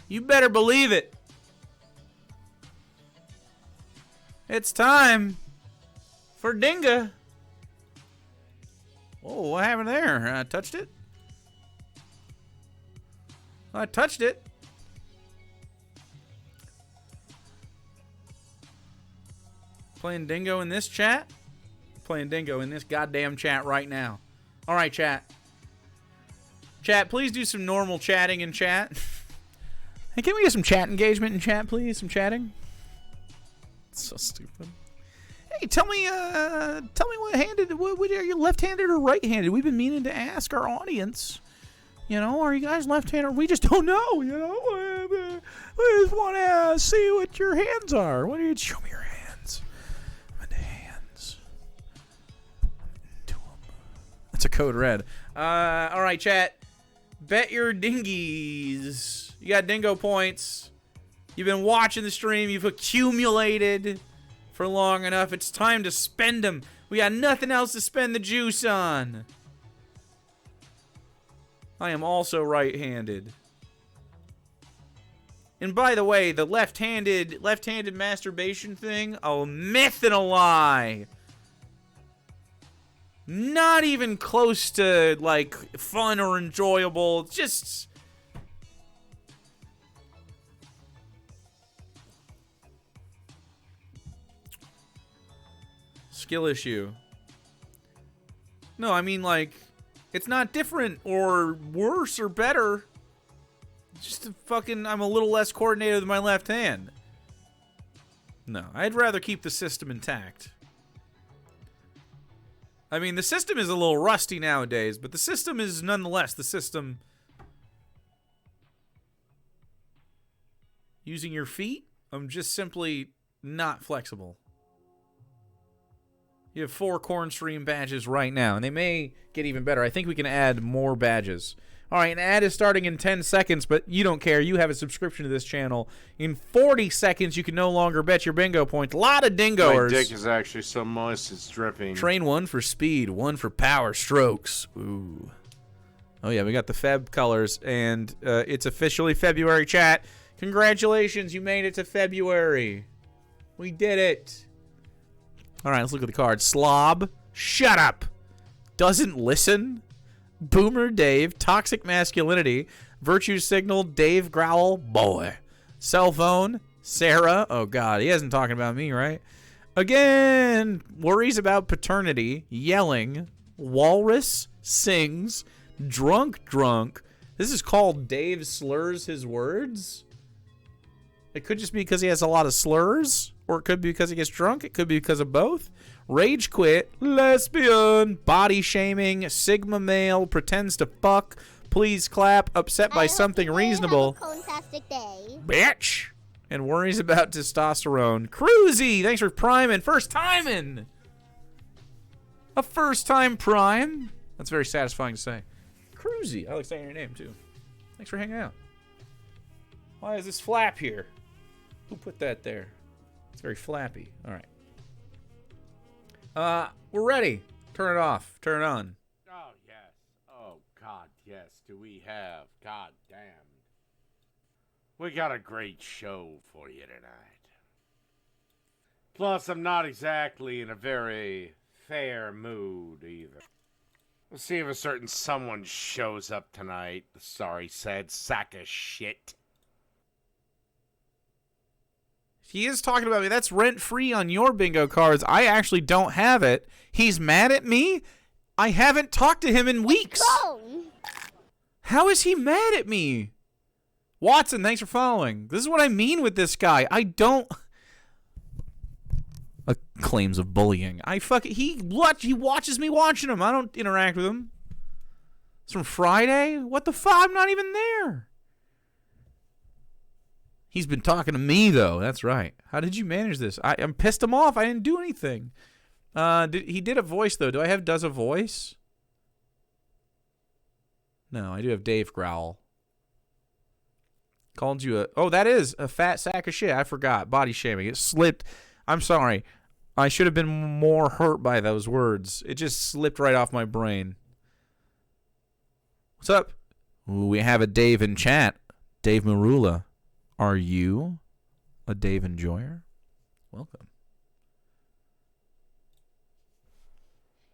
You better believe it. It's time for Dingo. Whoa, what happened there? I touched it? I touched it. Playing Dingo in this chat? Playing Dingo in this goddamn chat right now. All right, chat. Chat, please do some normal chatting in chat. Hey, can we get some chat engagement in chat, please? Some chatting? So stupid. Hey, tell me what are you, left-handed or right-handed? We've been meaning to ask our audience. You know, are you guys left-handed? We just don't know, you know? We just want to see what your hands are. What do you show me your hands? I'm into hands. I'm into them. That's a code red. All right, chat. Bet your dingies. You got Dingo points. You've been watching the stream. You've accumulated for long enough. It's time to spend them. We got nothing else to spend the juice on. I am also right-handed. And by the way, the left-handed masturbation thing, a myth and a lie. Not even close to, like, fun or enjoyable. Just... skill issue. No, I mean, like, it's not different or worse or better. Just I'm a little less coordinated with my left hand. No, I'd rather keep the system intact. I mean, the system is a little rusty nowadays, but the system is nonetheless the system. Using your feet, I'm just simply not flexible. You have 4 corn stream badges right now, and they may get even better. I think we can add more badges. All right, an ad is starting in 10 seconds, but you don't care. You have a subscription to this channel. In 40 seconds, you can no longer bet your bingo points. A lot of dingoers. My dick is actually so moist, it's dripping. Train 1 for speed, 1 for power strokes. Ooh. Oh, yeah, we got the Feb colors, and it's officially February, chat. Congratulations, you made it to February. We did it. All right, let's look at the cards. Slob, shut up. Doesn't listen. Boomer Dave, toxic masculinity. Virtue signal, Dave Growl, boy. Cell phone, Sarah. Oh, God, he isn't talking about me, right? Again, worries about paternity. Yelling. Walrus, sings. Drunk. This is called Dave slurs his words. It could just be because he has a lot of slurs. Or it could be because he gets drunk. It could be because of both. Rage quit. Lesbian. Body shaming. Sigma male. Pretends to fuck. Please clap. Upset by something reasonable. Have a fantastic day. Bitch. And worries about testosterone. Cruzy. Thanks for priming. First timing. A first time prime. That's very satisfying to say. Cruzy. I like saying your name too. Thanks for hanging out. Why is this flap here? Who put that there? It's very flappy. All right. We're ready. Turn it off. Turn it on. Oh, yes. Oh, God, yes. Do we have? God damn. We got a great show for you tonight. Plus, I'm not exactly in a very fair mood either. We'll see if a certain someone shows up tonight. The sorry said sack of shit. He is talking about me. That's rent-free on your bingo cards. I actually don't have it. He's mad at me? I haven't talked to him in weeks. How is he mad at me? Watson, thanks for following. This is what I mean with this guy. I don't... claims of bullying. He watches me watching him. I don't interact with him. It's from Friday? What the fuck? I'm not even there. He's been talking to me, though. That's right. How did you manage this? I'm pissed him off. I didn't do anything. He did a voice, though. Does a voice? No, I do have Dave Growl. Called you a... Oh, that is a fat sack of shit. I forgot. Body shaming. It slipped. I'm sorry. I should have been more hurt by those words. It just slipped right off my brain. What's up? Ooh, we have a Dave in chat. Dave Marula. Are you a Dave enjoyer? Welcome.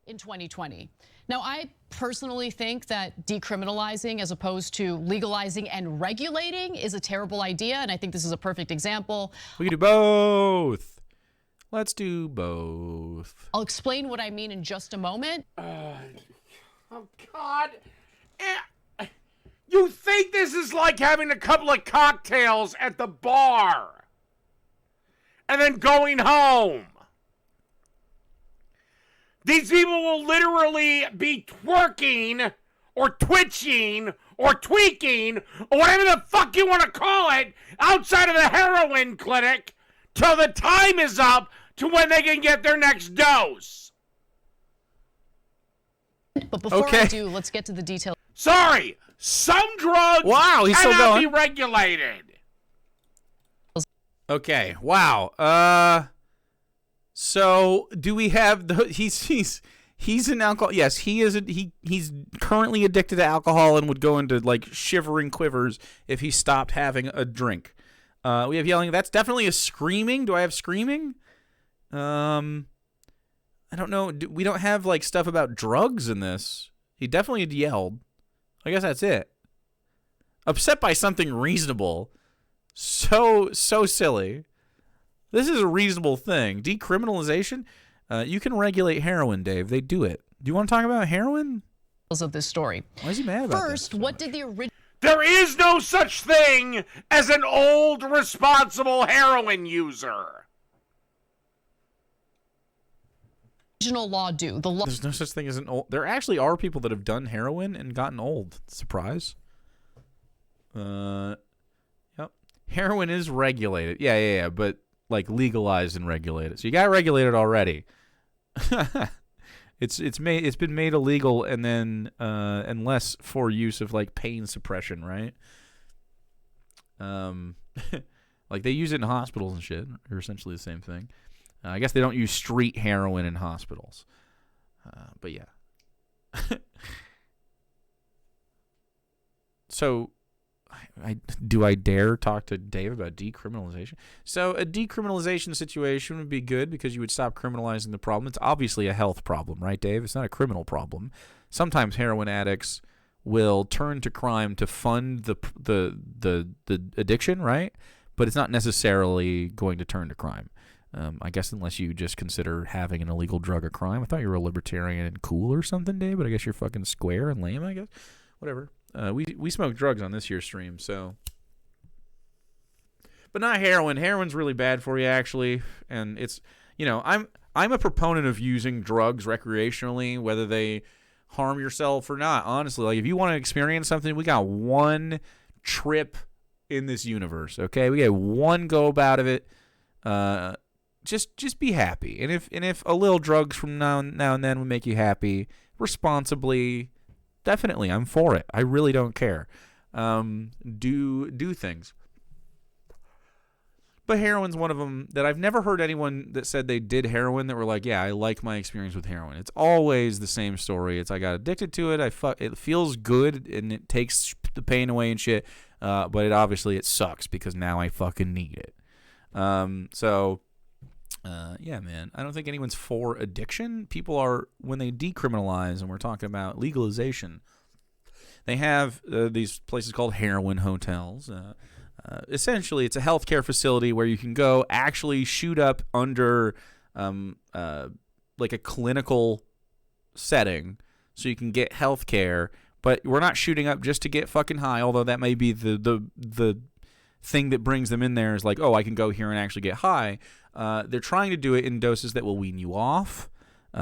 In 2020. Now, I personally think that decriminalizing as opposed to legalizing and regulating is a terrible idea, and I think this is a perfect example. We can do both. Let's do both. I'll explain what I mean in just a moment. Oh, God. You think this is like having a couple of cocktails at the bar and then going home? These people will literally be twerking or twitching or tweaking or whatever the fuck you want to call it outside of the heroin clinic till the time is up to when they can get their next dose. But before I do, let's get to the details. Sorry, some drugs he's still cannot going. be regulated. Okay, wow. So do we have the he's an alcohol? Yes, he is. He's currently addicted to alcohol and would go into like shivering quivers if he stopped having a drink. We have yelling. That's definitely a screaming. Do I have screaming? I don't know. We don't have like stuff about drugs in this. He definitely had yelled. I guess that's it. Upset by something reasonable. So silly. This is a reasonable thing. Decriminalization. You can regulate heroin, Dave. They do it. Do you want to talk about heroin? Of this story. Why is he mad about First, this so what much? did the original There is no such thing as an old, responsible heroin user. law do? The law. There's no such thing as an old. There actually are people that have done heroin and gotten old. Surprise. Yep. Heroin is regulated. Yeah. But like legalized and regulated. So you got to regulate it already. It's been made illegal and then unless for use of like pain suppression, right? Like they use it in hospitals and shit. They're essentially the same thing. I guess they don't use street heroin in hospitals. But yeah. So do I dare talk to Dave about decriminalization? So a decriminalization situation would be good because you would stop criminalizing the problem. It's obviously a health problem, right, Dave? It's not a criminal problem. Sometimes heroin addicts will turn to crime to fund the addiction, right? But it's not necessarily going to turn to crime. I guess unless you just consider having an illegal drug a crime. I thought you were a libertarian and cool or something, Dave, but I guess you're fucking square and lame, I guess. Whatever. We smoke drugs on this year's stream, so. But not heroin. Heroin's really bad for you, actually, and it's, I'm a proponent of using drugs recreationally, whether they harm yourself or not. Honestly, like if you want to experience something, we got one trip in this universe. Okay, we got one go about of it. Just be happy, and if a little drugs from now and then would make you happy responsibly. Definitely, I'm for it. I really don't care. Do things. But heroin's one of them that I've never heard anyone that said they did heroin that were like, yeah, I like my experience with heroin. It's always the same story. It's I got addicted to it. It feels good and it takes the pain away and shit. But it sucks because now I fucking need it. Yeah, man. I don't think anyone's for addiction. People are, when they decriminalize, and we're talking about legalization, they have these places called heroin hotels. Essentially, it's a healthcare facility where you can go actually shoot up under like a clinical setting so you can get healthcare. But we're not shooting up just to get fucking high, although that may be the thing that brings them in there is like, oh, I can go here and actually get high. They're trying to do it in doses that will wean you off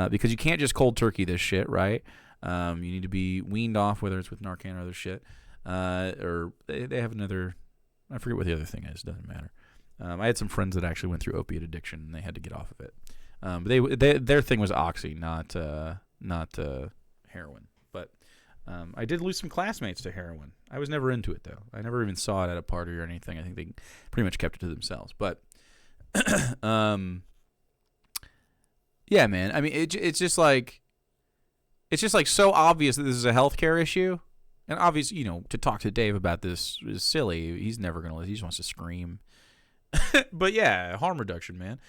because you can't just cold turkey this shit, right? You need to be weaned off, whether it's with Narcan or other shit. Or they have another, I forget what the other thing is, doesn't matter. I had some friends that actually went through opiate addiction and they had to get off of it. But their thing was oxy, not heroin. But I did lose some classmates to heroin. I was never into it, though. I never even saw it at a party or anything. I think they pretty much kept it to themselves. But yeah, man. I mean, it's just like so obvious that this is a healthcare issue, And obviously, to talk to Dave about this is silly. He's never going to listen. He just wants to scream. But yeah, harm reduction, man.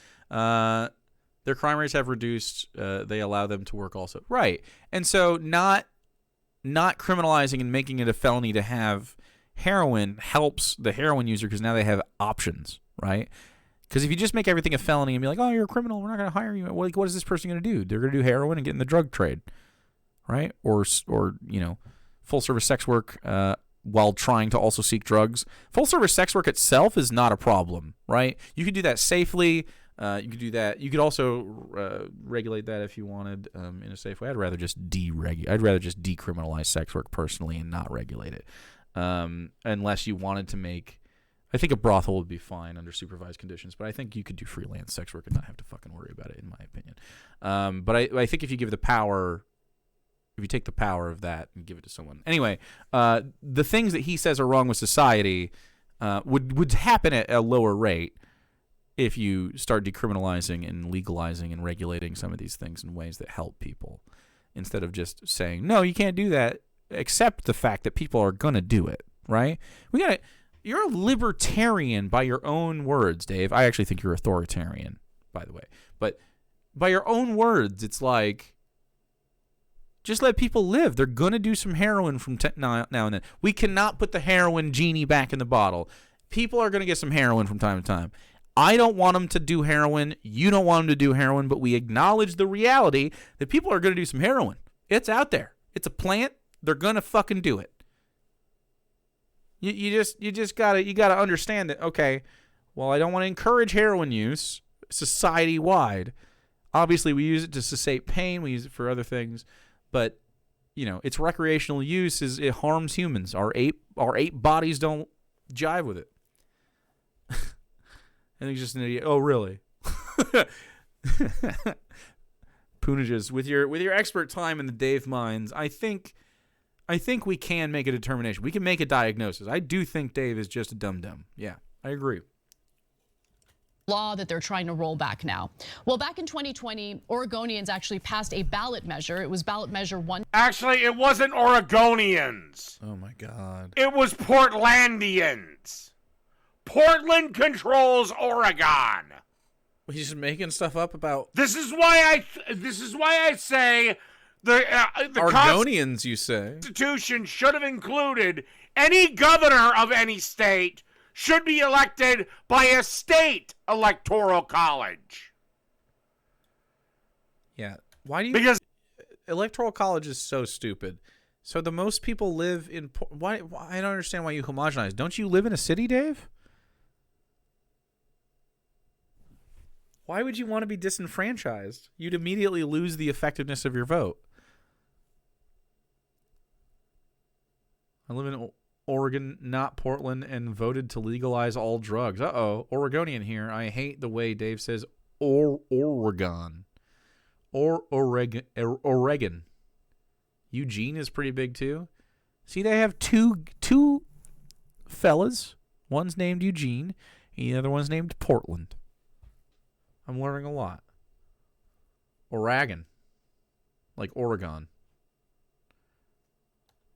Their crime rates have reduced. They allow them to work also. Right. And so not criminalizing and making it a felony to have heroin helps the heroin user because now they have options, right? Because if you just make everything a felony and be like, oh, you're a criminal, we're not going to hire you. What is this person going to do? They're going to do heroin and get in the drug trade, right? Or full service sex work while trying to also seek drugs. Full service sex work itself is not a problem, right? You could do that safely. You could do that. You could also regulate that if you wanted in a safe way. I'd rather just decriminalize sex work personally and not regulate it, unless you wanted to make. I think a brothel would be fine under supervised conditions, but I think you could do freelance sex work and not have to fucking worry about it, in my opinion. But I think if you give the power, if you take the power of that and give it to someone, anyway, the things that he says are wrong with society would happen at a lower rate if you start decriminalizing and legalizing and regulating some of these things in ways that help people, instead of just saying, no, you can't do that, accept the fact that people are going to do it, right? You're a libertarian by your own words, Dave. I actually think you're authoritarian, by the way. But by your own words, it's like, just let people live. They're going to do some heroin from now and then. We cannot put the heroin genie back in the bottle. People are going to get some heroin from time to time. I don't want them to do heroin. You don't want them to do heroin, but we acknowledge the reality that people are going to do some heroin. It's out there. It's a plant. They're going to fucking do it. You just gotta understand that, okay, well, I don't want to encourage heroin use society-wide. Obviously, we use it to cessate pain. We use it for other things. But, its recreational use it harms humans. Our ape bodies don't jive with it. And he's just an idiot. Oh, really? Poonages, with your expert time in the Dave minds, I think we can make a determination. We can make a diagnosis. I do think Dave is just a dum-dum. Yeah, I agree. Law that they're trying to roll back now. Well, back in 2020, Oregonians actually passed a ballot measure. It was ballot measure 1. Actually, it wasn't Oregonians. Oh, my God. It was Portlandians. Portland controls Oregon. He's just making stuff up about. This is why I say the Oregonians. You say Constitution should have included any governor of any state should be elected by a state electoral college. Yeah, why do you? Because electoral college is so stupid. So the most people live in. Why I don't understand why you homogenize. Don't you live in a city, Dave? Why would you want to be disenfranchised? You'd immediately lose the effectiveness of your vote. I live in Oregon, not Portland, and voted to legalize all drugs. Uh-oh, Oregonian here. I hate the way Dave says Oregon. Oregon. Eugene is pretty big too. See, they have two fellas. One's named Eugene, and the other one's named Portland. I'm learning a lot. Oregon. Like Oregon.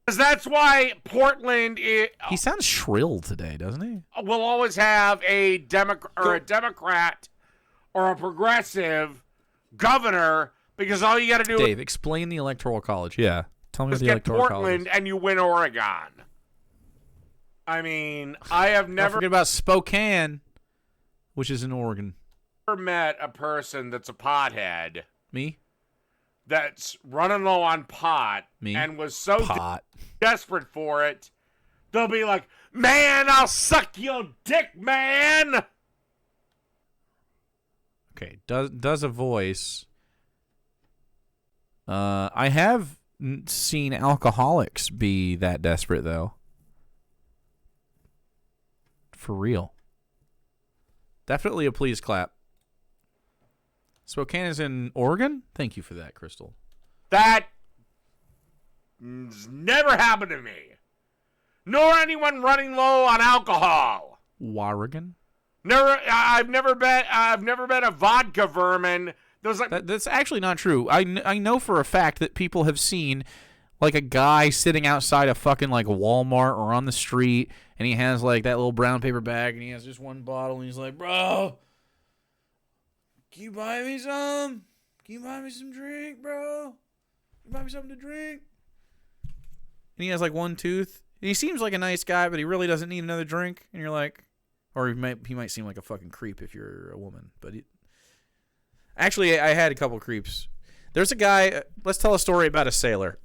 Because that's why Portland he sounds shrill today, doesn't he? Will always have a Democrat or a progressive governor, because all you got to do Dave, explain the Electoral College. Yeah. Tell me what the get Electoral Portland College is. and you win Oregon. I mean, I have Don't never forget about Spokane, which is in Oregon. met a person that's a pothead Me? that's running low on pot Me? and was so Pot. desperate for it, they'll be like, man, I'll suck your dick, man. Okay, does a voice. I have seen alcoholics be that desperate, though. For real. Definitely a please clap. Spokane is in Oregon? Thank you for that, Crystal. That never happened to me. Nor anyone running low on alcohol. Oregon? I've never been a vodka vermin. There's like That's actually not true. I know for a fact that people have seen like a guy sitting outside a fucking like Walmart or on the street, and he has like that little brown paper bag, and he has just one bottle, and he's like, bro, can you buy me some? Can you buy me some drink, bro? Can you buy me something to drink? And he has like one tooth. And he seems like a nice guy, but he really doesn't need another drink. And you're like, or he might seem like a fucking creep if you're a woman. But actually, I had a couple creeps. There's a guy. Let's tell a story about a sailor.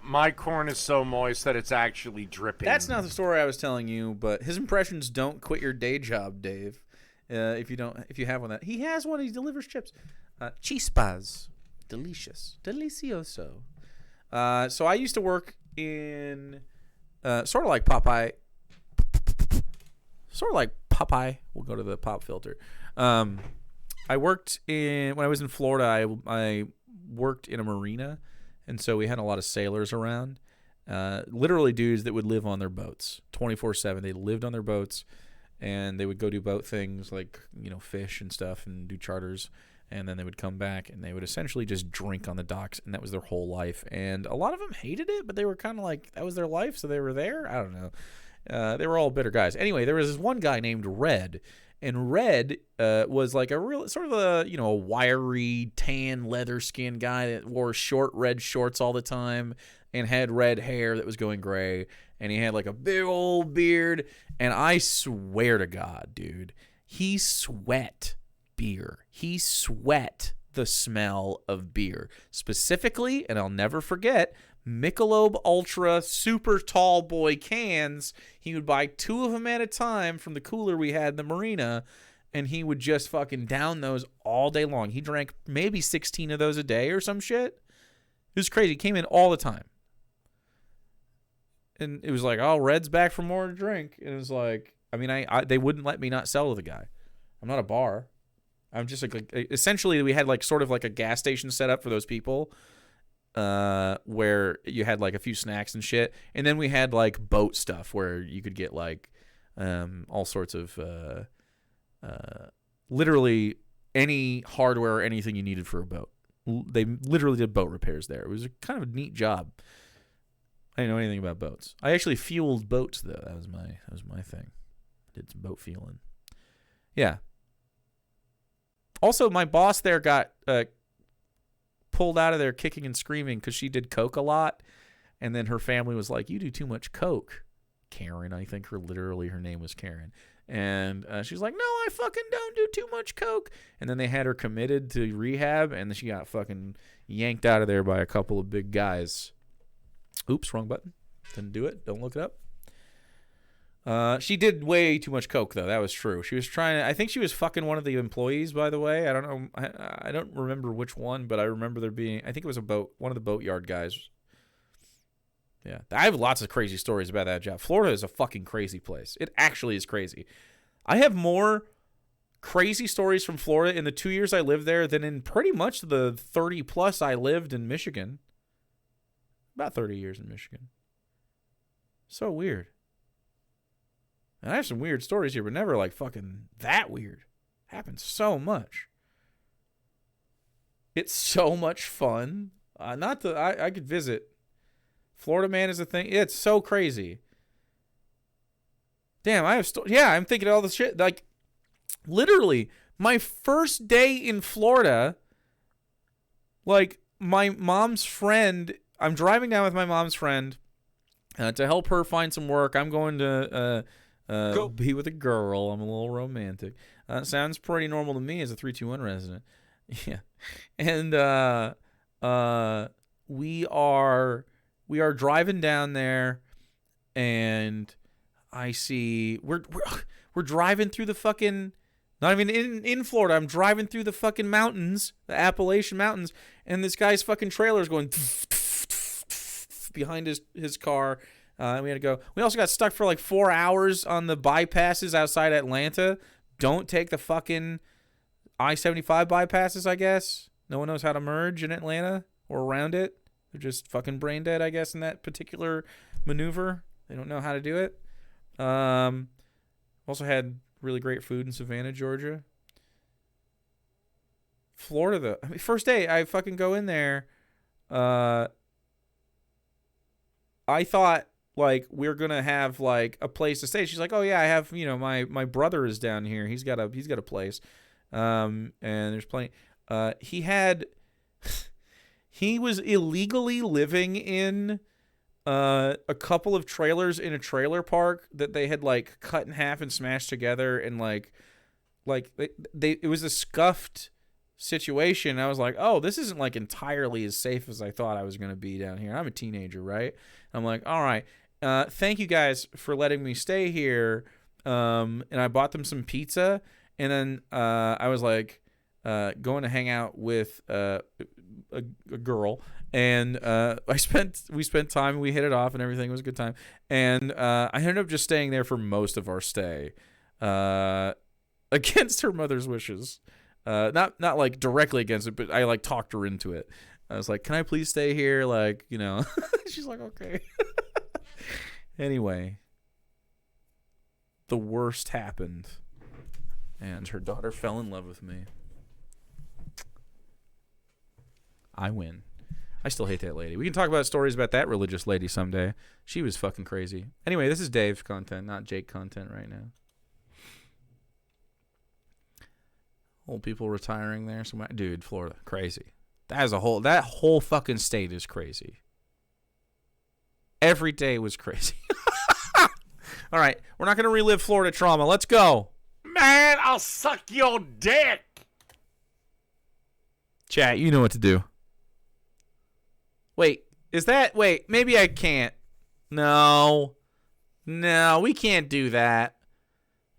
My corn is so moist that it's actually dripping. That's not the story I was telling you, but his impressions don't quit your day job, Dave. If you have one that he has one, he delivers chips. Chispas, delicious, delicioso. So I used to work in sort of like Popeye. We'll go to the pop filter. I worked when I was in Florida. I worked in a marina, and so we had a lot of sailors around. Literally dudes that would live on their boats 24/7. They lived on their boats, and they would go do boat things like fish and stuff and do charters. And then they would come back and they would essentially just drink on the docks, and that was their whole life. And a lot of them hated it, but they were kind of like, that was their life, so they were there. I don't know. They were all bitter guys. Anyway, there was this one guy named Red, and Red was like a real sort of a wiry tan leather skinned guy that wore short red shorts all the time and had red hair that was going gray, and he had like a big old beard. And I swear to God, dude, he sweat beer. He sweat the smell of beer. Specifically, and I'll never forget, Michelob Ultra super tall boy cans. He would buy 2 of them at a time from the cooler we had in the marina, and he would just fucking down those all day long. He drank maybe 16 of those a day or some shit. It was crazy. He came in all the time. And it was like, oh, Red's back for more to drink. And it was like, I mean, they wouldn't let me not sell to the guy. I'm not a bar. I'm just like essentially we had like sort of like a gas station set up for those people, where you had like a few snacks and shit, and then we had like boat stuff where you could get like all sorts of literally any hardware or anything you needed for a boat. They literally did boat repairs there. It was kind of a neat job. I didn't know anything about boats. I actually fueled boats though. That was my thing. Did some boat fueling. Yeah. Also, my boss there got pulled out of there kicking and screaming because she did coke a lot, and then her family was like, "You do too much coke." Karen, I think her name was Karen, and she's like, "No, I fucking don't do too much coke." And then they had her committed to rehab, and then she got fucking yanked out of there by a couple of big guys. Oops, wrong button. Didn't do it. Don't look it up. She did way too much coke, though. That was true. She was I think she was fucking one of the employees, by the way. I don't know. I don't remember which one, but I remember there being, I think it was one of the boatyard guys. Yeah. I have lots of crazy stories about that job. Florida is a fucking crazy place. It actually is crazy. I have more crazy stories from Florida in the 2 years I lived there than in pretty much the 30 plus I lived in Michigan. About 30 years in Michigan. So weird. And I have some weird stories here, but never like fucking that weird. Happens so much. It's so much fun. I could visit. Florida man is a thing. It's so crazy. Damn, I'm thinking of all this shit. Like, literally, my first day in Florida, like, my mom's friend, I'm driving down with my mom's friend to help her find some work. I'm going to be with a girl. I'm a little romantic. Sounds pretty normal to me as a 321 resident. Yeah. And we are driving down there, and I see we're driving through the fucking, not even in Florida. I'm driving through the fucking mountains, the Appalachian Mountains, and this guy's fucking trailer is going behind his car. And we had to go. We also got stuck for like 4 hours on the bypasses outside Atlanta. Don't take the fucking I-75 bypasses, I guess. No one knows how to merge in Atlanta or around it. They're just fucking brain dead, I guess, in that particular maneuver. They don't know how to do it. Also had really great food in Savannah, Georgia. Florida, though. I mean, first day, I fucking go in there. I thought like we're gonna have like a place to stay. She's like, oh yeah, I have, you know, my brother is down here. He's got a place. And there's plenty. He was illegally living in a couple of trailers in a trailer park that they had like cut in half and smashed together, and like it was a scuffed situation. I was like, oh, this isn't like entirely as safe as I thought I was going to be down here. I'm a teenager, right? I'm like, all right, thank you guys for letting me stay here. And I bought them some pizza, and then I was like going to hang out with a girl, and we spent time, we hit it off and everything. It was a good time, and I ended up just staying there for most of our stay, against her mother's wishes. Not like directly against it, but I like talked her into it. I was like, can I please stay here? Like, you know. She's like, okay. Anyway, the worst happened, and her daughter fell in love with me. I win. I still hate that lady. We can talk about stories about that religious lady someday. She was fucking crazy. Anyway, this is Dave content, not Jake content right now. Old people retiring there. Dude, Florida, crazy. That whole fucking state is crazy. Every day was crazy. All right, we're not going to relive Florida trauma. Let's go. Man, I'll suck your dick. Chat, you know what to do. Wait, maybe I can't. No, we can't do that.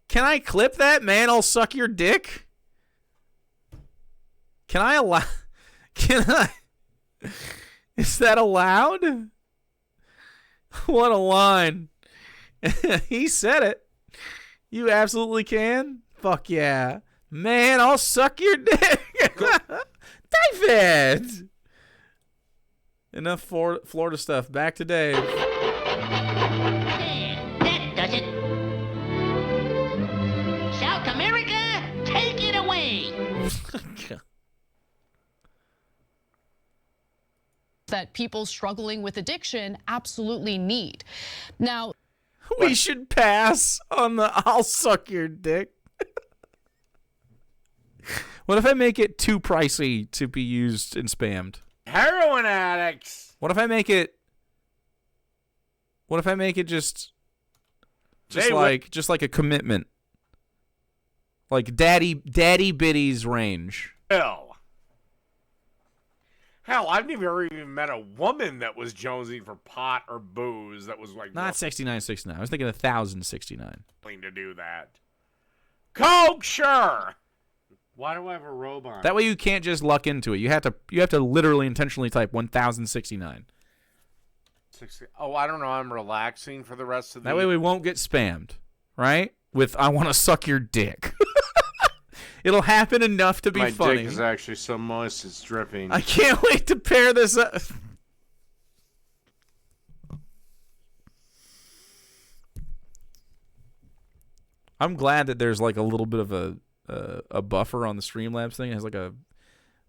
Can I clip that? Man, I'll suck your dick. Can I? Is that allowed? What a line. He said it. You absolutely can. Fuck yeah. Man, I'll suck your dick. David. Enough Florida stuff. Back to Dave. That does it. South America, take it away. That people struggling with addiction absolutely need. Now, we should pass on the I'll suck your dick. What if I make it too pricey to be used and spammed? Heroin addicts. What if I make it just like a commitment? Like daddy bitties range. Hell, I've never even met a woman that was jonesing for pot or booze that was like not 69.69. I was thinking 1,069. To do that. Coke, sure. Why do I have a robe on? That way you can't just luck into it. You have to literally intentionally type 1,069. Oh, I don't know. I'm relaxing for the rest of the. That way we won't get spammed, right? With I want to suck your dick. It'll happen enough to be funny. My dick is actually so moist it's dripping. I can't wait to pair this up. I'm glad that there's like a little bit of a buffer on the Streamlabs thing. It has like a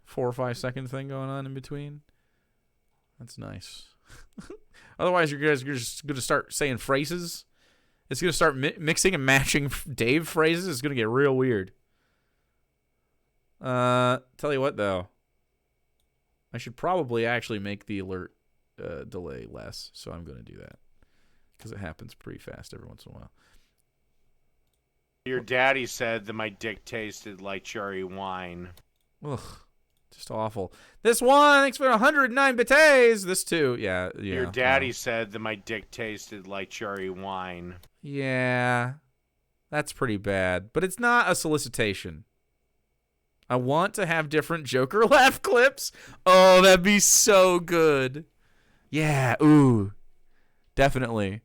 4 or 5 second thing going on in between. That's nice. Otherwise, you're just going to start saying phrases. It's going to start mixing and matching Dave phrases. It's going to get real weird. Tell you what, though. I should probably actually make the alert delay less. So I'm going to do that. Because it happens pretty fast every once in a while. Your daddy said that my dick tasted like cherry wine. Ugh. Just awful. This one, thanks for 109 bidets. This too, yeah. Your daddy said that my dick tasted like cherry wine. Yeah, that's pretty bad. But it's not a solicitation. I want to have different Joker laugh clips. Oh, that'd be so good. Yeah, ooh. Definitely.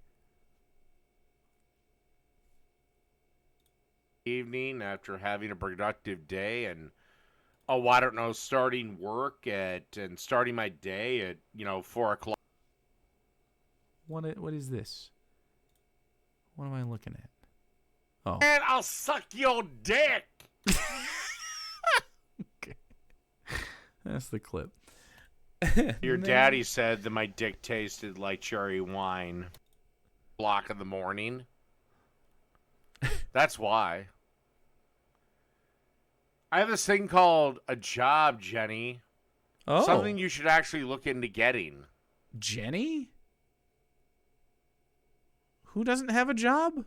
Evening after having a productive day and I don't know, starting work and starting my day at 4 o'clock. What is this? What am I looking at? Oh, and I'll suck your dick. Okay. That's the clip. Your daddy said that my dick tasted like cherry wine. Block in the morning. That's why. I have this thing called a job, Jenny. Oh. Something you should actually look into getting. Jenny? Who doesn't have a job?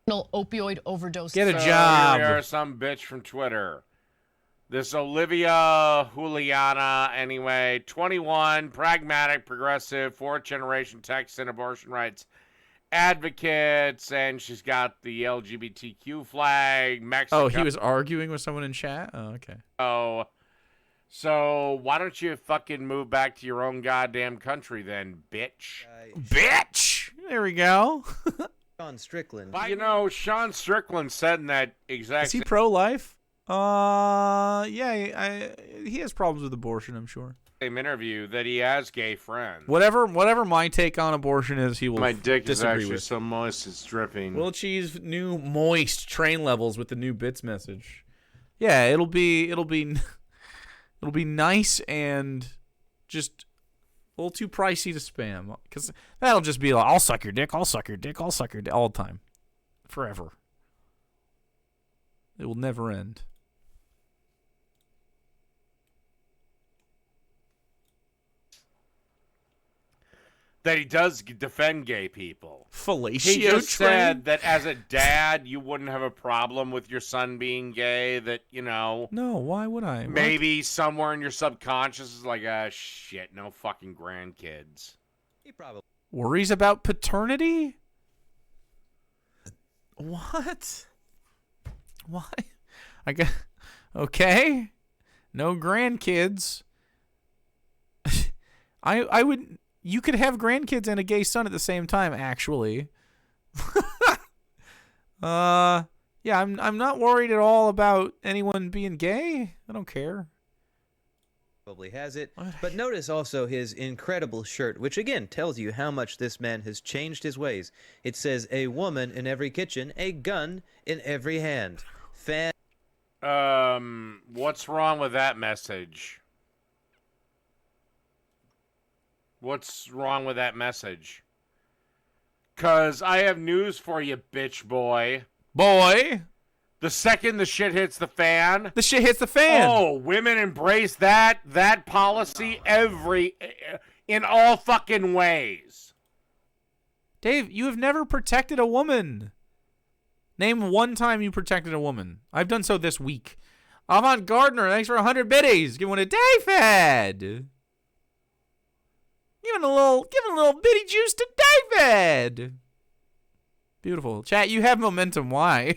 Opioid overdose. Get a job. Here we are, some bitch from Twitter. This Olivia Juliana, anyway, 21, pragmatic, progressive, fourth-generation Texan abortion rights advocates, and she's got the LGBTQ flag, Mexico. Oh, he was arguing with someone in chat? Oh, okay. So why don't you fucking move back to your own goddamn country then, bitch? Bitch! There we go. Sean Strickland. You know, Sean Strickland said in that exact... Is he pro-life? Yeah, he has problems with abortion, I'm sure. same interview that he has gay friends. Whatever my take on abortion is, he will My dick is disagree actually with. so moist it's dripping. We'll achieve new moist train levels with the new bits message. Yeah, it'll be nice and just a little too pricey to spam, because that'll just be like, I'll suck your dick, I'll suck your dick, I'll suck your dick all the time, forever. It will never end. that he does defend gay people. Fellatio He just train? said that as a dad, you wouldn't have a problem with your son being gay. That, you know, No, why would I? What? maybe somewhere in your subconscious is like, ah, shit, no fucking grandkids. He probably. Worries about paternity? What? Why? I guess. Okay. No grandkids. I would. You could have grandkids and a gay son at the same time, actually. Yeah, I'm not worried at all about anyone being gay. I don't care. Probably has it. But notice also his incredible shirt, which again tells you how much this man has changed his ways. It says, a woman in every kitchen, a gun in every hand. What's wrong with that message? What's wrong with that message? 'Cause I have news for you, bitch boy. Boy! The second the shit hits the fan... The shit hits the fan! Oh, women embrace that policy in all fucking ways. Dave, you have never protected a woman. Name one time you protected a woman. I've done so this week. Avant Gardner, thanks for 100 biddies. Give one to David. Giving a little bitty juice to David. Beautiful. Chat, you have momentum. Why?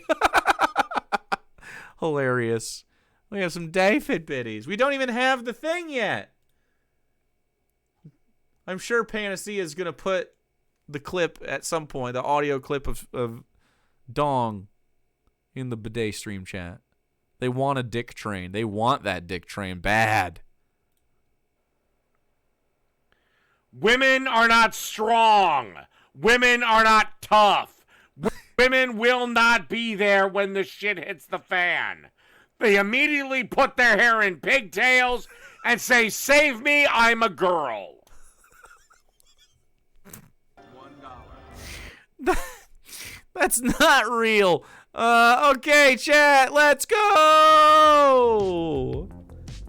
Hilarious. We have some David biddies. We don't even have the thing yet. I'm sure Panacea is going to put the clip at some point, the audio clip of Dong in the bidet stream chat. They want a dick train. They want that dick train bad. Women are not strong. Women are not tough. Women will not be there when the shit hits the fan. They immediately put their hair in pigtails and say, save me, I'm a girl. That's not real. Okay, chat, let's go.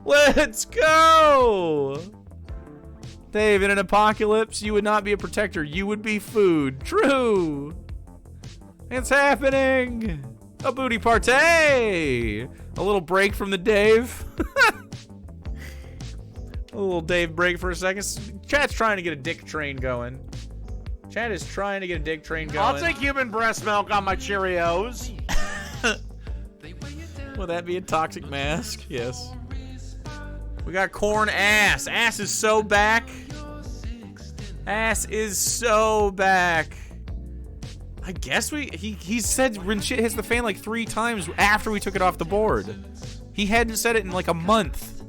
Let's go. Dave, in an apocalypse, you would not be a protector. You would be food. True. It's happening. A booty party. A little break from the Dave. A little Dave break for a second. Chat's trying to get a dick train going. Chat is trying to get a dick train going. I'll take human breast milk on my Cheerios. Will that be a toxic mask? Yes. We got corn ass. Ass is so back. Ass is so back. I guess he said when shit hits the fan like 3 times after we took it off the board. He hadn't said it in like a month.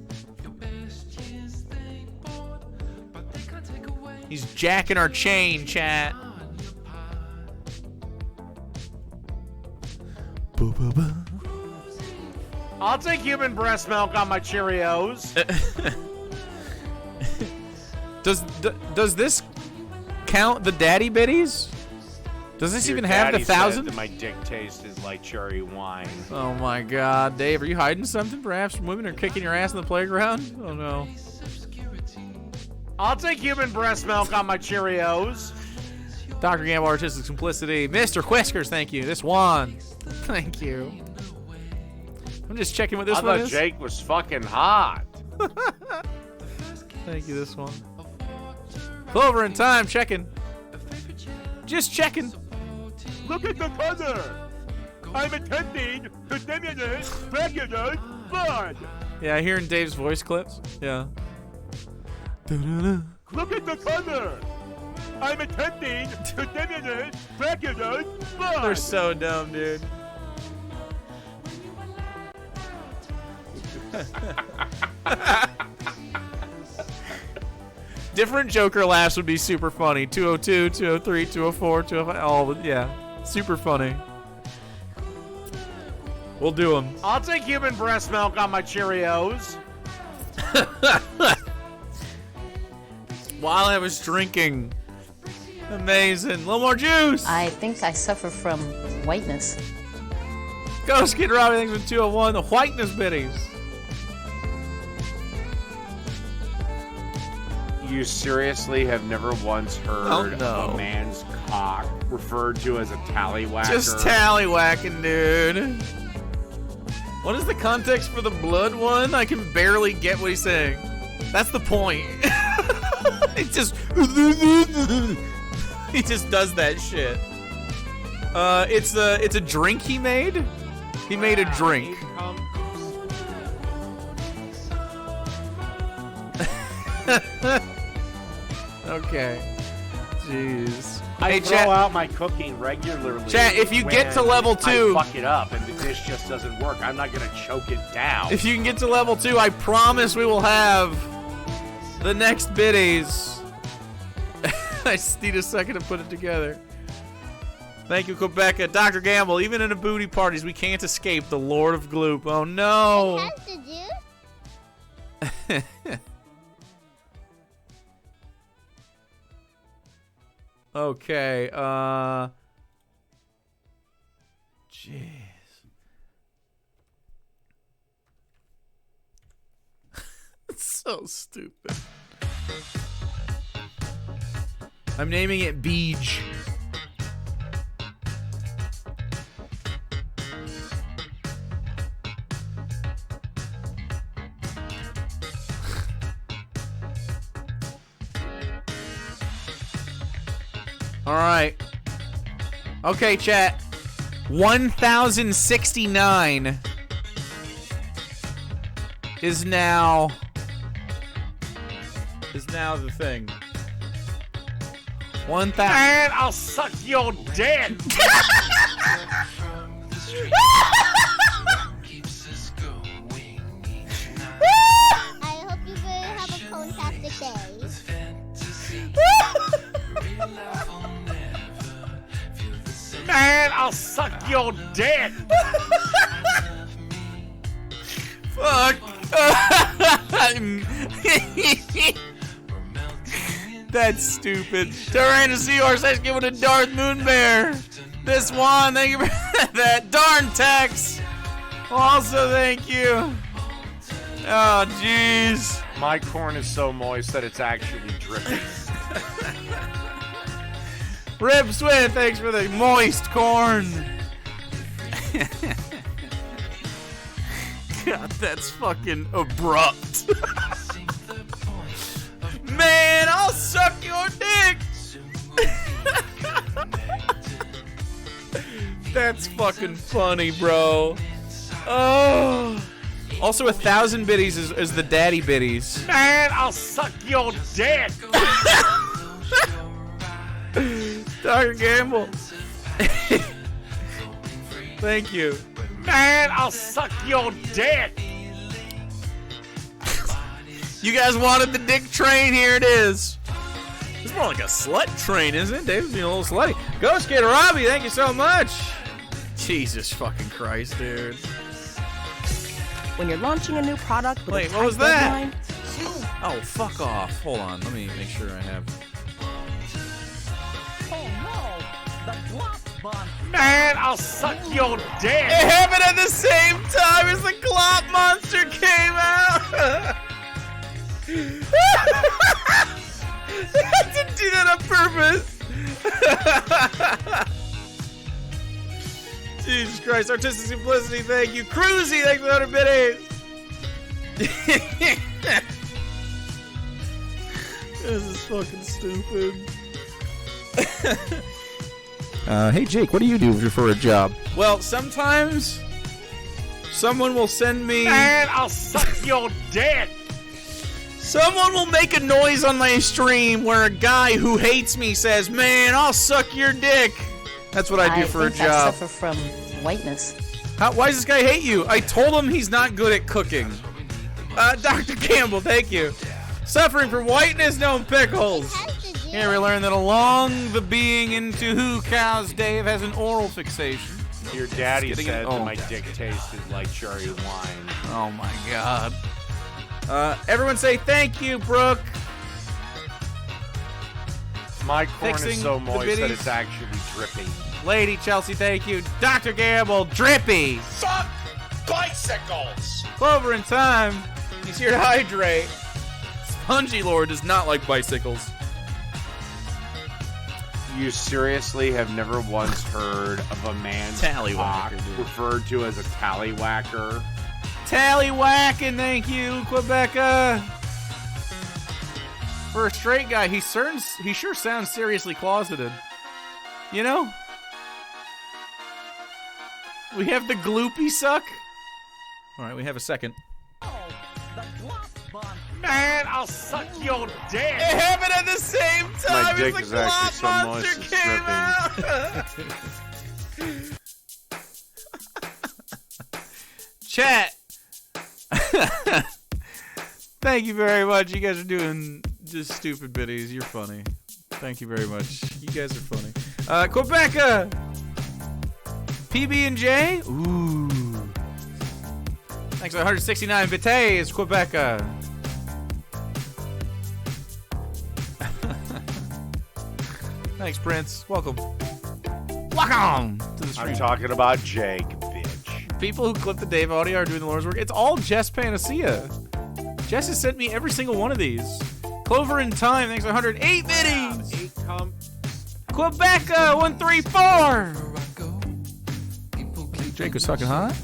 He's jacking our chain, chat. Boo, boo, boo. I'll take human breast milk on my Cheerios. Does this count the daddy bitties? Does this even have the 1,000? My dick taste is like cherry wine. Oh my God, Dave, are you hiding something? Perhaps women are kicking your ass in the playground? Oh no. I'll take human breast milk on my Cheerios. Dr. Gamble, Artistic Simplicity. Mr. Whiskers, thank you. This one. Thank you. I'm just checking what this one is. I thought Jake was fucking hot. Thank you, this one. Clover in time, checking. Just checking. Look at the color. I'm attempting to simulate regular blood. Yeah, hearing Dave's voice clips. Yeah. Da-da-da. Look at the color. I'm attempting to simulate regular blood. They're so dumb, dude. Different Joker laughs would be super funny. 202, 203, 204, 205. Oh, yeah. Super funny. We'll do them. I'll take human breast milk on my Cheerios. While I was drinking. Amazing. A little more juice. I think I suffer from whiteness. Ghost Kid Robbie, thanks for 201. The whiteness bitties. You seriously have never once heard of a man's cock referred to as a tallywhacker? Just tallywhacking, dude. What is the context for the blood one? I can barely get what he's saying. That's the point. It just... He just does that shit. It's a drink he made. He made a drink. Okay. Jeez. I throw out my cooking regularly. Chat, if you get to level 2, I fuck it up and the dish just doesn't work. I'm not gonna choke it down. If you can get to level 2, I promise we will have the next biddies. I just need a second to put it together. Thank you, Quebeca. Dr. Gamble, even in the booty parties, we can't escape the Lord of Gloop. Oh, no. Okay, jeez. It's so stupid. I'm naming it Beej. All right. Okay, chat. 1,069 is now the thing. 1,000. Man, I'll suck your dick. I hope you guys have a fantastic day. Man, I'll suck your dick. Fuck. That's stupid. Tyrannosaurus, thanks for giving a Darth Moonbear. This one, thank you for that. Darn Tex. Also, thank you. Oh, jeez. My corn is so moist that it's actually dripping. Rib Swin, thanks for the moist corn. God, that's fucking abrupt. Man, I'll suck your dick. That's fucking funny, bro. Oh. Also, 1,000 biddies is the daddy biddies. Man, I'll suck your dick. Dr. Gamble. Thank you. Man, I'll suck your dick. You guys wanted the dick train, here it is. It's more like a slut train, isn't it? Dave's being a little slutty. Ghost Kid Robbie, thank you so much. Jesus fucking Christ, dude. When you're launching a new product with Wait, a what was tight that? deadline, Oh, fuck off. Hold on. Let me make sure I have... Man, I'll suck your dick. It happened at the same time as the Gloop monster came out. I didn't do that on purpose. Jesus Christ. Artistic simplicity, thank you. Cruzy, thanks for the 100 biddies. This is fucking stupid. Hey Jake, what do you do for a job? Well, sometimes someone will send me... Man, I'll suck your dick. Someone will make a noise on my stream where a guy who hates me says, man, I'll suck your dick. That's what I do for a think I job. suffer from whiteness. Why does this guy hate you? I told him he's not good at cooking. Dr. Campbell, thank you. Suffering from whiteness, no pickles. Here we learn that along the being into who cows Dave has an oral fixation. Your daddy Just said getting it- that my dick tasted like cherry wine. Oh my god. Everyone say thank you, Brooke. My corn Fixing is so the moist that biddies. it's actually dripping. Lady Chelsea, thank you. Dr. Gamble, Drippy. Fuck bicycles! Clover in time. He's here to hydrate. Spongy Lord does not like bicycles. You seriously have never once heard of a man's Tallywhacker, cock dude. referred to as a tallywhacker? Tallywhacking, thank you, Quebeca. For a straight guy, he sure sounds seriously closeted. You know? We have the gloopy suck. All right, we have a second. Man, I'll suck your dick. It happened at the same time My as dick the is actually so Gloop moist monster it's came out. Chat. Thank you very much. You guys are doing just stupid biddies. You're funny. Thank you very much. You guys are funny. Quebeca. PB&J. Ooh. Thanks for 169 biddies, Quebeca. Thanks, Prince. Welcome. Welcome to the stream. I'm talking about Jake, bitch. People who clip the Dave audio are doing the Lord's work. It's all Jess Panacea. Jess has sent me every single one of these. Clover in Time, thanks for 108 biddies. Quebeca 134. Jake was fucking hot? I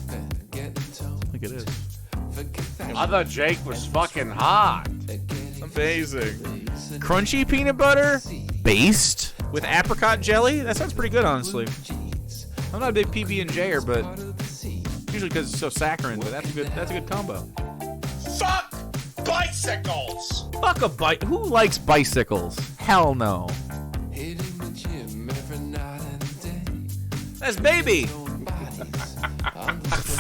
think it is. I thought Jake was fucking hot. Amazing. Crunchy peanut butter based with apricot jelly? That sounds pretty good, honestly. I'm not a big PB&J'er, but usually because it's so saccharine, but that's a good combo. Fuck bicycles! Fuck a bike. Who likes bicycles? Hell no. That's baby.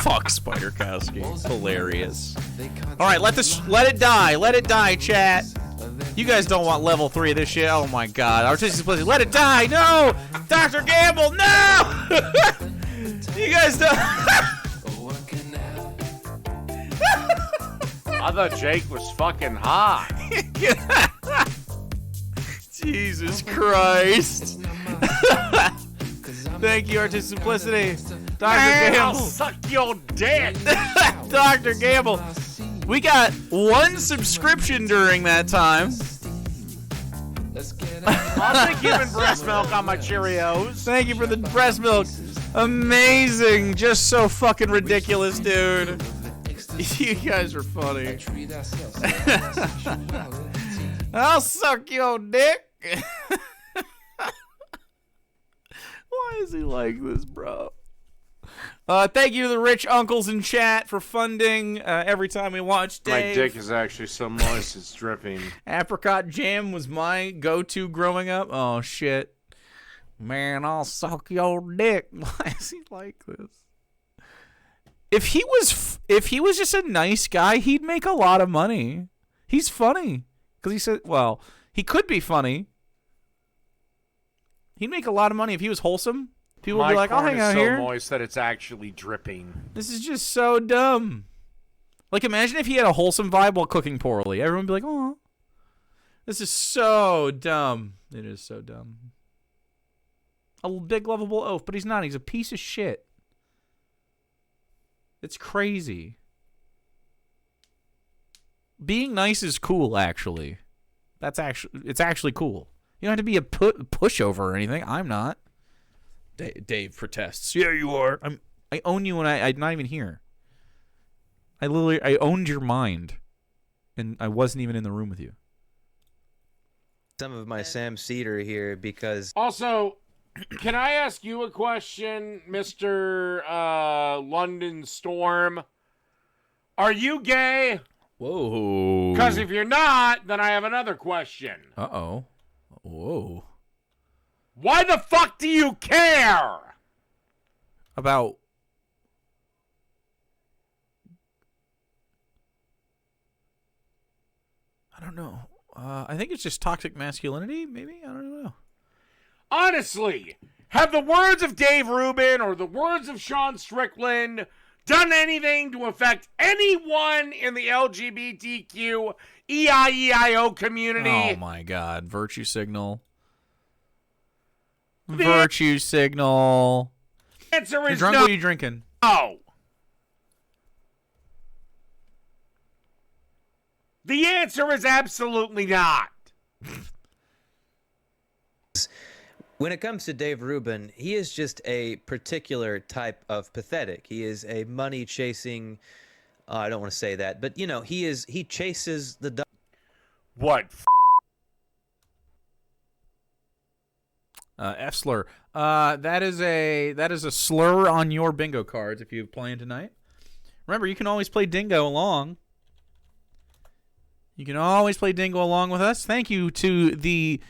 Fuck Spider-Kowski. Hilarious. All right, let it die. Let it die, chat. You guys don't want level 3 of this shit. Oh my god. Artistic simplicity. Let it die. No! Dr. Gamble, no! You guys don't. I thought Jake was fucking hot. Jesus Christ. Thank you, Artistic Simplicity. Dr. Man, I'll Gamble. suck your dick. Dr. Gamble. We got 1 subscription during that time. I'll take human breast milk on my Cheerios. Thank you for the breast milk. Amazing. Just so fucking ridiculous, dude. You guys are funny. I'll suck your dick. Why is he like this, bro? Thank you to the rich uncles in chat for funding every time we watch Dave. My dick is actually so moist it's dripping. Apricot jam was my go-to growing up. Oh, shit. Man, I'll suck your dick. Why is he like this? If he was just a nice guy, he'd make a lot of money. He's funny. Because he said, well, he could be funny. He'd make a lot of money if he was wholesome. People would be like, I'll hang out My corn here. is so moist that it's actually dripping. This is just so dumb. Like, imagine if he had a wholesome vibe while cooking poorly. Everyone would be like, oh, this is so dumb. It is so dumb. A big lovable oaf, but he's not. He's a piece of shit. It's crazy. Being nice is cool, actually. It's actually cool. You don't have to be a pushover or anything. I'm not. Dave protests. Yeah, you are. I own you when I'm not even here. I owned your mind, and I wasn't even in the room with you. Some of my Sam Cedar here because Also, can I ask you a question, Mr. London Storm? Are you gay? Whoa. Because if you're not, then I have another question. Uh-oh. Whoa. Why the fuck do you care? About... I don't know. I think it's just toxic masculinity, maybe? I don't know. Honestly, have the words of Dave Rubin or the words of Sean Strickland done anything to affect anyone in the LGBTQ EIEIO community? Oh my God. Virtue signal. Virtue signal. Answer You're is drunk, no. what are you drinking? The answer is absolutely not. when it comes to Dave Rubin, he is just a particular type of pathetic. He is a money-chasing... I don't want to say that, but, you know, he chases the... What? F slur. That is a slur on your bingo cards if you've playing tonight. Remember, you can always play Dingo along. You can always play Dingo along with us. Thank you to the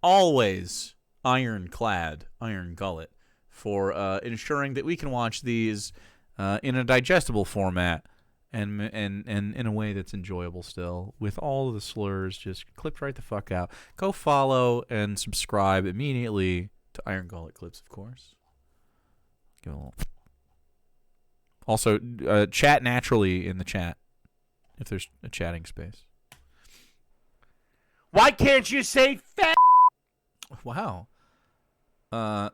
always ironclad Iron Gullet for ensuring that we can watch these in a digestible format and in a way that's enjoyable still, with all of the slurs just clipped right the fuck out. Go follow and subscribe immediately to Iron Gullet Clips, of course. Give it a little. Also, chat naturally in the chat if there's a chatting space. Why can't you say fat? Wow. I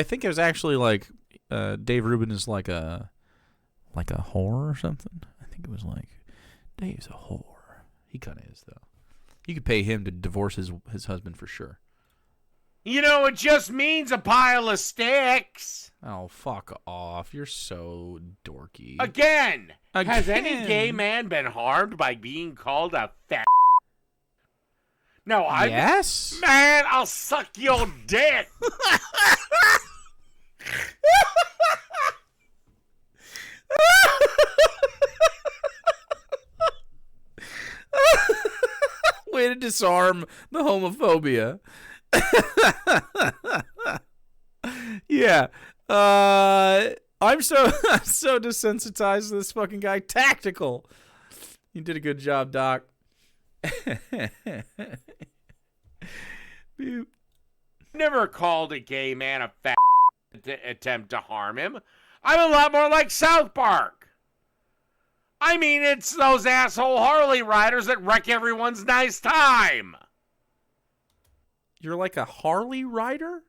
think it was actually like Dave Rubin is like a whore or something. I think it was like Dave's a whore. He kind of is though. You could pay him to divorce his husband for sure. You know, it just means a pile of sticks. Oh, fuck off. You're so dorky. Again, has any gay man been harmed by being called a fat? No, I... Yes? Man, I'll suck your dick. Way to disarm the homophobia. Yeah. I'm so desensitized to this fucking guy. Tactical. You did a good job, Doc. Never called a gay man a fat to attempt to harm him. I'm a lot more like South Park. I mean, it's those asshole Harley riders that wreck everyone's nice time. You're like a Harley rider?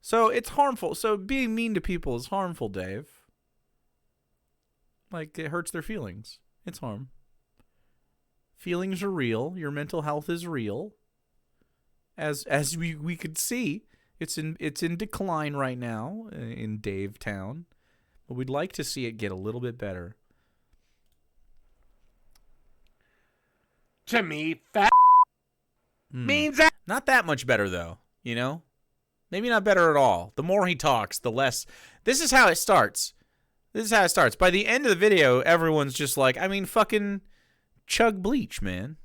So it's harmful. So being mean to people is harmful, Dave. Like, it hurts their feelings. It's harm. Feelings are real. Your mental health is real. As we could see, it's in decline right now in Dave Town. But we'd like to see it get a little bit better. To me, fat means that. Not that much better, though, you know? Maybe not better at all. The more he talks, the less... This is how it starts. By the end of the video, everyone's just like, I mean, fucking chug bleach, man.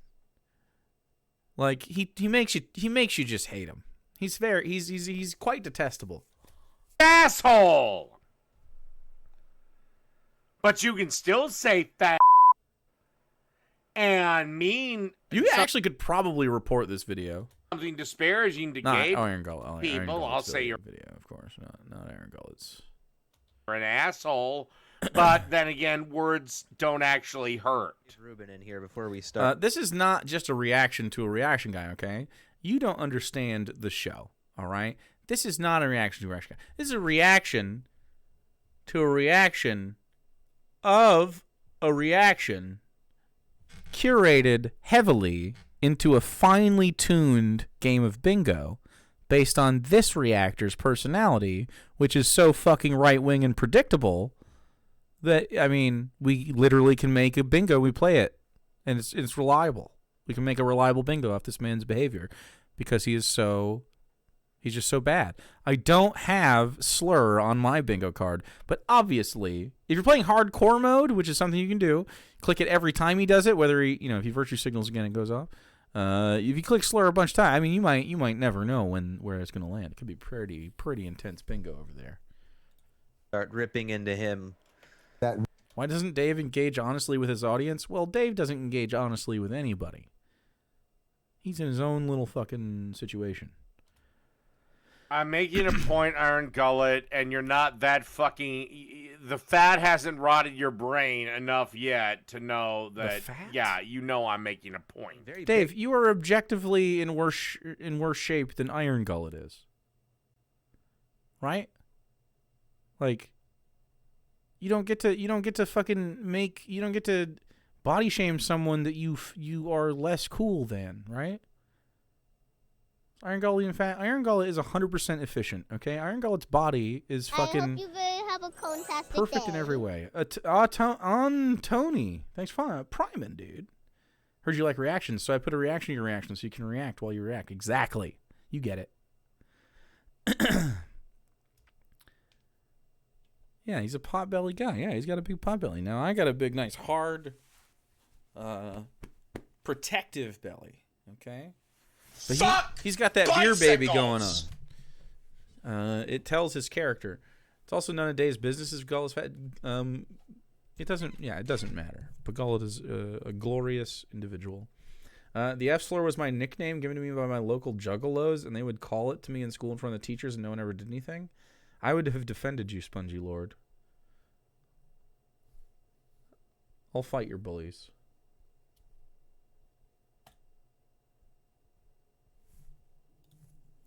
Like, he makes you just hate him. He's quite detestable. Asshole! But you can still say fat and mean... You actually could probably report this video. Something disparaging to Not gay Iron Gullet. people. I'll say your video, of course. Not Iron Gullet's. an asshole, but then again, words don't actually hurt. Ruben in here before we start. This is not just a reaction to a reaction guy, okay? You don't understand the show, all right? This is not a reaction to a reaction guy. This is a reaction to a reaction of a reaction curated heavily into a finely tuned game of bingo based on this reactor's personality, which is so fucking right-wing and predictable that, I mean, we literally can make a bingo, we play it, and it's reliable. We can make a reliable bingo off this man's behavior because he's just so bad. I don't have slur on my bingo card, but obviously, if you're playing hardcore mode, which is something you can do, click it every time he does it, whether he, if he virtue signals again, it goes off. If you click slur a bunch of times, I mean, you might never know where it's going to land. It could be pretty intense bingo over there. Start ripping into him. Why doesn't Dave engage honestly with his audience? Well, Dave doesn't engage honestly with anybody. He's in his own little fucking situation. I'm making a point, Iron Gullet, and you're not that fucking... The fat hasn't rotted your brain enough yet to know that... The fat? Yeah, you know I'm making a point. Dave, you are objectively in worse shape than Iron Gullet is. Right? Like, you don't get to body shame someone that you are less cool than, right? Iron Gullet, in fact, Iron Gullet is 100% efficient, okay? Iron Gullet's body is fucking I hope you guys have a fantastic perfect day. in every way. Tony. Thanks for priming, dude. Heard you like reactions, so I put a reaction to your reaction so you can react while you react. Exactly. You get it. Yeah, he's a potbelly guy. Yeah, he's got a big potbelly. Now, I got a big, nice, hard, protective belly, okay? But he's got that beer baby going on. It tells his character. It's also none of Dave's business if Gullet's fat. It doesn't matter. But Gullet is a glorious individual. The F slur was my nickname given to me by my local juggalos, and they would call it to me in school in front of the teachers, and no one ever did anything. I would have defended you, Spongy Lord. I'll fight your bullies.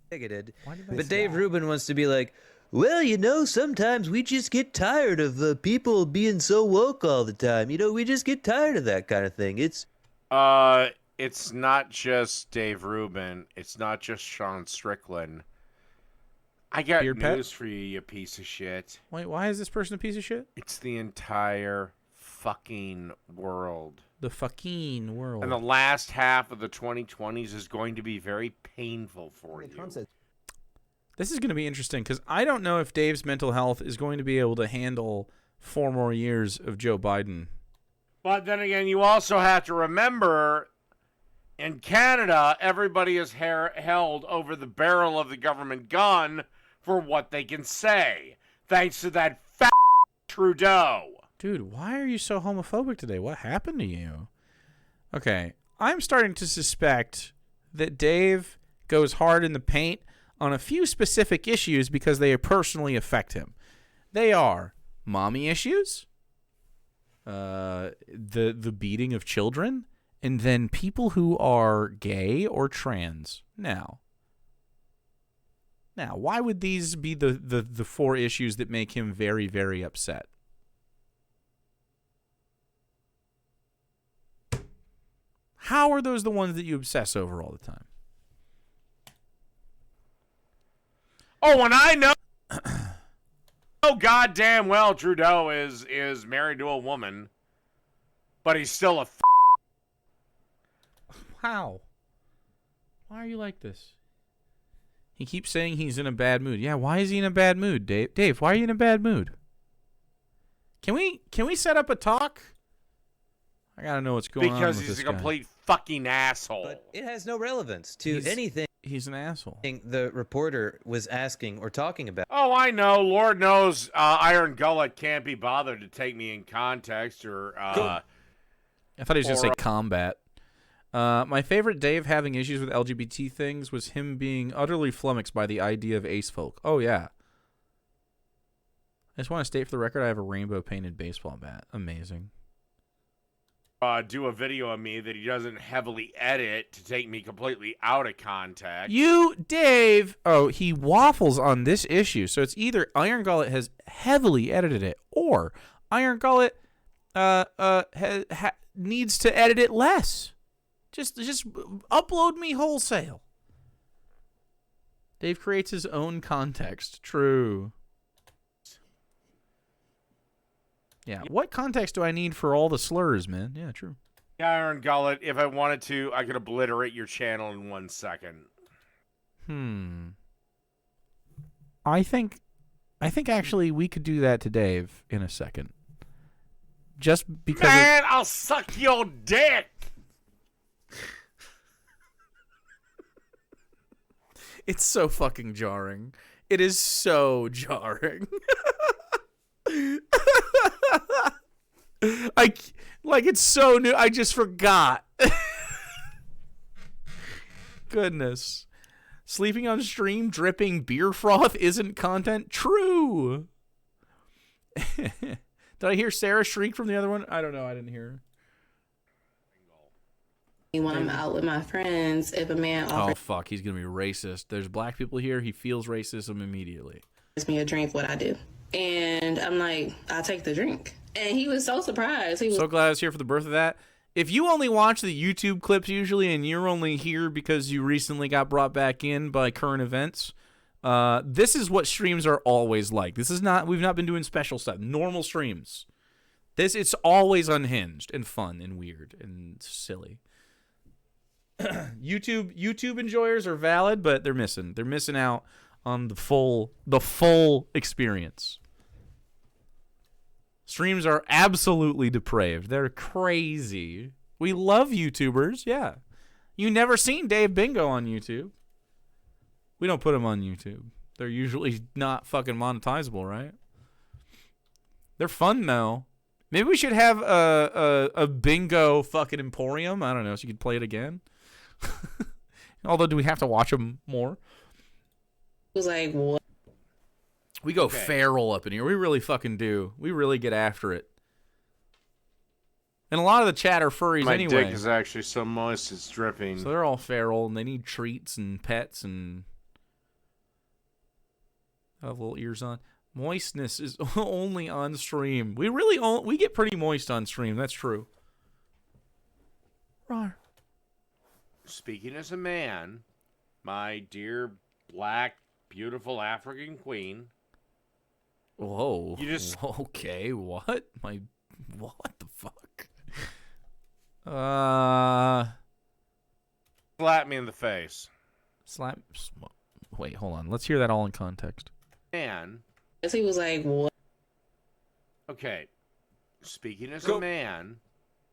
Bigoted. But Dave Rubin wants to be like, well, sometimes we just get tired of people being so woke all the time. We just get tired of that kind of thing. It's not just Dave Rubin. It's not just Sean Strickland. I got news for you, you piece of shit. Wait, why is this person a piece of shit? It's the entire fucking world. The fucking world. And the last half of the 2020s is going to be very painful for you. This is going to be interesting because I don't know if Dave's mental health is going to be able to handle 4 more years of Joe Biden. But then again, you also have to remember, in Canada, everybody is held over the barrel of the government gun for what they can say, thanks to that fat Trudeau. Dude, why are you so homophobic today? What happened to you? Okay, I'm starting to suspect that Dave goes hard in the paint on a few specific issues because they personally affect him. They are mommy issues, the beating of children, and then people who are gay or trans. Now, why would these be the 4 issues that make him very, very upset? How are those the ones that you obsess over all the time? Oh, and I know. Oh, goddamn well Trudeau is married to a woman, but he's still a. How? Why are you like this? He keeps saying he's in a bad mood. Yeah, why is he in a bad mood, Dave? Dave, why are you in a bad mood? Can we set up a talk? I gotta know what's going on with this guy. Because he's a complete fucking asshole. But it has no relevance to anything. He's an asshole. The reporter was asking or talking about. Oh, I know. Lord knows Iron Gullet can't be bothered to take me in context or. I thought he was gonna say combat. My favorite Dave having issues with LGBT things was him being utterly flummoxed by the idea of ace folk. Oh, yeah. just want to state for the record, I have a rainbow painted baseball bat. Amazing. Do a video of me that he doesn't heavily edit to take me completely out of context. You, Dave. Oh, he waffles on this issue. So it's either Iron Gullet has heavily edited it, or Iron Gullet needs to edit it less. Just upload me wholesale. Dave creates his own context. True. Yeah, what context do I need for all the slurs, man? Yeah, true. Iron Gullet, if I wanted to, I could obliterate your channel in 1 second. I think actually we could do that to Dave in a second. Just because Man, I'll suck your dick! it's so fucking jarring. It is so jarring. It's so new. I just forgot. Goodness. Sleeping on stream, dripping beer froth isn't content. True. Did I hear Sarah shriek from the other one? I don't know. I didn't hear her. When I'm out with my friends, if a man Oh, offers fuck. He's going to be racist. There's black people here. He feels racism immediately. me a drink, what I do. And I'm like, I'll take the drink. And he was so surprised. He was So glad I was here for the birth of that. If you only watch the YouTube clips usually and you're only here because you recently got brought back in by current events, this is what streams are always like. This is not, we've not been doing special stuff. Normal streams. It's always unhinged and fun and weird and silly. YouTube enjoyers are valid, but they're missing. They're missing out on the full experience. Streams are absolutely depraved. They're crazy. We love YouTubers, yeah. You never seen Dave Bingo on YouTube. We don't put them on YouTube. They're usually not fucking monetizable, right? They're fun though. Maybe we should have a bingo fucking emporium. I don't know, so you could play it again. Although, do we have to watch them more? He was like, what? We go feral up in here. We really fucking do. We really get after it. And a lot of the chat are furries anyway. My dick is actually so moist it's dripping. So they're all feral, and they need treats and pets and have little ears on. Moistness is only on stream. We get pretty moist on stream. That's true. Rawr. Speaking as a man, my dear black, beautiful African queen. Whoa. You just okay. What the fuck? Slap me in the face. Wait, hold on. Let's hear that all in context. Man. He was like, what? Okay. Speaking as a man,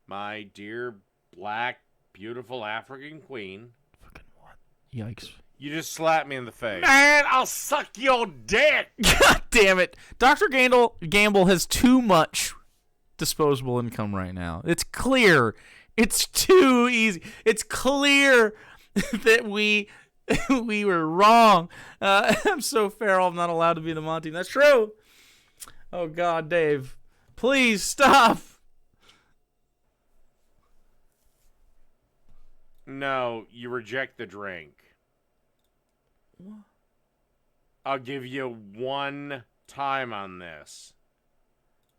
my dear black, beautiful African queen. Fucking what? Yikes. You just slapped me in the face. Man, I'll suck your dick! God damn it. Dr. Gamble has too much disposable income right now. It's clear. It's too easy. It's clear that we were wrong. I'm so feral. I'm not allowed to be the Monty. That's true. Oh, God, Dave. Please stop. No, you reject the drink. What? I'll give you one time on this.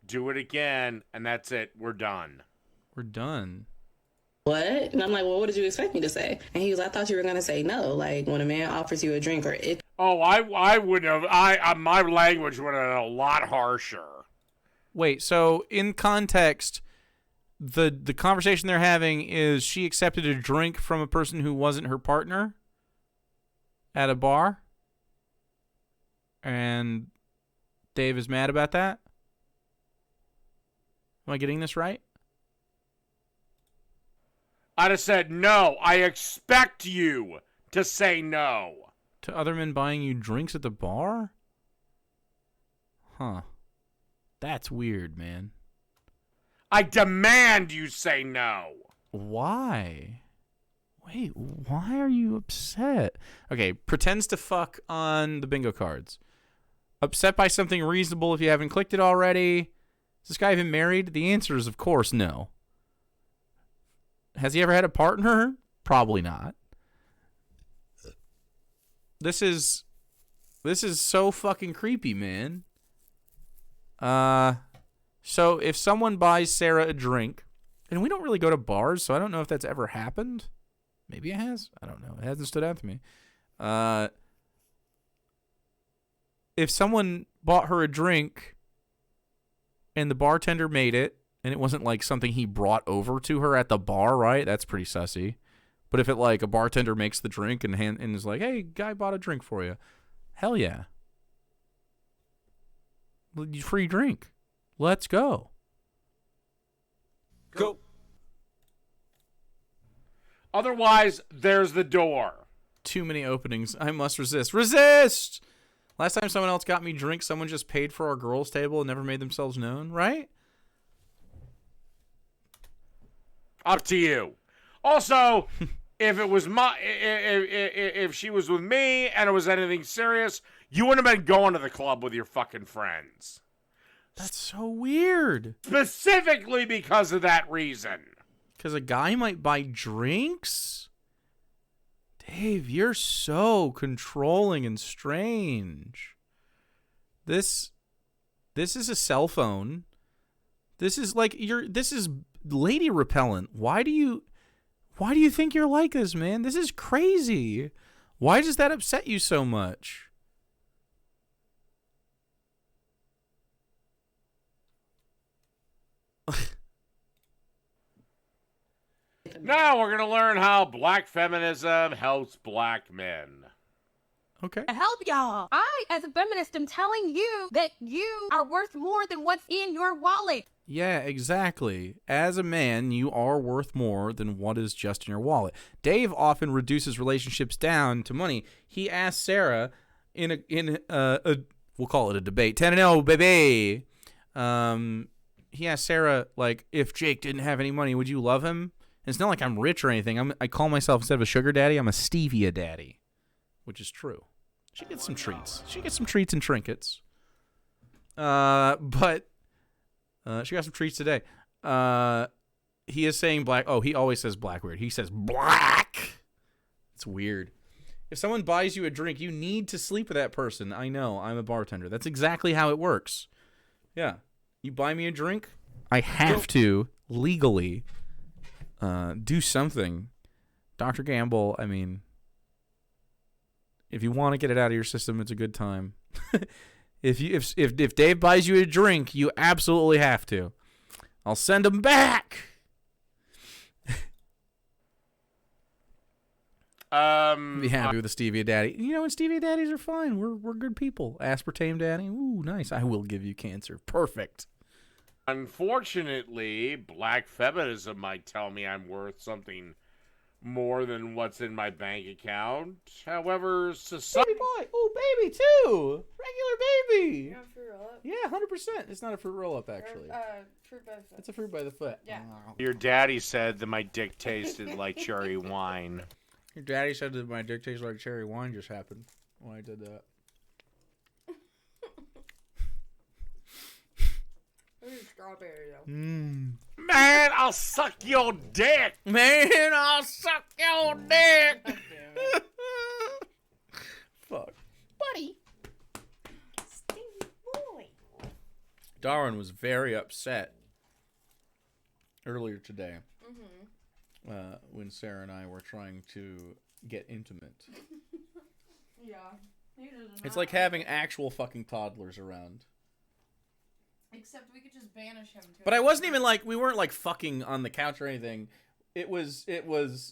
Do it again, and that's it. We're done. We're done. What? And I'm like, well, what did you expect me to say? And he was, I thought you were going to say no. Like, when a man offers you a drink or it. Oh, I wouldn't have. My language would have been a lot harsher. Wait, so in context, the conversation they're having is she accepted a drink from a person who wasn't her partner at a bar, and Dave is mad about that? Am I getting this right? I just said no. I expect you to say no. To other men buying you drinks at the bar? Huh. That's weird, man. I demand you say no. Why? Wait, why are you upset? Okay, pretends to fuck on the bingo cards. Upset by something reasonable if you haven't clicked it already. Is this guy even married? The answer is, of course, no. Has he ever had a partner? Probably not. This is so fucking creepy, man. So if someone buys Sarah a drink, and we don't really go to bars, so I don't know if that's ever happened. Maybe it has. I don't know. It hasn't stood out to me. If someone bought her a drink and the bartender made it, and it wasn't like something he brought over to her at the bar, right? That's pretty sussy. But if it like a bartender makes the drink and is like, hey, guy bought a drink for you. Hell yeah. Free drink. Let's go. Go. Otherwise, there's the door. Too many openings. I must resist. Resist! Last time someone else got me drinks, someone just paid for our girls' table and never made themselves known, right? Up to you. Also, if it was if she was with me and it was anything serious, you wouldn't have been going to the club with your fucking friends. That's so weird. Specifically because of that reason. Because a guy might buy drinks? Dave, you're so controlling and strange. This is a cell phone. This is like this is lady repellent. Why do you think you're like this, man? This is crazy. Why does that upset you so much? Now we're going to learn how black feminism helps black men. Okay. To help y'all. I, as a feminist, am telling you that you are worth more than what's in your wallet. Yeah, exactly. As a man, you are worth more than what is just in your wallet. Dave often reduces relationships down to money. He asked Sarah in a we'll call it a debate. 10-0, baby. He asked Sarah, like, if Jake didn't have any money, would you love him? And it's not like I'm rich or anything. I call myself, instead of a sugar daddy, I'm a stevia daddy, which is true. She gets some treats. She gets some treats and trinkets. But she got some treats today. He is saying black. Oh, he always says black weird. He says black. It's weird. If someone buys you a drink, you need to sleep with that person. I know. I'm a bartender. That's exactly how it works. Yeah. You buy me a drink, I have to legally do something. Dr. Gamble, I mean, if you want to get it out of your system, it's a good time. If Dave buys you a drink, you absolutely have to. I'll send him back. Be happy with the stevia daddy. You know, and stevia daddies are fine. We're good people. Aspartame daddy. Ooh, nice. I will give you cancer. Perfect. Unfortunately, black feminism might tell me I'm worth something more than what's in my bank account. However, society... Baby boy. Oh, baby, too. Regular baby. You want a fruit roll-up? Yeah, 100%. It's not a fruit roll-up, actually. Fruit by the foot. It's a fruit by the foot. Yeah. Your daddy said that my dick tasted like cherry wine. Your daddy said that my dick tastes like cherry wine just happened when I did that. Strawberry, though. Man, I'll suck your dick. Man, I'll suck your dick. Fuck. Buddy. Stingy boy. Darwin was very upset earlier today when Sarah and I were trying to get intimate. Yeah. It's like having actual fucking toddlers around. Except we could just banish him to But I wasn't even like, we weren't like fucking on the couch or anything. It was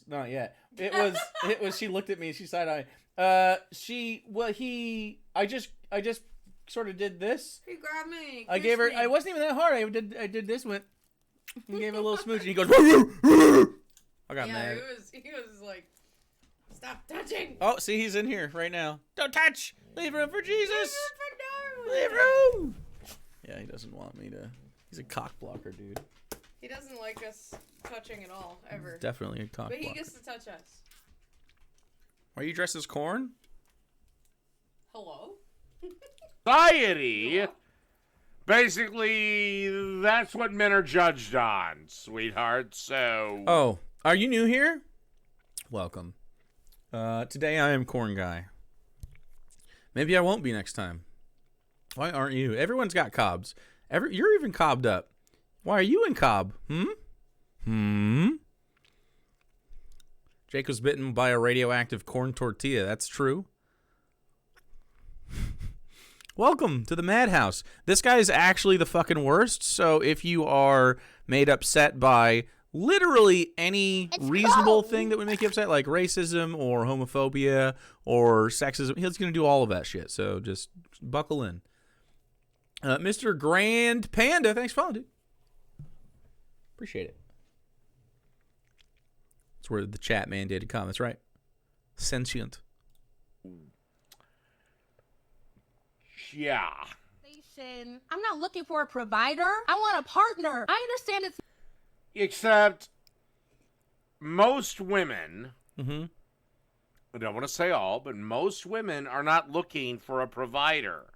not yet. It was she looked at me, she side-eyed. I just sort of did this. He grabbed me. I gave her, I wasn't even that hard. I did this, went, and gave her a little smooch, and he goes, woo, woo, woo. I got mad. He was like, stop touching. Oh, see, he's in here right now. Don't touch. Leave room for Jesus. Leave Leave room. Yeah, he doesn't want me to. He's a cock blocker, dude. He doesn't like us touching at all, ever. Definitely a cock blocker. But he gets to touch us. Are you dressed as corn? Hello? society, basically, that's what men are judged on, sweetheart. So. Oh, are you new here? Welcome. Today I am Corn Guy. Maybe I won't be next time. Why aren't you? Everyone's got cobs. You're even cobbed up. Why are you in cob? Jake was bitten by a radioactive corn tortilla. That's true. Welcome to the madhouse. This guy is actually the fucking worst. So if you are made upset by literally any reasonable thing that would make you upset, like racism or homophobia or sexism, he's going to do all of that shit. So just buckle in. Mr. Grand Panda, thanks for following, dude. Appreciate it. That's where the chat mandated comments, right? Sentient. Yeah. I'm not looking for a provider. I want a partner. I understand it's... Except most women, I don't want to say all, but most women are not looking for a provider.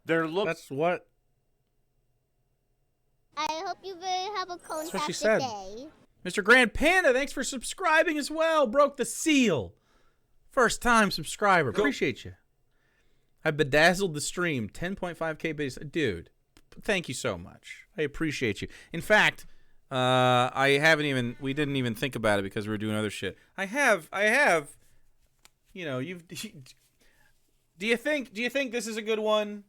They're looking... That's what... I hope you will have a cone That's what she today. said. Mr. Grand Panda, thanks for subscribing as well. Broke the seal. First time subscriber. Appreciate you. I bedazzled the stream. 10.5K base. Dude, thank you so much. I appreciate you. In fact, we didn't even think about it because we were doing other shit. I have, you know, do you think this is a good one?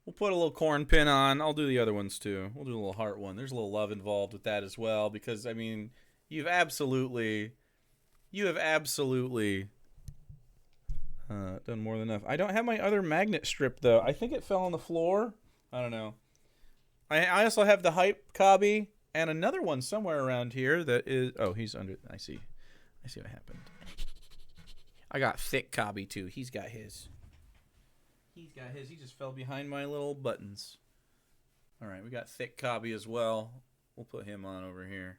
We'll put a little corn pin on. I'll do the other ones too. We'll do a little heart one. There's a little love involved with that as well because, I mean, you have absolutely done more than enough. I don't have my other magnet strip, though. I think it fell on the floor. I don't know. I also have the hype cobby and another one somewhere around here that is... Oh, he's under... I see what happened. I got thick cobby, too. He's got his. He just fell behind my little buttons. All right, we got thick cobby as well. We'll put him on over here.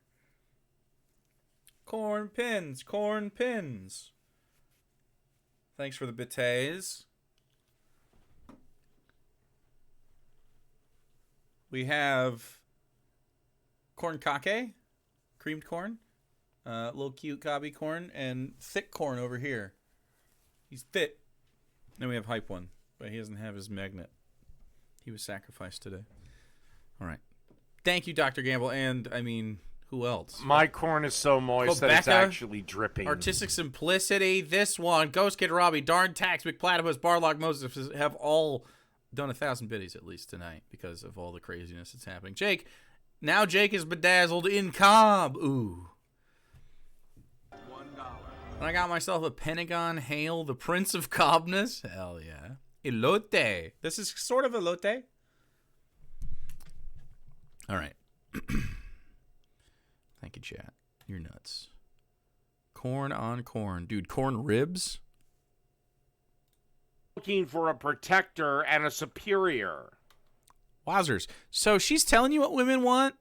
Corn pins. Thanks for the beités. We have corn kake, creamed corn, little cute cobby corn, and thick corn over here. He's thick. Then we have hype one, but he doesn't have his magnet. He was sacrificed today. All right. Thank you, Dr. Gamble, and, I mean... Who else? My corn is so moist that it's actually dripping. Artistic Simplicity, this one, Ghost Kid Robbie, Darn Tax, McPlatypus, Barlock Moses have all done 1,000 biddies at least tonight because of all the craziness that's happening. Jake is bedazzled in cob. Ooh. $1. And I got myself a Pentagon Hail, the Prince of Cobness. Hell yeah. Elote. This is sort of elote. All right. Thank you, chat. You're nuts. Corn on corn. Dude, corn ribs? Looking for a protector and a superior. Wowzers. So she's telling you what women want,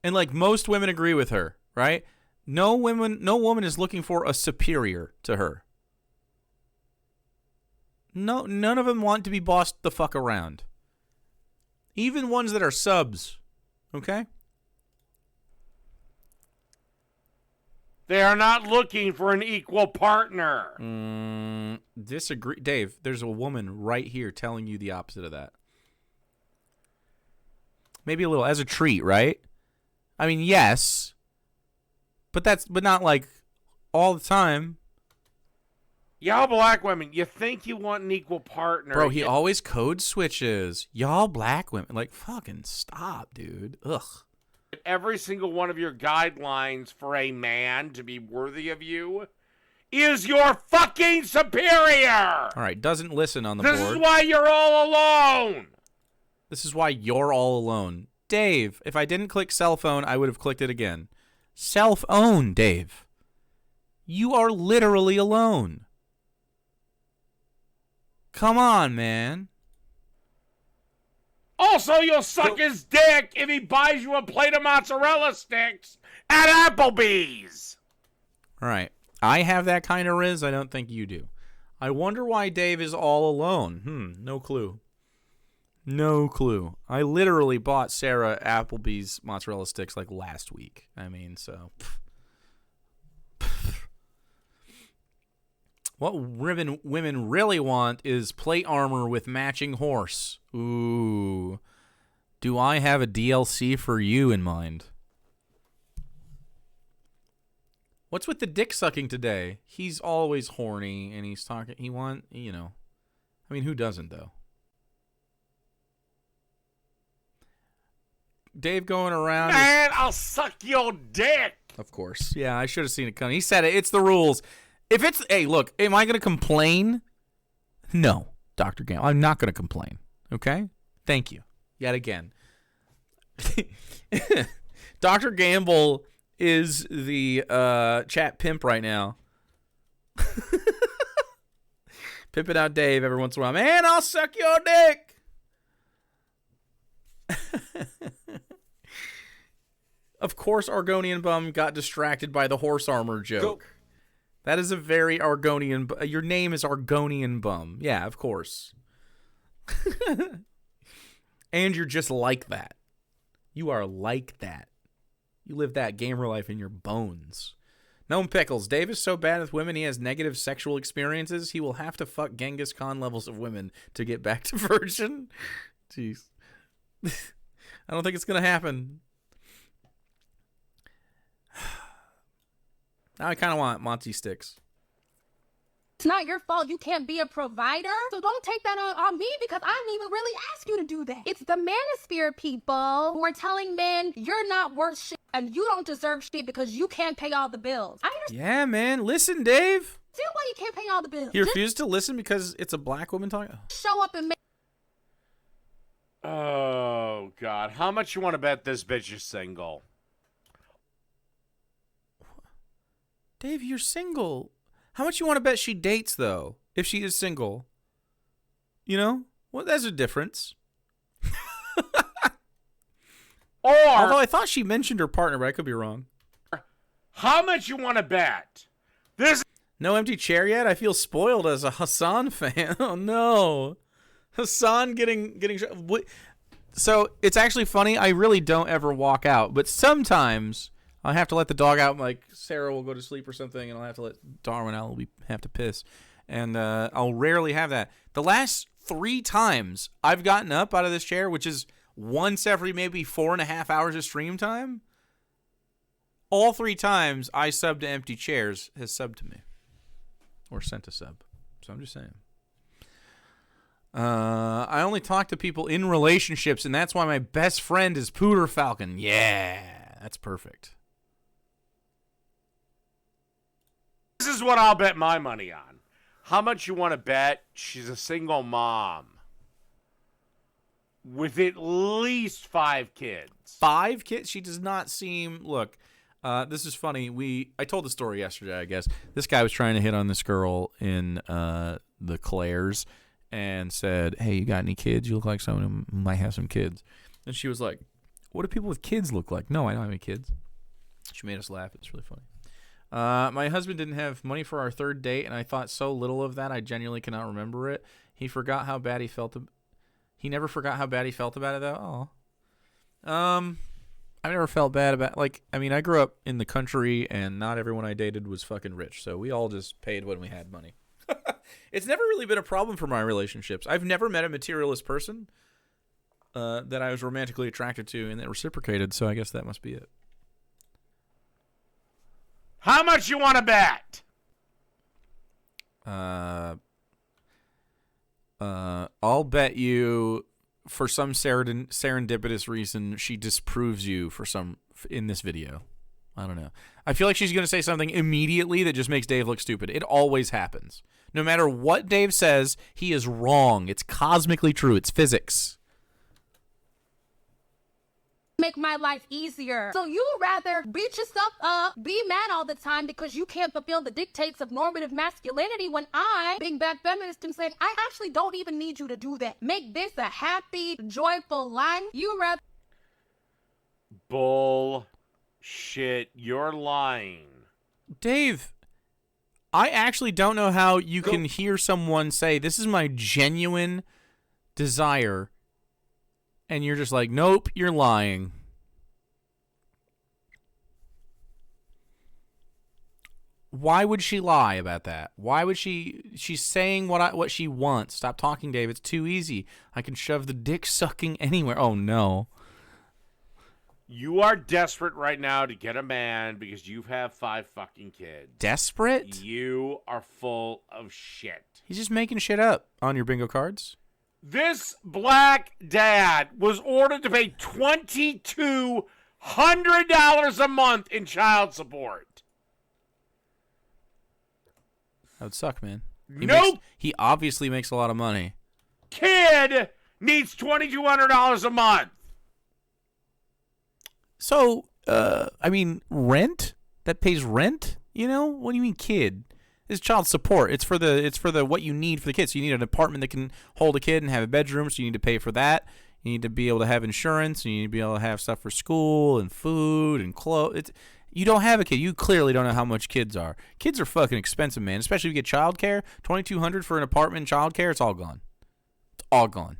and like most women agree with her, right? No woman is looking for a superior to her. No, none of them want to be bossed the fuck around. Even ones that are subs. Okay? They are not looking for an equal partner. Disagree. Dave, there's a woman right here telling you the opposite of that. Maybe a little as a treat, right? I mean, yes. But not like all the time. Y'all black women, you think you want an equal partner. Bro, he always code switches. Y'all black women. Like, fucking stop, dude. Ugh. Every single one of your guidelines for a man to be worthy of you is your fucking superior. All right, doesn't listen on the board. This is why you're all alone. This is why you're all alone. Dave, if I didn't click cell phone, I would have clicked it again. Cell phone, Dave. You are literally alone. Come on, man. Also, you'll suck his dick if he buys you a plate of mozzarella sticks at Applebee's. All right. I have that kind of riz. I don't think you do. I wonder why Dave is all alone. No clue. No clue. I literally bought Sarah Applebee's mozzarella sticks like last week. I mean, so. What women really want is plate armor with matching horse. Ooh. Do I have a DLC for you in mind? What's with the dick sucking today? He's always horny and he's talking. I mean, who doesn't, though? Dave going around. Man, I'll suck your dick. Of course. Yeah, I should have seen it coming. He said it. It's the rules. If it's, hey, look, am I going to complain? No, Dr. Gamble. I'm not going to complain. Okay? Thank you. Yet again. Dr. Gamble is the chat pimp right now. Pimping out Dave every once in a while. Man, I'll suck your dick. Of course, Argonian Bum got distracted by the horse armor joke. Go. That is a very Argonian... Your name is Argonian Bum. Yeah, of course. And you're just like that. You are like that. You live that gamer life in your bones. Gnome Pickles. Dave is so bad with women he has negative sexual experiences. He will have to fuck Genghis Khan levels of women to get back to virgin. Jeez. I don't think it's going to happen. Now I kind of want Monty sticks. It's not your fault you can't be a provider, so don't take that on me because I didn't even really ask you to do that. It's the manosphere people who are telling men you're not worth shit and you don't deserve shit because you can't pay all the bills. I understand. Yeah, man. Listen, Dave. See why you can't pay all the bills. He refused to listen because it's a black woman talking? Show up and make... Oh, God. How much you want to bet this bitch is single? Dave, you're single. How much you want to bet she dates, though, if she is single? You know? Well, there's a difference. Although I thought she mentioned her partner, but I could be wrong. How much you want to bet? This... No empty chair yet? I feel spoiled as a Hassan fan. Oh, no. Hassan getting... So, it's actually funny. I really don't ever walk out, but sometimes... I have to let the dog out, like Sarah will go to sleep or something, and I'll have to let Darwin out. We have to piss. And I'll rarely have that. The last 3 times I've gotten up out of this chair, which is once every maybe 4.5 hours of stream time, all 3 times I subbed to empty chairs has subbed to me. Or sent a sub. So I'm just saying. I only talk to people in relationships, and that's why my best friend is Pooter Falcon. Yeah, that's perfect. This is what I'll bet my money on. How much you want to bet she's a single mom with at least 5 kids? 5 kids? She does not seem... Look, this is funny. I told the story yesterday, I guess. This guy was trying to hit on this girl in the Claire's and said, hey, you got any kids? You look like someone who might have some kids. And she was like, what do people with kids look like? No, I don't have any kids. She made us laugh. It's really funny. My husband didn't have money for our 3rd date, and I thought so little of that I genuinely cannot remember it. He forgot how bad he felt. He never forgot how bad he felt about it, though. Oh. I never felt bad about, I grew up in the country, and not everyone I dated was fucking rich, so we all just paid when we had money. It's never really been a problem for my relationships. I've never met a materialist person that I was romantically attracted to and that reciprocated, so I guess that must be it. How much you want to bet? I'll bet you for some serendipitous reason she disproves you in this video. I don't know. I feel like she's going to say something immediately that just makes Dave look stupid. It always happens. No matter what Dave says, he is wrong. It's cosmically true. It's physics. Make my life easier. So you rather beat yourself up, be mad all the time because you can't fulfill the dictates of normative masculinity when I, being bad feminist, am saying, I actually don't even need you to do that. Make this a happy, joyful life. You rather... Bullshit. You're lying. Dave, I actually don't know how you can hear someone say, this is my genuine desire, and you're just like, nope, you're lying. Why would she lie about that? Why would she's saying what she wants. Stop talking, Dave. It's too easy. I can shove the dick sucking anywhere. Oh, no. You are desperate right now to get a man because you have 5 fucking kids. Desperate? You are full of shit. He's just making shit up on your bingo cards. This black dad was ordered to pay $2,200 a month in child support. That would suck, man. He obviously makes a lot of money. Kid needs $2,200 a month. So, I mean, rent? That pays rent? You know? What do you mean, kid? It's child support. It's for the what you need for the kids. So you need an apartment that can hold a kid and have a bedroom, so you need to pay for that. You need to be able to have insurance, and you need to be able to have stuff for school and food and clothes. You don't have a kid. You clearly don't know how much kids are. Kids are fucking expensive, man. Especially if you get childcare. $2,200 for an apartment and childcare, it's all gone. It's all gone.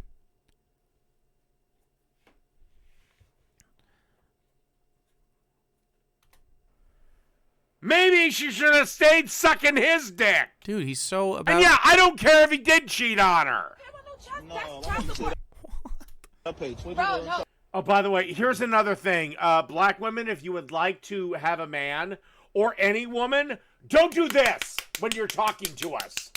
Maybe she should have stayed sucking his dick. Dude, he's so about... And yeah, I don't care if he did cheat on her. Oh, by the way, here's another thing. Black women, if you would like to have a man, or any woman, don't do this when you're talking to us.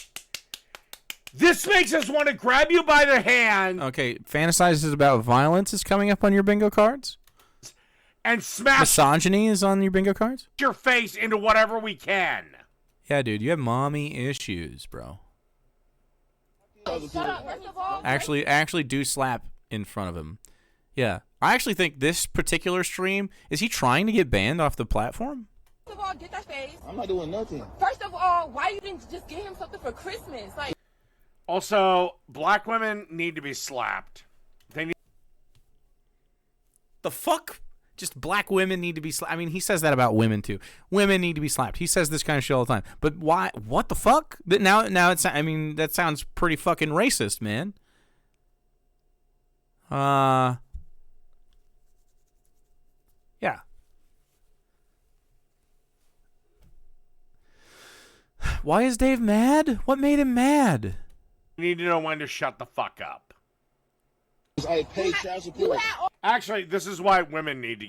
This makes us want to grab you by the hand. Okay, fantasizes about violence is coming up on your bingo cards? And smash misogyny is on your bingo cards? Your face into whatever we can. Yeah, dude, you have mommy issues, bro. Actually do slap in front of him. Yeah. I actually think this particular stream, is he trying to get banned off the platform? First of all, get that face. I'm not doing nothing. First of all, why you didn't just get him something for Christmas? Like. Also, black women need to be slapped. They need. The fuck? Just black women need to be slapped. I mean, he says that about women too. Women need to be slapped. He says this kind of shit all the time. But why? What the fuck? Now it's. I mean, that sounds pretty fucking racist, man. Yeah. Why is Dave mad? What made him mad? You need to know when to shut the fuck up. I pay child support. Actually, this is why women need to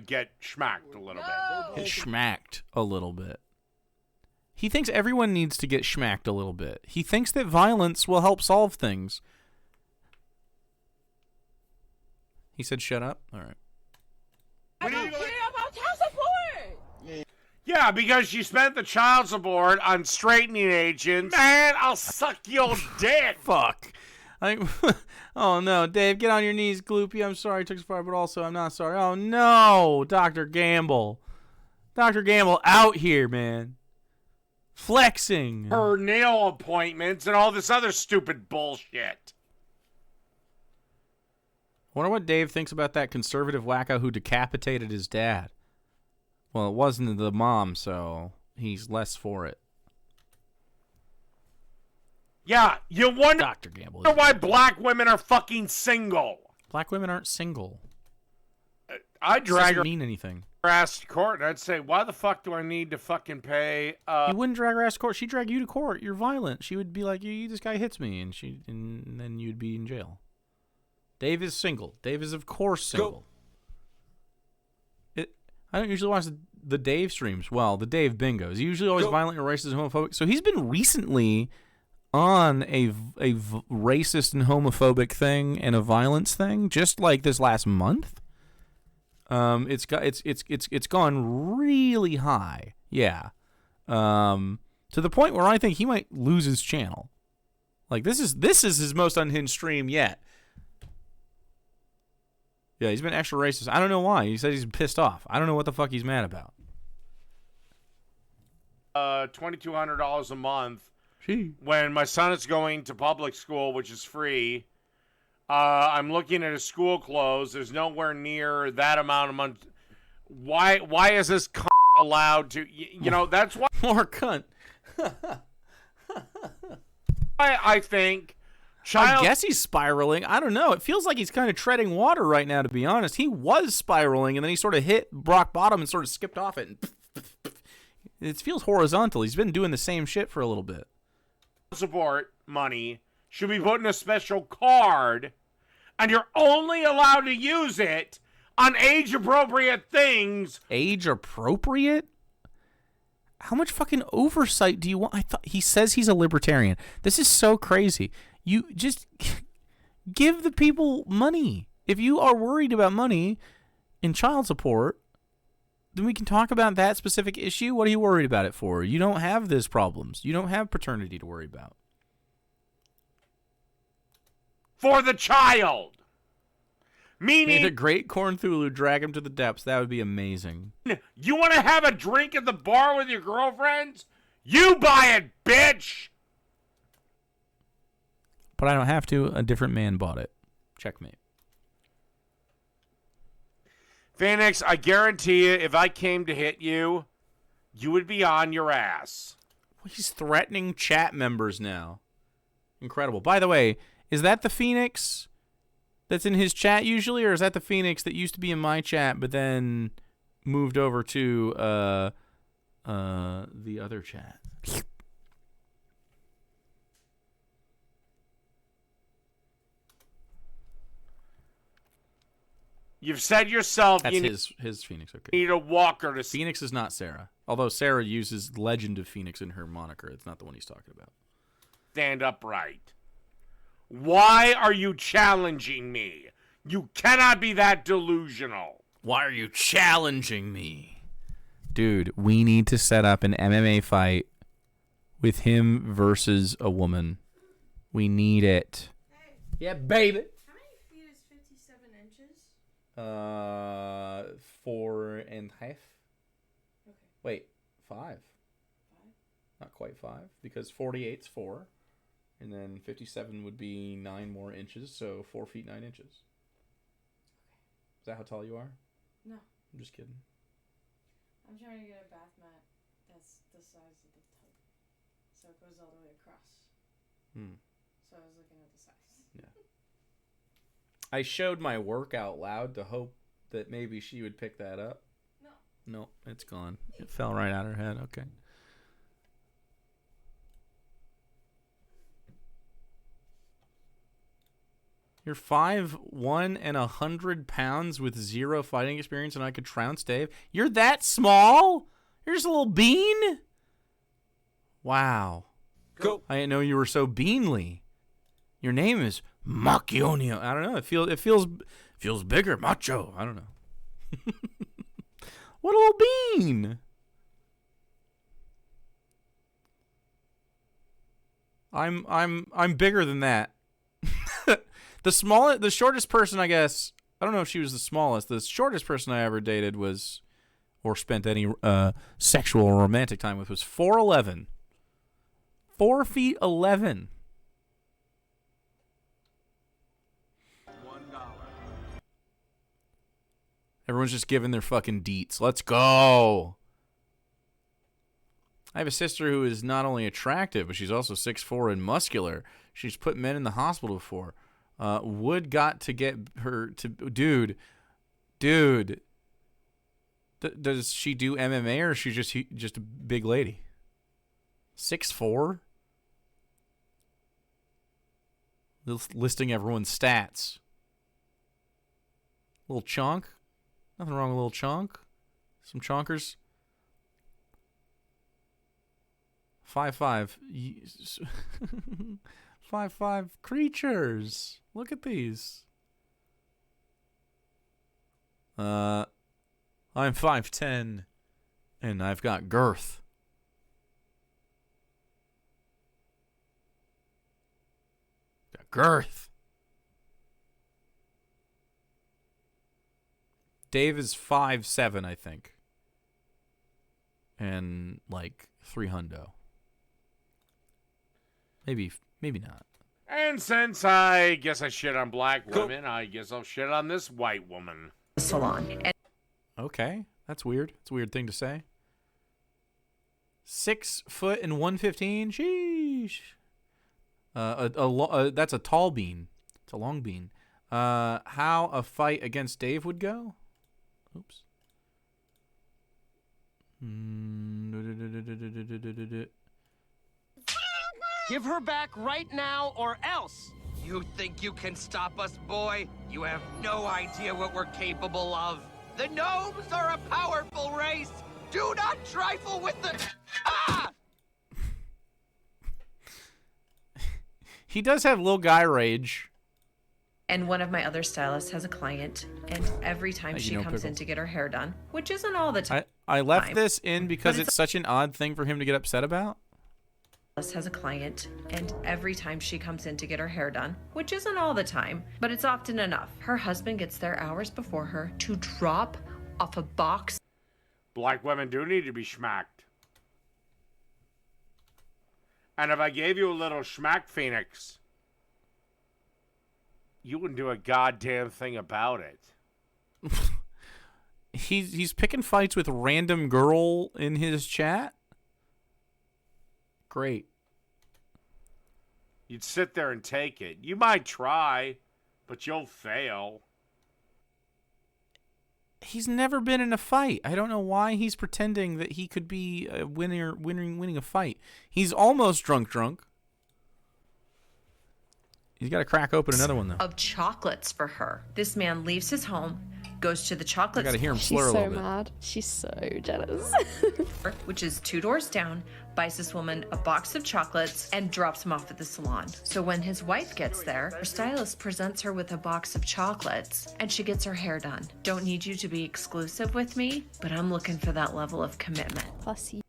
get schmacked a little bit. Get schmacked a little bit. He thinks everyone needs to get schmacked a little bit. He thinks that violence will help solve things. He said, "Shut up." All right. I don't care about child support. Yeah, because you spent the child support on straightening agents. Man, I'll suck your dick. Fuck. Oh no, Dave, get on your knees, Gloopy. I'm sorry I took so far, but also I'm not sorry. Oh no, Dr. Gamble. Dr. Gamble out here, man. Flexing. Her nail appointments and all this other stupid bullshit. Wonder what Dave thinks about that conservative wacko who decapitated his dad. Well, it wasn't the mom, so he's less for it. Yeah, you wonder Dr. Gamble, why black women are fucking single. Black women aren't single. I'd drag her mean anything. Ass to court, and I'd say, why the fuck do I need to fucking pay? You wouldn't drag her ass to court. She'd drag you to court. You're violent. She would be like, this guy hits me, and then you'd be in jail. Dave is single. Dave is, of course, single. I don't usually watch the Dave streams. Well, the Dave bingos. He's usually always violent and racist and homophobic. So he's been recently on a racist and homophobic thing and a violence thing, just like this last month. It's gone really high. Yeah. To the point where I think he might lose his channel. Like this is his most unhinged stream yet. Yeah, he's been extra racist. I don't know why. He said he's pissed off. I don't know what the fuck he's mad about. $2,200 a month. When my son is going to public school, which is free, I'm looking at his school clothes. There's nowhere near that amount a month. Why is this allowed to, you know, that's why More cunt. I think I guess he's spiraling. I don't know. It feels like he's kind of treading water right now, to be honest. He was spiraling, and then he sort of hit rock bottom and sort of skipped off it. And it feels horizontal. He's been doing the same shit for a little bit. Support money should be put in a special card, and you're only allowed to use it on age-appropriate things. Age-appropriate? How much fucking oversight do you want? I thought he says he's a libertarian. This is so crazy. You just give the people money. If you are worried about money in child support, then we can talk about that specific issue. What are you worried about it for? You don't have these problems. You don't have paternity to worry about. For the child. Meaning, May the great Cornthulu drag him to the depths. That would be amazing. You want to have a drink at the bar with your girlfriends? You buy it, bitch! But I don't have to. A different man bought it. Checkmate. Phoenix, I guarantee you, if I came to hit you, you would be on your ass. He's threatening chat members now. Incredible. By the way, is that the Phoenix that's in his chat usually, or is that the Phoenix that used to be in my chat but then moved over to the other chat? You've said yourself that's you his Phoenix. Okay. Need a walker to Phoenix is not Sarah. Although Sarah uses Legend of Phoenix in her moniker. It's not the one he's talking about. stand upright. Why are you challenging me? You cannot be that delusional. Why are you challenging me? Dude, we need to set up an MMA fight with him versus a woman. We need it. Hey. Yeah, baby. How many feet is 57 inches? 4.5. Okay. Wait, 5. Not quite 5, because 48's 4. And then 57 would be 9 more inches, so 4 feet 9 inches. Okay. Is that how tall you are? No. I'm just kidding. I'm trying to get a bath mat that's the size of the tub. So it goes all the way across. So I was looking at the size. Yeah. I showed my work out loud to hope that maybe she would pick that up. No. No, it's gone. It fell right out her head. Okay. You're 5'1" and 100 pounds with 0 fighting experience, and I could trounce Dave. You're that small? You're just a little bean? Wow. Go. I didn't know you were so beanly. Your name is Macchionio. I don't know. It feels bigger, macho. I don't know. What a little bean. I'm bigger than that. The shortest person, I guess, I don't know if she was the smallest. The shortest person I ever dated was, or spent any sexual or romantic time with, was 4'11". 4 feet 11. $1. Everyone's just giving their fucking deets. Let's go. I have a sister who is not only attractive, but she's also 6'4" and muscular. She's put men in the hospital before. Wood got to get her to... Dude. Does she do MMA, or is she just a big lady? 6'4"? Listing everyone's stats. Little chunk. Nothing wrong with a little chunk. Some chonkers. 5'5". 5'5" creatures. Look at these. I'm 5'10", and I've got girth. Got girth. Dave is 5'7", I think. And like 3 hundo. Maybe not. And since I guess I shit on black women, I guess I'll shit on this white woman. Salon. Okay, that's weird. It's a weird thing to say. 6 foot and 115. Sheesh. That's a tall bean. It's a long bean. How a fight against Dave would go? Oops. Give her back right now or else. You think you can stop us, boy? You have no idea what we're capable of. The gnomes are a powerful race. Do not trifle with the... Ah! He does have little guy rage. And one of my other stylists has a client, and every time she comes in to get her hair done, which isn't all the time. I left this in because it's such an odd thing for him to get upset about. Has a client, and every time she comes in to get her hair done, which isn't all the time, but it's often enough, her husband gets there hours before her to drop off a box. Black women do need to be schmacked. And if I gave you a little schmack phoenix, you wouldn't do a goddamn thing about it. He's picking fights with random girl in his chat. Great. You'd sit there and take it. You might try, but you'll fail. He's never been in a fight. I don't know why he's pretending that he could be a winning a fight. He's almost drunk. He's got to crack open another one, though. Of chocolates for her. This man leaves his home, goes to the chocolate. I got to hear him slur a little bit. She's so mad. She's so jealous. Which is 2 doors down, buys this woman a box of chocolates and drops him off at the salon. So when his wife gets there, her stylist presents her with a box of chocolates and she gets her hair done. Don't need you to be exclusive with me, but I'm looking for that level of commitment. Fussy.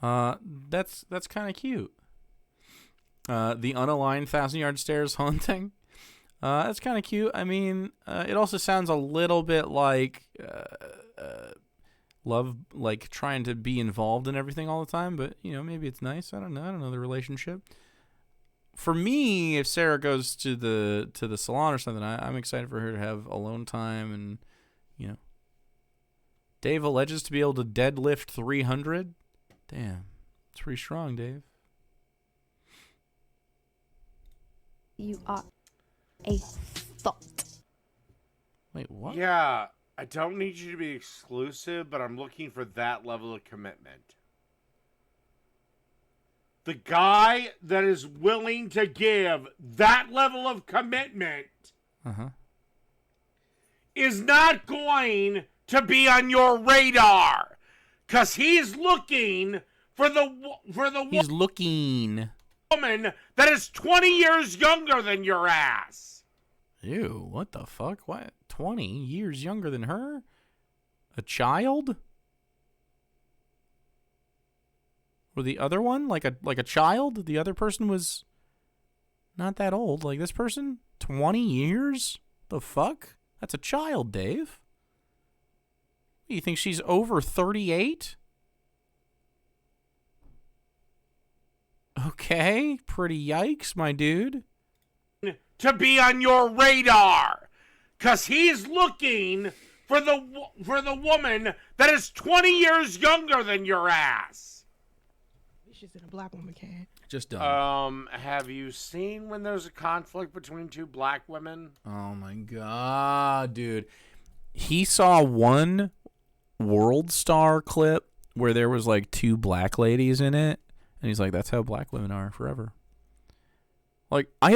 That's kind of cute. The unaligned 1,000-yard stairs haunting. That's kind of cute. I mean, it also sounds a little bit like love, like trying to be involved in everything all the time. But you know, maybe it's nice. I don't know the relationship. For me, if Sarah goes to the salon or something, I'm excited for her to have alone time, and you know, Dave alleges to be able to deadlift 300. Damn, it's pretty strong, Dave. You are a thought. Wait, what? Yeah, I don't need you to be exclusive, but I'm looking for that level of commitment. The guy that is willing to give that level of commitment is not going to be on your radar, because he's looking for the woman that is 20 years younger than your ass. Ew, what the fuck? What? 20 years younger than her? A child? Or the other one? Like a child? The other person was not that old. Like this person? 20 years? The fuck? That's a child, Dave. You think she's over 38? Okay, pretty yikes, my dude. To be on your radar, because he's looking for the woman that is 20 years younger than your ass. She's in a black woman can. Just done. Have you seen when there's a conflict between two black women? Oh my god, dude. He saw one World Star clip where there was like 2 black ladies in it. And he's like, that's how black women are forever. Like, I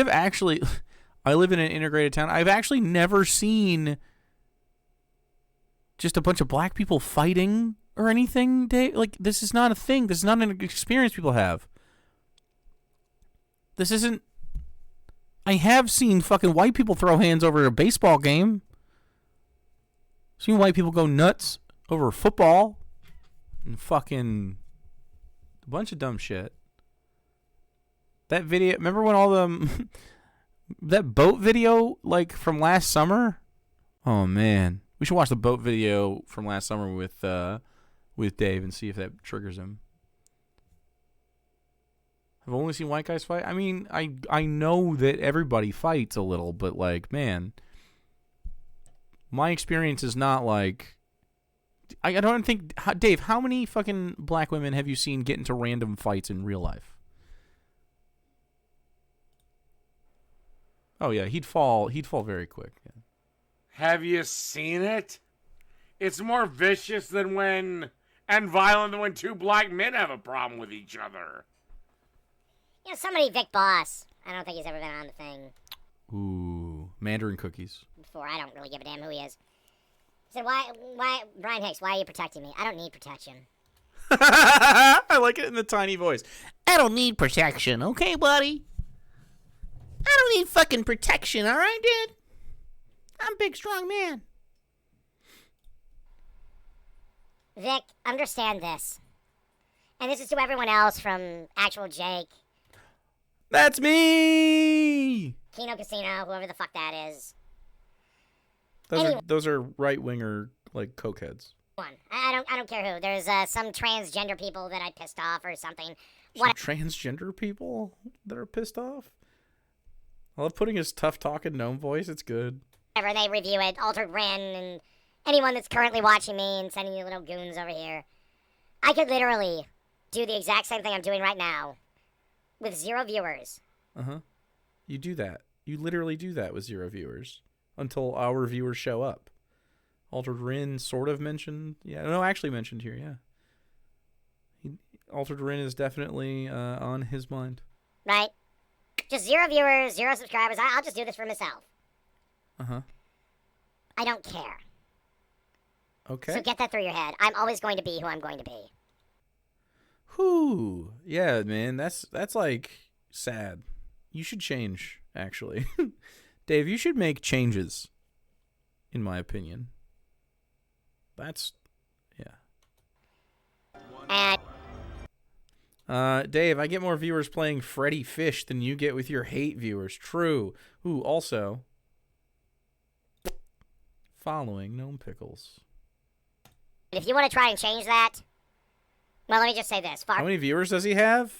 live in an integrated town. I've actually never seen just a bunch of black people fighting or anything. Like, this is not a thing. This is not an experience people have. This isn't... I have seen fucking white people throw hands over a baseball game. Seen white people go nuts over football. And fucking... a bunch of dumb shit. That video, remember when all the that boat video like from last summer? Oh man, we should watch the boat video from last summer with Dave and see if that triggers him. I've only seen white guys fight. I mean, I know that everybody fights a little, but like, man, my experience is not like I don't think Dave. How many fucking black women have you seen get into random fights in real life? Oh yeah, he'd fall very quick. Yeah. Have you seen it? It's more vicious than and violent than when two black men have a problem with each other. You know, somebody Vic Boss. I don't think he's ever been on the thing Ooh, Mandarin cookies. before. I don't really give a damn who he is. He said, why, Brian Hicks, why are you protecting me? I don't need protection. I like it in the tiny voice. I don't need protection, okay, buddy? I don't need fucking protection, all right, dude? I'm a big, strong man. Vic, understand this. And this is to everyone else from Actual Jake. That's me! Kino Casino, whoever the fuck that is. Those are right-winger, like, cokeheads. I don't care who. There's some transgender people that I pissed off or something. Some transgender people that are pissed off? I love putting his tough-talking gnome voice. It's good. Whatever, they review it. Altered Rin and anyone that's currently watching me and sending you little goons over here. I could literally do the exact same thing I'm doing right now with 0 viewers. Uh-huh. You do that. You literally do that with 0 viewers until our viewers show up. Altered Rin sort of mentioned. Yeah, no, actually mentioned here, yeah. Altered Rin is definitely on his mind. Right? Just 0 viewers, 0 subscribers. I'll just do this for myself. Uh-huh. I don't care. Okay. So get that through your head. I'm always going to be who I'm going to be. Whew. Yeah, man, that's like sad. You should change, actually. Dave, you should make changes, in my opinion. That's, yeah. Dave, I get more viewers playing Freddy Fish than you get with your hate viewers. True. Ooh, also, following Gnome Pickles. If you want to try and change that, well, let me just say this. How many viewers does he have?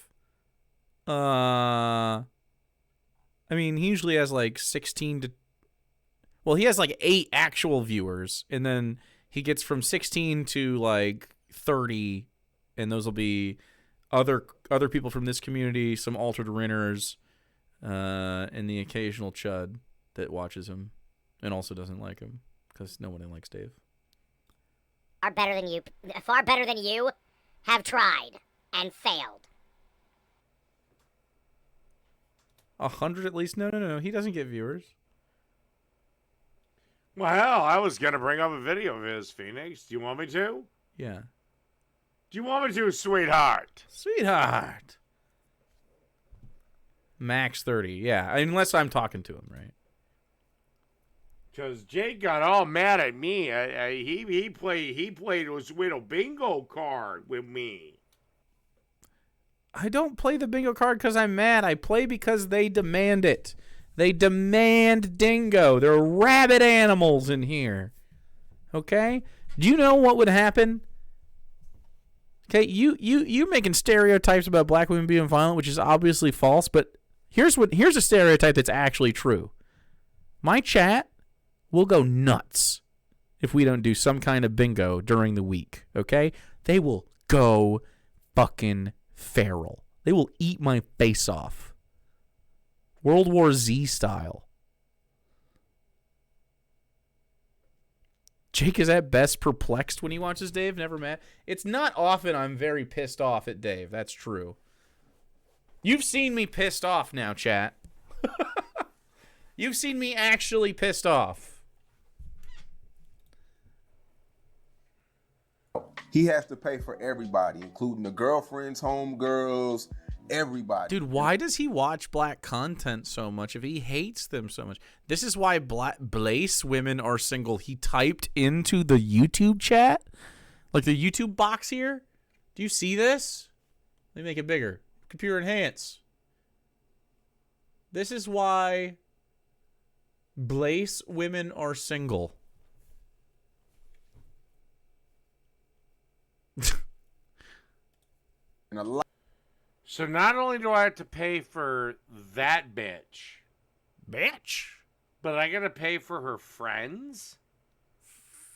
I mean, he usually has like 16 to... Well, he has like 8 actual viewers, and then he gets from 16 to like 30, and those will be other people from this community, some Altered Rinners, and the occasional chud that watches him and also doesn't like him because nobody likes Dave. Far better than you have tried and failed. 100 at least? No. He doesn't get viewers. Well, hell, I was going to bring up a video of his, Phoenix. Do you want me to? Yeah. Do you want me to, sweetheart? Sweetheart. Max 30. Yeah, unless I'm talking to him, right? Because Jake got all mad at me. He played his little bingo card with me. I don't play the bingo card because I'm mad. I play because they demand it. They demand Dingo. There are rabid animals in here. Okay? Do you know what would happen? Okay, you making stereotypes about black women being violent, which is obviously false, but here's a stereotype that's actually true. My chat will go nuts if we don't do some kind of bingo during the week, okay? They will go fucking feral. They will eat my face off. World War Z style. Jake is at best perplexed when he watches Dave, never mad. It's not often I'm very pissed off at Dave. That's true. You've seen me pissed off now, chat. You've seen me actually pissed off. He has to pay for everybody, including the girlfriends, homegirls, everybody. Dude, why does he watch black content so much if he hates them so much? This is why Blaze women are single. He typed into the YouTube chat, like the YouTube box here. Do you see this? Let me make it bigger. Computer enhance. This is why Blaze women are single. So not only do I have to pay for that bitch, but I gotta pay for her friends?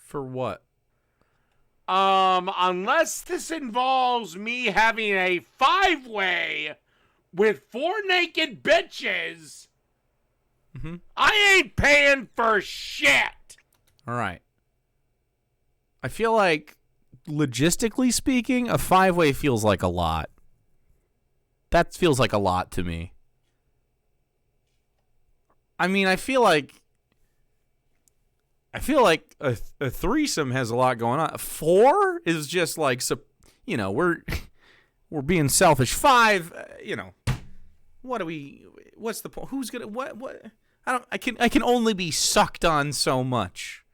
For what? Unless this involves me having a 5-way with 4 naked bitches, I ain't paying for shit. All right. I feel like, logistically speaking, a 5-way feels like a lot. That feels like a lot to me. I mean, I feel like a threesome has a lot going on. 4 is just like, you know, we're being selfish. 5, you know, what's the point? Who's gonna what? I can only be sucked on so much.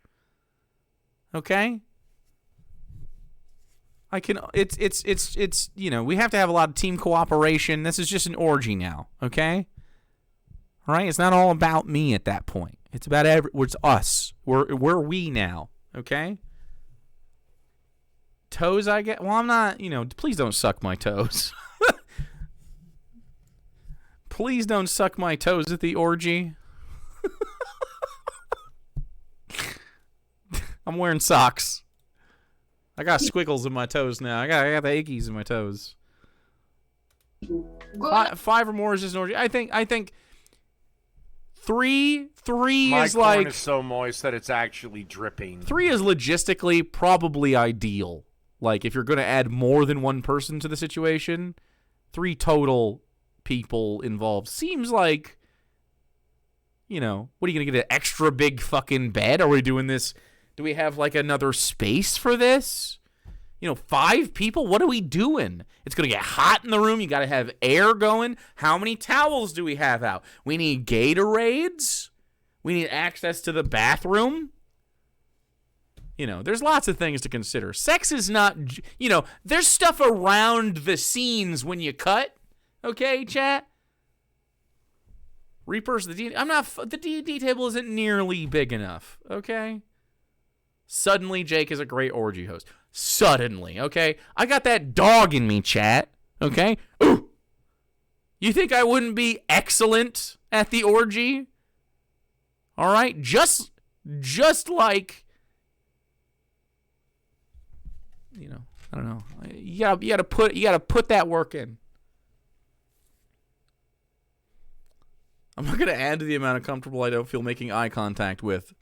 Okay? It's you know, we have to have a lot of team cooperation. This is just an orgy now, okay? All right? It's not all about me at that point. It's about it's us. We're we now, okay? Toes I get. Well, I'm not, you know, please don't suck my toes. Please don't suck my toes at the orgy. I'm wearing socks. I got squiggles in my toes now. I got the ickies in my toes. 5 or more is just an orgy. I think 3 My is corn like is so moist that it's actually dripping. 3 is logistically probably ideal. Like if you're going to add more than one person to the situation, 3 total people involved seems like, you know, what are you going to get, an extra big fucking bed? Are we doing this? Do we have like another space for this? You know, 5 people? What are we doing? It's going to get hot in the room. You got to have air going. How many towels do we have out? We need Gatorades. We need access to the bathroom. You know, there's lots of things to consider. Sex is not, you know, there's stuff around the scenes when you cut. Okay, chat? Reapers, the D&D table isn't nearly big enough. Okay? Suddenly, Jake is a great orgy host. Suddenly, okay? I got that dog in me, chat. Okay? Ooh! You think I wouldn't be excellent at the orgy? All right? Just like, you know, I don't know. You gotta put that work in. I'm not gonna add to the amount of comfortable I don't feel making eye contact with.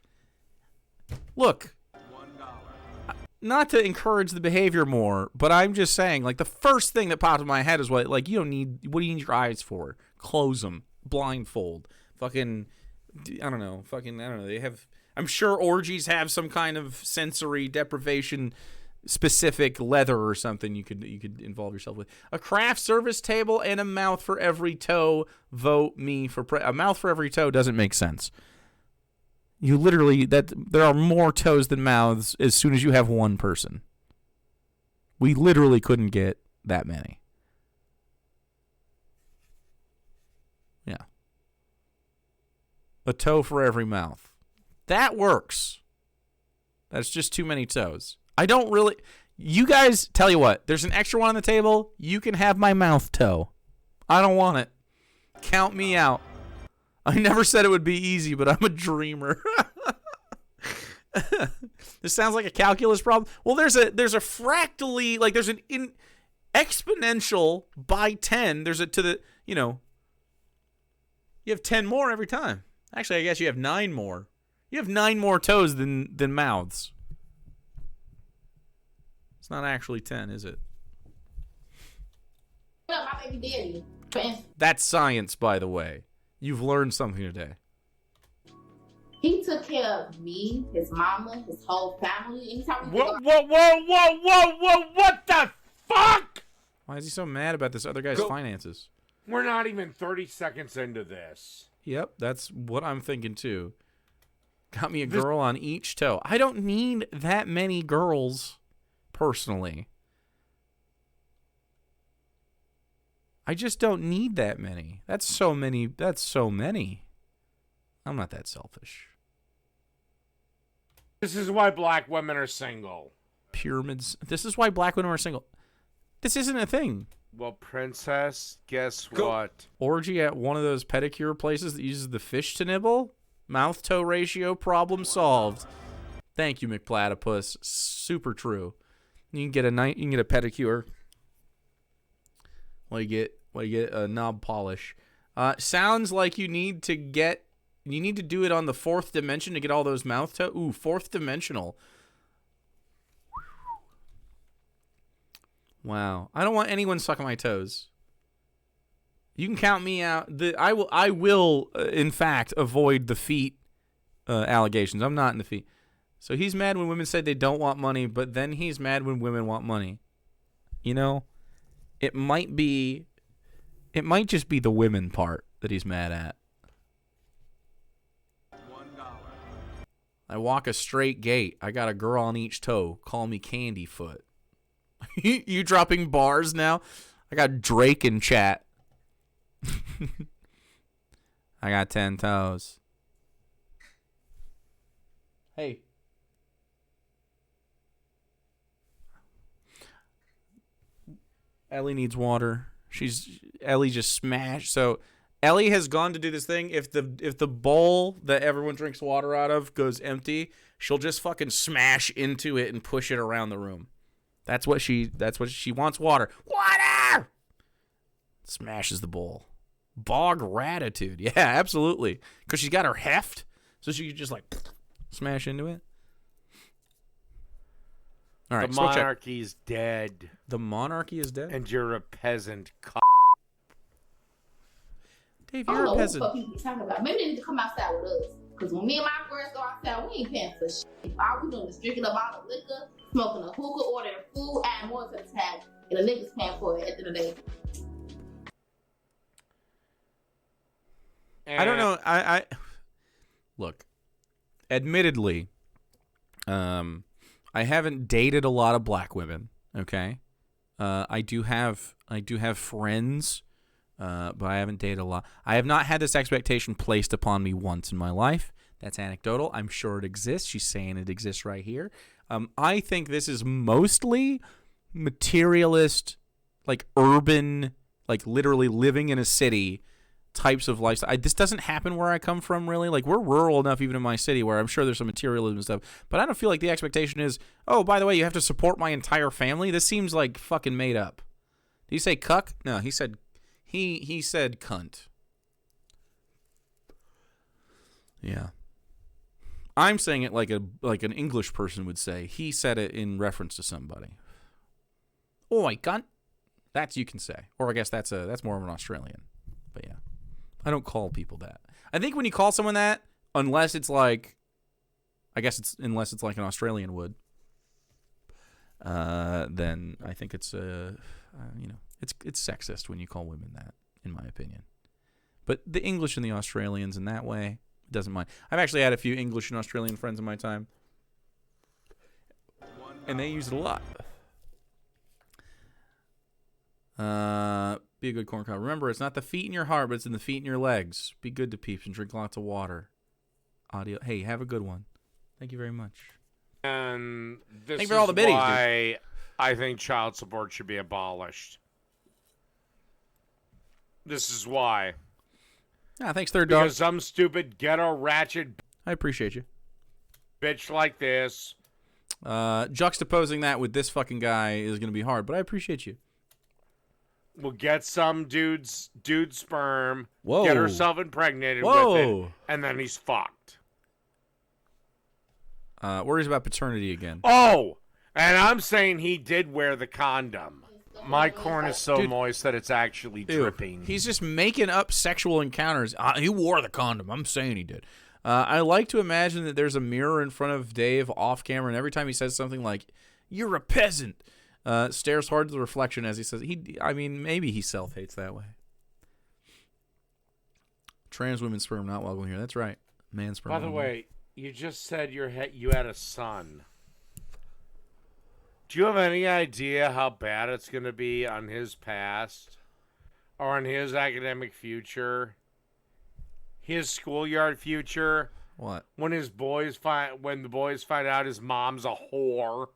Look. Not to encourage the behavior more, but I'm just saying, like, the first thing that popped in my head is what do you need your eyes for? Close them. Blindfold. Fucking, I don't know. They have, I'm sure orgies have some kind of sensory deprivation specific leather or something you could involve yourself with. A craft service table and a mouth for every toe. Vote me for a mouth for every toe doesn't make sense. You literally, there are more toes than mouths as soon as you have one person. We literally couldn't get that many. Yeah. A toe for every mouth. That works. That's just too many toes. I don't really, you guys, tell you what, there's an extra one on the table. You can have my mouth toe. I don't want it. Count me out. I never said it would be easy, but I'm a dreamer. This sounds like a calculus problem. Well, there's a fractally, like there's an exponential by 10. There's a to the, you know, you have 10 more every time. Actually, I guess you have 9 more. You have 9 more toes than mouths. It's not actually 10, is it? My baby daddy. That's science, by the way. You've learned something today. He took care of me, his mama, his whole family. Anytime Whoa, what the fuck? Why is he so mad about this other guy's finances? We're not even 30 seconds into this. Yep, that's what I'm thinking too. Got me a girl on each toe. I don't need that many girls, personally. I just don't need that many. That's so many. I'm not that selfish. This is why black women are single. Pyramids. This is why black women are single. This isn't a thing. Well, princess, guess what? Orgy at one of those pedicure places that uses the fish to nibble? Mouth-toe ratio, problem solved. Thank you, McPlatypus. Super true. You can get a pedicure. While you get a knob polish. Sounds like you need to do it on the 4th dimension to get all those mouth toes. Ooh, 4th dimensional. Wow. I don't want anyone sucking my toes. You can count me out. I will in fact avoid the feet allegations. I'm not in the feet. So he's mad when women say they don't want money, but then he's mad when women want money. You know, it might just be the women part that he's mad at. I walk a straight gait. I got a girl on each toe. Call me Candyfoot. You dropping bars now? I got Drake in chat. I got 10 toes. Hey. Ellie needs water. Ellie just smashed. So Ellie has gone to do this thing. If the bowl that everyone drinks water out of goes empty, she'll just fucking smash into it and push it around the room. That's what she wants. Water. Water! Smashes the bowl. Bog gratitude. Yeah, absolutely. Because she's got her heft, so she can just like smash into it. All right, the monarchy's dead. The monarchy is dead? And you're a peasant. Dave, you're a peasant. What the fuck you talking about? Maybe they need to come outside with us. Because when me and my girls go outside, we ain't paying for shit. All we doing is drinking up all the liquor, smoking a hookah, ordering food, adding more to the tag, and the niggas paying for it at the end of the day. I don't know. I look. Admittedly, I haven't dated a lot of black women. Okay, I do have friends, but I haven't dated a lot. I have not had this expectation placed upon me once in my life. That's anecdotal. I'm sure it exists. She's saying it exists right here. I think this is mostly materialist, like urban, like literally living in a city types of lifestyle. This doesn't happen where I come from, really. Like, we're rural enough, even in my city, where I'm sure there's some materialism and stuff. But I don't feel like the expectation is, oh, by the way, you have to support my entire family. This seems like fucking made up. Did he say cuck? No, he said he said cunt. Yeah. I'm saying it like an English person would say. He said it in reference to somebody. Oi, cunt. That's you can say. Or I guess that's more of an Australian. But yeah. I don't call people that. I think when you call someone that, unless it's like an Australian would, then I think it's it's sexist when you call women that, in my opinion. But the English and the Australians in that way, doesn't mind. I've actually had a few English and Australian friends in my time, and they use it a lot. Be a good corn cob. Remember, it's not the feet in your heart, but it's in the feet in your legs. Be good to peeps and drink lots of water. Audio. Hey, have a good one. Thank you very much. And this Thank you for all the biddies, why I think child support should be abolished. This is why. Ah, thanks, Third Dog. Because some stupid ghetto ratchet I appreciate you. bitch like this. Juxtaposing that with this fucking guy is going to be hard, but I appreciate you. Will get some dude's sperm, Whoa. get herself impregnated Whoa. with it, and then he's fucked. Worries about paternity again. Oh, and I'm saying he did wear the condom. My corn is so moist that it's actually dripping. He's just making up sexual encounters. He wore the condom. I'm saying he did. I like to imagine that there's a mirror in front of Dave off camera, and every time he says something like, "You're a peasant," stares hard at the reflection as he says, maybe he self-hates that way. Trans women's sperm not welcome here. That's right. Man sperm. By the way, you just said you had a son. Do you have any idea how bad it's going to be on his past or on his academic future, his schoolyard future? What? When the boys find out his mom's a whore.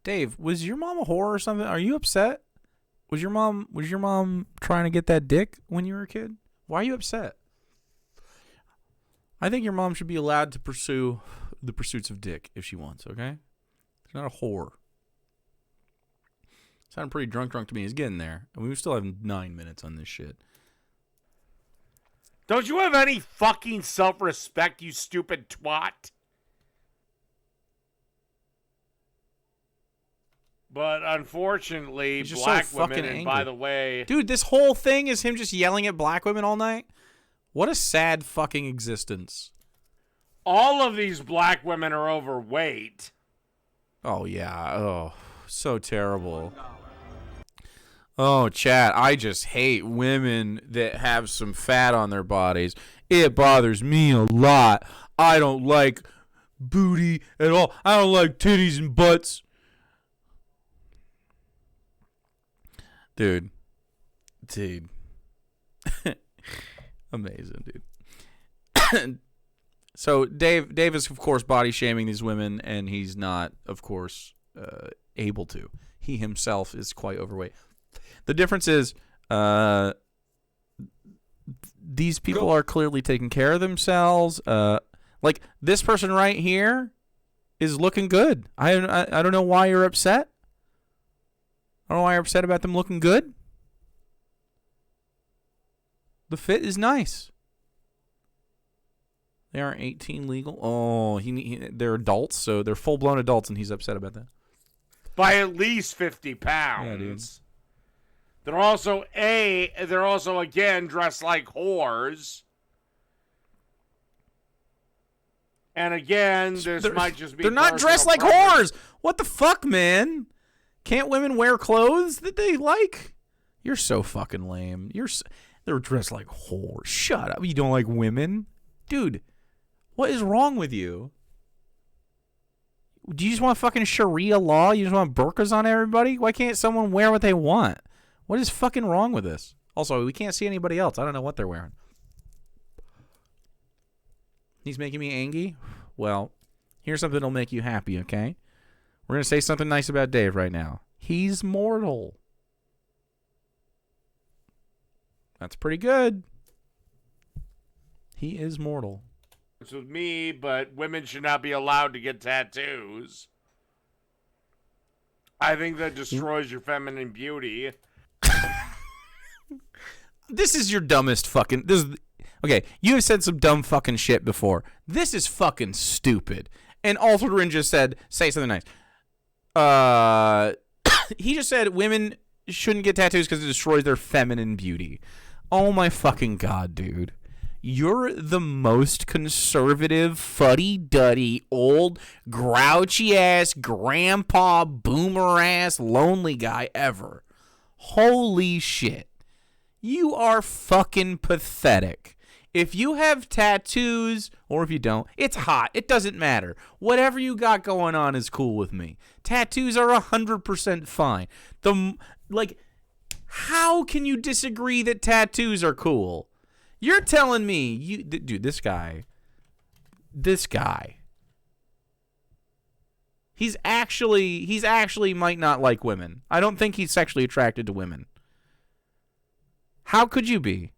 Dave, was your mom a whore or something? Are you upset? Was your mom trying to get that dick when you were a kid? Why are you upset? I think your mom should be allowed to pursue the pursuits of dick if she wants, okay? She's not a whore. Sounded pretty drunk to me. He's getting there. And we still have 9 minutes on this shit. Don't you have any fucking self-respect, you stupid twat? But unfortunately, He's just black so fucking women, and angry. by the way... Dude, this whole thing is him just yelling at black women all night? What a sad fucking existence. All of these black women are overweight. Oh, yeah. Oh, so terrible. Oh, chat, I just hate women that have some fat on their bodies. It bothers me a lot. I don't like booty at all. I don't like titties and butts. Dude. Amazing, dude. So Dave is, of course, body shaming these women, and he's not, of course, able to. He himself is quite overweight. The difference is these people are clearly taking care of themselves. Like, this person right here is looking good. I don't know why you're upset. I don't know why you're upset about them looking good. The fit is nice. They aren't 18 legal. Oh, they're adults, so they're full-blown adults, and he's upset about that. By at least 50 pounds. Yeah, dude. They're also again dressed like whores. And again, might just be. They're not dressed like whores. What the fuck, man? Can't women wear clothes that they like? You're so fucking lame. They're dressed like whores. Shut up. You don't like women? Dude, what is wrong with you? Do you just want fucking Sharia law? You just want burqas on everybody? Why can't someone wear what they want? What is fucking wrong with this? Also, we can't see anybody else. I don't know what they're wearing. He's making me angry? Well, here's something that'll make you happy, okay? We're going to say something nice about Dave right now. He's mortal. That's pretty good. He is mortal. It's with me, but women should not be allowed to get tattoos. I think that destroys your feminine beauty. This is your dumbest fucking... Okay, you have said some dumb fucking shit before. This is fucking stupid. And Altered Rin just said, say something nice. He just said women shouldn't get tattoos because it destroys their feminine beauty. Oh my fucking god, dude. You're the most conservative, fuddy-duddy, old, grouchy-ass, grandpa, boomer-ass, lonely guy ever. Holy shit. You are fucking pathetic. If you have tattoos, or if you don't, it's hot. It doesn't matter. Whatever you got going on is cool with me. Tattoos are 100% fine. How can you disagree that tattoos are cool? You're telling me, dude, this guy, he's actually might not like women. I don't think he's sexually attracted to women. How could you be?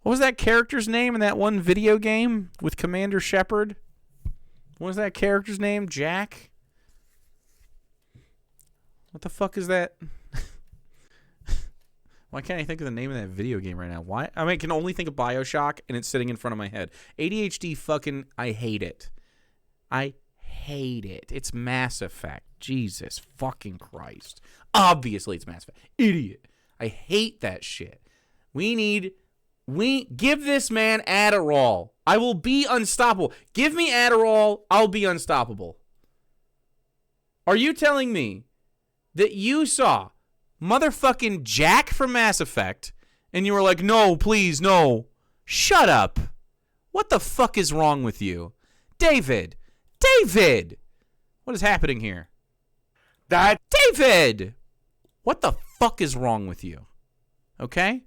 What was that character's name in that one video game with Commander Shepard? What was that character's name? Jack? What the fuck is that? Why can't I think of the name of that video game right now? Why? I mean, I can only think of BioShock, and it's sitting in front of my head. ADHD fucking, I hate it. I hate it. It's Mass Effect. Jesus fucking Christ. Obviously, it's Mass Effect. Idiot. I hate that shit. Give this man Adderall. I will be unstoppable. Give me Adderall. I'll be unstoppable. Are you telling me that you saw motherfucking Jack from Mass Effect and you were like, no, please, no. Shut up. What the fuck is wrong with you? David! What is happening here? David! What the fuck is wrong with you? Okay?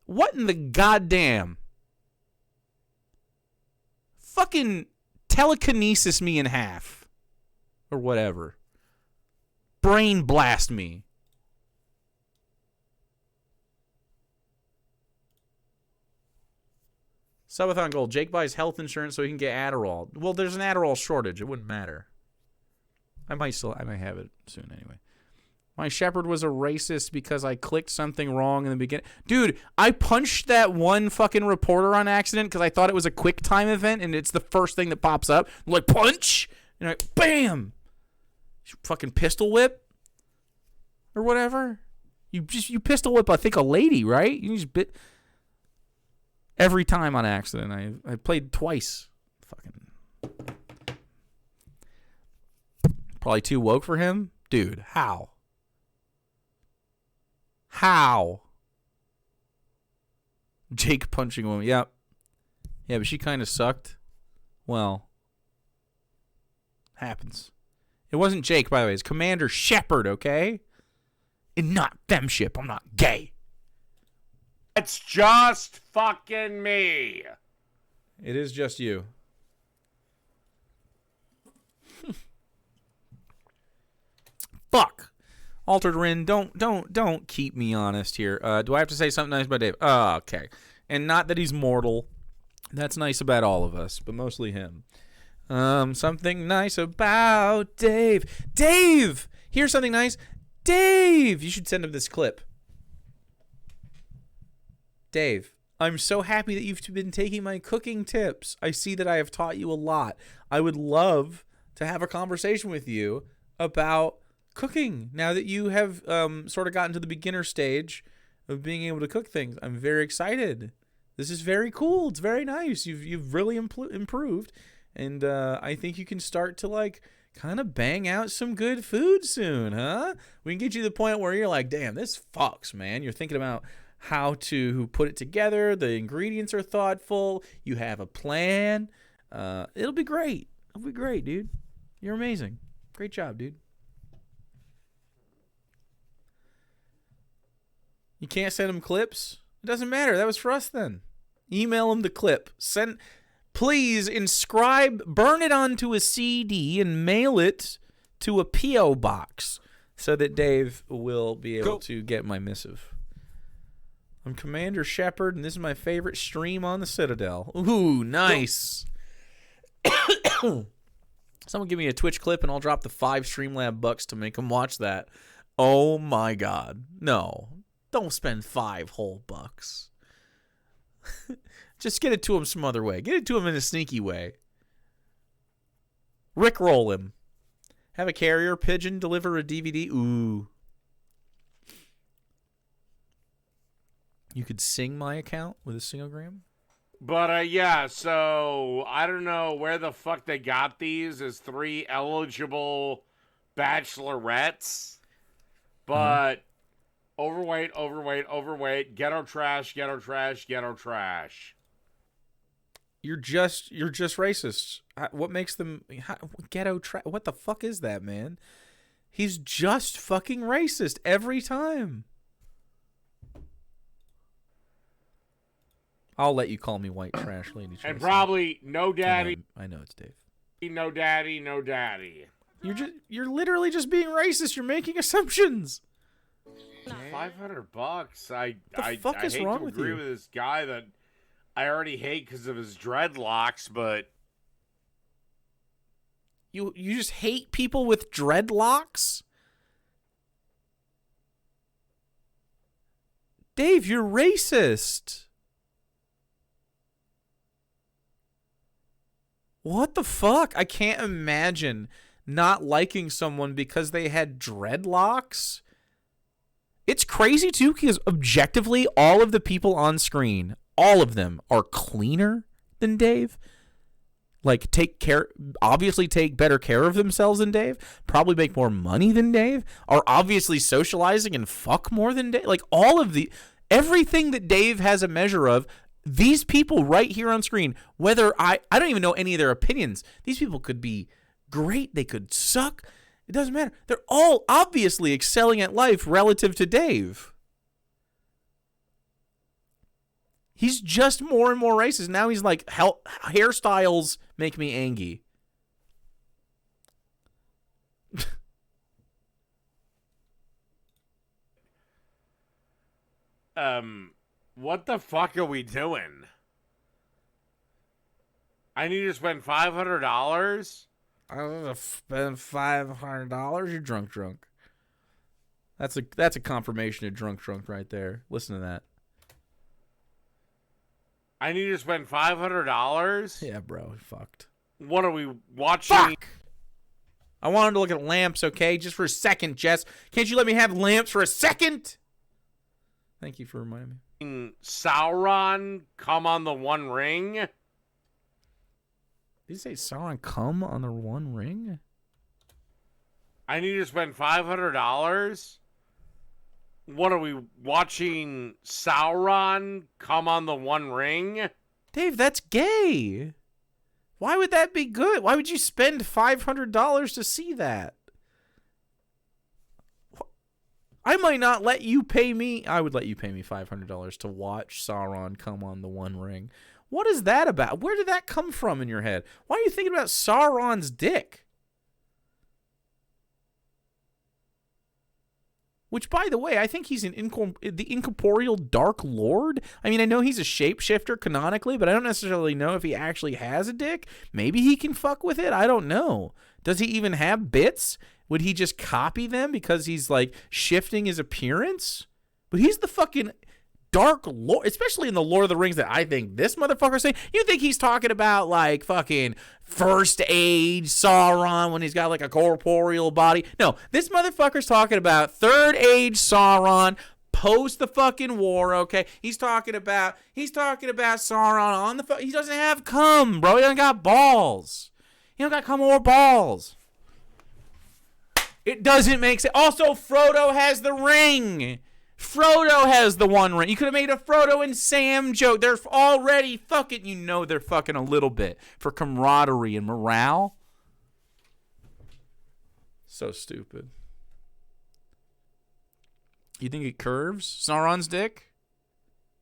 What in the goddamn? Fucking telekinesis me in half. Or whatever. Brain blast me. Subathon Gold. Jake buys health insurance so he can get Adderall. Well, there's an Adderall shortage. It wouldn't matter. I might have it soon anyway. My shepherd was a racist because I clicked something wrong in the beginning. Dude, I punched that one fucking reporter on accident because I thought it was a quick time event, and it's the first thing that pops up. I'm like, punch! And like, bam! Fucking pistol whip? Or whatever. You pistol whip, I think, a lady, right? You just bit... Every time on accident. I played twice. Fucking... Probably too woke for him? Dude, how? How? Jake punching a woman. Yep. Yeah, but she kind of sucked. Well, happens. It wasn't Jake, by the way. It's Commander Shepard, okay? And not femship. I'm not gay. It's just fucking me. It is just you. Fuck. Altered Rin, don't keep me honest here. Do I have to say something nice about Dave? Oh, okay. And not that he's mortal. That's nice about all of us, but mostly him. Something nice about Dave. Dave! Here's something nice. Dave! You should send him this clip. Dave, I'm so happy that you've been taking my cooking tips. I see that I have taught you a lot. I would love to have a conversation with you about cooking now that you have sort of gotten to the beginner stage of being able to cook things. I'm very excited. This is very cool. It's very nice. You've really improved, and I think you can start to like kind of bang out some good food soon, huh? We can get you to the point where you're like, damn, this fucks, man. You're thinking about how to put it together. The ingredients are thoughtful. You have a plan. It'll be great. It'll be great, dude. You're amazing. Great job, dude. You can't send him clips? It doesn't matter. That was for us then. Email him the clip. Please inscribe, burn it onto a CD and mail it to a P.O. box so that Dave will be able to get my missive. I'm Commander Shepard, and this is my favorite stream on the Citadel. Ooh, nice. Someone give me a Twitch clip, and I'll drop the 5 Streamlab bucks to make them watch that. Oh, my God. No. Don't spend 5 whole bucks. Just get it to him some other way. Get it to him in a sneaky way. Rickroll him. Have a carrier pigeon deliver a DVD. Ooh. You could sing my account with a singogram. But, yeah, so I don't know where the fuck they got these as 3 eligible bachelorettes. But overweight, ghetto trash. You're just racist. What makes them ghetto trash? What the fuck is that, man? He's just fucking racist every time. I'll let you call me white trash lady. And probably no daddy. I know it's Dave. No daddy. You're literally just being racist. You're making assumptions. $500. I hate wrong to with agree you? with this guy that I already hate because of his dreadlocks, but you just hate people with dreadlocks? Dave, you're racist. What the fuck? I can't imagine not liking someone because they had dreadlocks. It's crazy, too, because objectively, all of the people on screen, all of them are cleaner than Dave. Like, obviously take better care of themselves than Dave. Probably make more money than Dave. Are obviously socializing and fuck more than Dave. Like, everything that Dave has a measure of, these people right here on screen, whether I don't even know any of their opinions. These people could be great. They could suck. It doesn't matter. They're all obviously excelling at life relative to Dave. He's just more and more racist. Now he's like, hairstyles make me angry. what the fuck are we doing? I need to spend $500? I'm gonna spend $500. You're drunk. That's a confirmation of drunk right there. Listen to that. I need to spend $500? Yeah, bro, fucked. What are we watching? Fuck! I wanted to look at lamps, okay? Just for a second, Jess. Can't you let me have lamps for a second? Thank you for reminding me. Sauron come on the One Ring? Did you say Sauron come on the One Ring? I need to spend $500? What are we watching? Sauron come on the One Ring? Dave, that's gay. Why would that be good? Why would you spend $500 to see that? I might not let you pay me. I would let you pay me $500 to watch Sauron come on the One Ring. What is that about? Where did that come from in your head? Why are you thinking about Sauron's dick? Which, by the way, I think he's the incorporeal Dark Lord. I mean, I know he's a shapeshifter canonically, but I don't necessarily know if he actually has a dick. Maybe he can fuck with it. I don't know. Does he even have bits? Would he just copy them because he's, like, shifting his appearance? But he's the fucking Dark Lord, especially in the Lord of the Rings that I think this motherfucker's saying. You think he's talking about, like, fucking first age Sauron when he's got, like, a corporeal body? No, this motherfucker's talking about third age Sauron post the fucking war, okay? He's talking about Sauron on the he doesn't have cum, bro. He doesn't got balls. He don't got cum or balls. It doesn't make sense. Also, Frodo has the ring. Frodo has the One Ring. You could have made a Frodo and Sam joke. They're already fucking, they're fucking a little bit for camaraderie and morale. So stupid. You think it curves? Sauron's dick?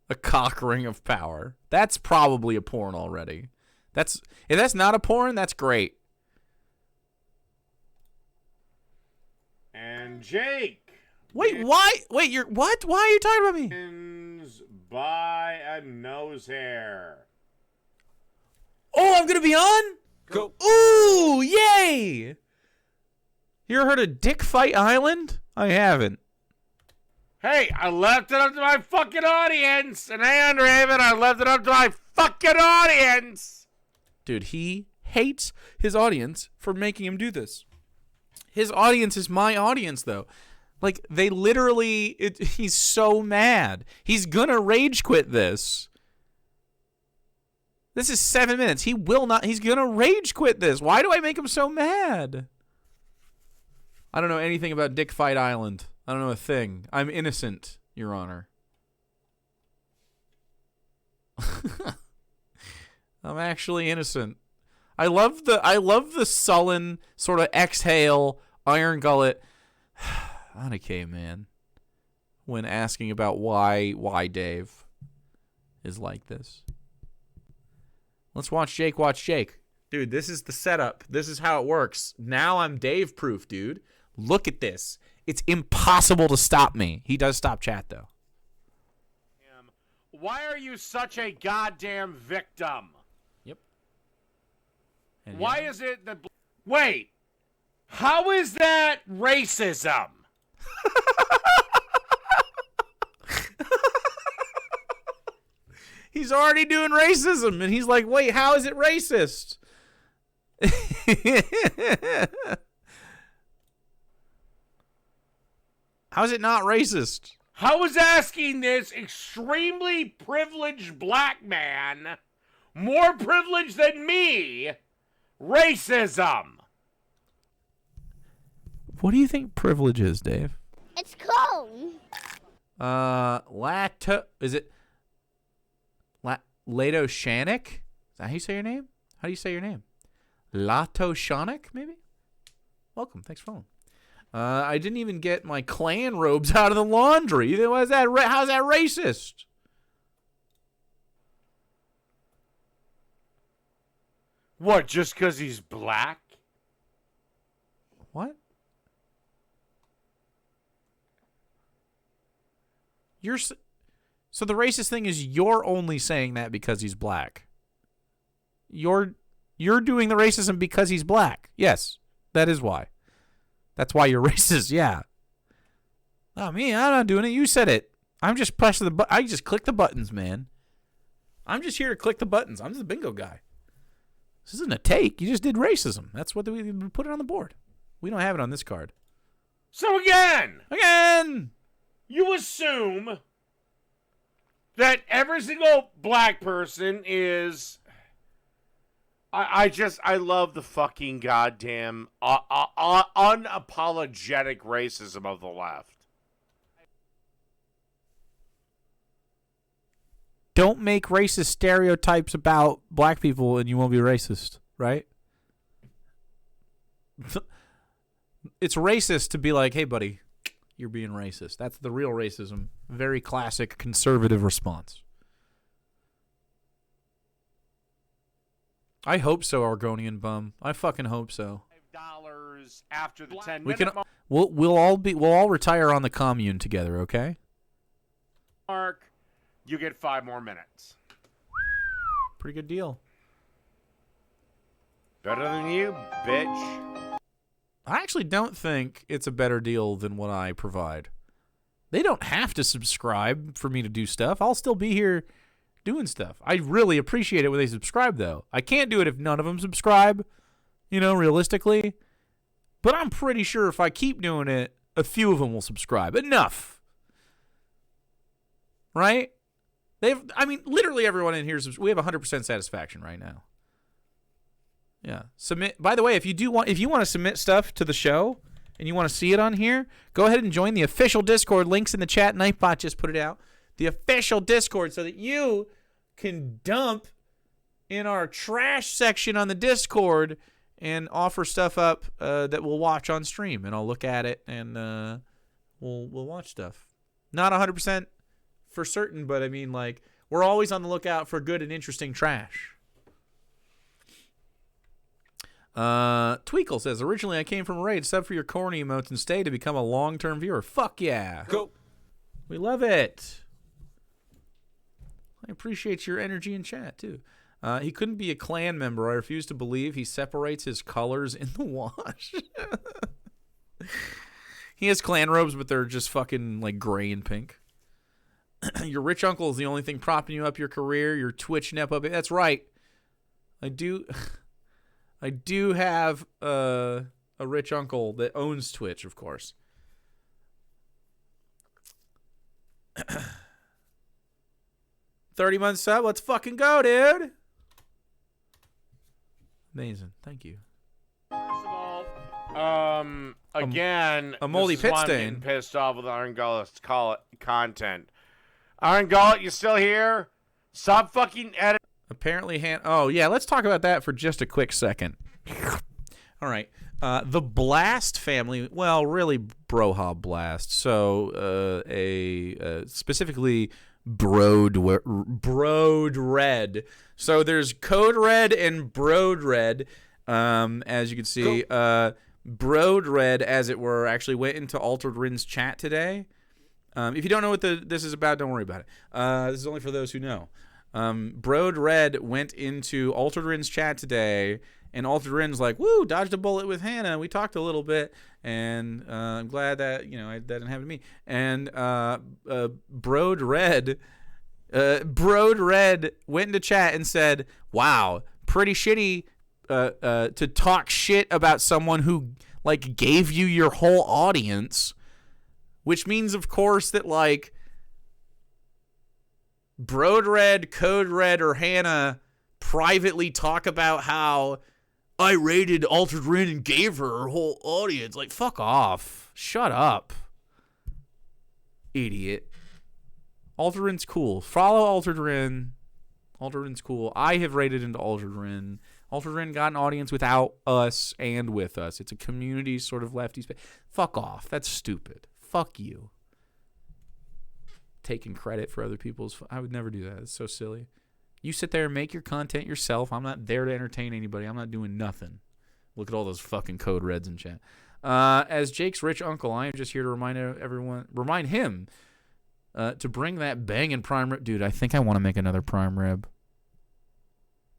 A cock ring of power. That's probably a porn already. If that's not a porn, that's great. And Jake. Wait, why? Wait, what? Why are you talking about me? By a nose hair. Oh, I'm gonna be on? Go. Ooh, yay! You ever heard of Dick Fight Island? I haven't. Hey, I left it up to my fucking audience. And hey, Raven, I left it up to my fucking audience. Dude, he hates his audience for making him do this. His audience is my audience, though. Like, they literally, he's so mad. He's gonna rage quit this. This is 7 minutes. He will not, he's gonna rage quit this. Why do I make him so mad? I don't know anything about Dick Fight Island. I don't know a thing. I'm innocent, Your Honor. I'm actually innocent. I love the sullen sort of exhale, iron gullet. Okay, man. When asking about why Dave is like this. Let's watch Jake watch Jake. Dude, this is the setup. This is how it works. Now I'm Dave proof, dude. Look at this. It's impossible to stop me. He does stop chat, though. Why are you such a goddamn victim? Yep. And why is it that... Wait. How is that racism? He's already doing racism, and he's like, wait, how is it racist? How is it not racist? How is asking this extremely privileged black man, more privileged than me, racism? What do you think privilege is, Dave? It's cold. Is it Lato Shanik? Is that how you say your name? How do you say your name? Lato Shanik, maybe? Welcome. Thanks for following. I didn't even get my clan robes out of the laundry. How's that racist? What, just because he's black? What? So the racist thing is you're only saying that because he's black. You're You're doing the racism because he's black. Yes, that is why. That's why you're racist. Yeah. Not me. I'm not doing it. You said it. I'm just pressing the button. I just click the buttons, man. I'm just here to click the buttons. I'm just the bingo guy. This isn't a take. You just did racism. That's what we put it on the board. We don't have it on this card. So again, you assume that every single black person is. I love the fucking goddamn unapologetic racism of the left. Don't make racist stereotypes about black people and you won't be racist, right? It's racist to be like, hey, buddy, you're being racist. That's the real racism. Very classic conservative response. I hope so, Argonian bum. I fucking hope so. $5 after the 10 We minute can. We'll all retire on the commune together, okay? mark. You get 5 more minutes. Pretty good deal. Better than you, bitch. I actually don't think it's a better deal than what I provide. They don't have to subscribe for me to do stuff. I'll still be here doing stuff. I really appreciate it when they subscribe, though. I can't do it if none of them subscribe, realistically. But I'm pretty sure if I keep doing it, a few of them will subscribe. Enough. Right? Literally everyone in here, we have 100% satisfaction right now. Yeah. Submit. By the way, if you want to submit stuff to the show and you want to see it on here, go ahead and join the official Discord. Links in the chat. Nightbot just put it out. The official Discord so that you can dump in our trash section on the Discord and offer stuff up that we'll watch on stream, and I'll look at it and we'll watch stuff. Not 100% for certain, but we're always on the lookout for good and interesting trash. Tweakle says, originally I came from a raid, sub for your corny emotes and stay to become a long-term viewer. Fuck yeah. Go. We love it. I appreciate your energy in chat, too. He couldn't be a clan member. I refuse to believe he separates his colors in the wash. He has clan robes, but they're just fucking gray and pink. Your rich uncle is the only thing propping you up your career. Your Twitch nepo. That's right. I do have a rich uncle that owns Twitch, of course. 30 months sub. Let's fucking go, dude. Amazing. Thank you. First of all, again, a moldy this is pit why I'm stain. getting pissed off with Iron Gullet's content. Iron Gullet, you still here? Stop fucking editing. Apparently, oh yeah, let's talk about that for just a quick second. All right, the Blast family. Well, really, Broha Blast. So, specifically Broad Red. So there's Code Red and Broad Red. As you can see, Broad Red, as it were, actually went into Altered Rin's chat today. If you don't know what this is about, don't worry about it. This is only for those who know. Broad Red went into Altered Rin's chat today, and Altered Rin's like, woo, dodged a bullet with Hannah. We talked a little bit, and I'm glad that, that didn't happen to me. And Broad Red went into chat and said, wow, pretty shitty to talk shit about someone who, gave you your whole audience, which means, of course, that, Broad Red, Code Red, or Hannah privately talk about how I raided Altered Rin and gave her whole audience. Fuck off. Shut up. Idiot. Altered Rin's cool. Follow Altered Rin. Altered Rin's cool. I have raided into Altered Rin. Altered Rin got an audience without us and with us. It's a community sort of lefty space. Fuck off. That's stupid. Fuck you. Taking credit for other people's. I would never do that. It's so silly. You sit there and make your content yourself. I'm not there to entertain anybody. I'm not doing nothing. Look at all those fucking Code Reds in chat. As Jake's rich uncle, I am just here to remind him to bring that banging prime rib. Dude, I think I want to make another prime rib.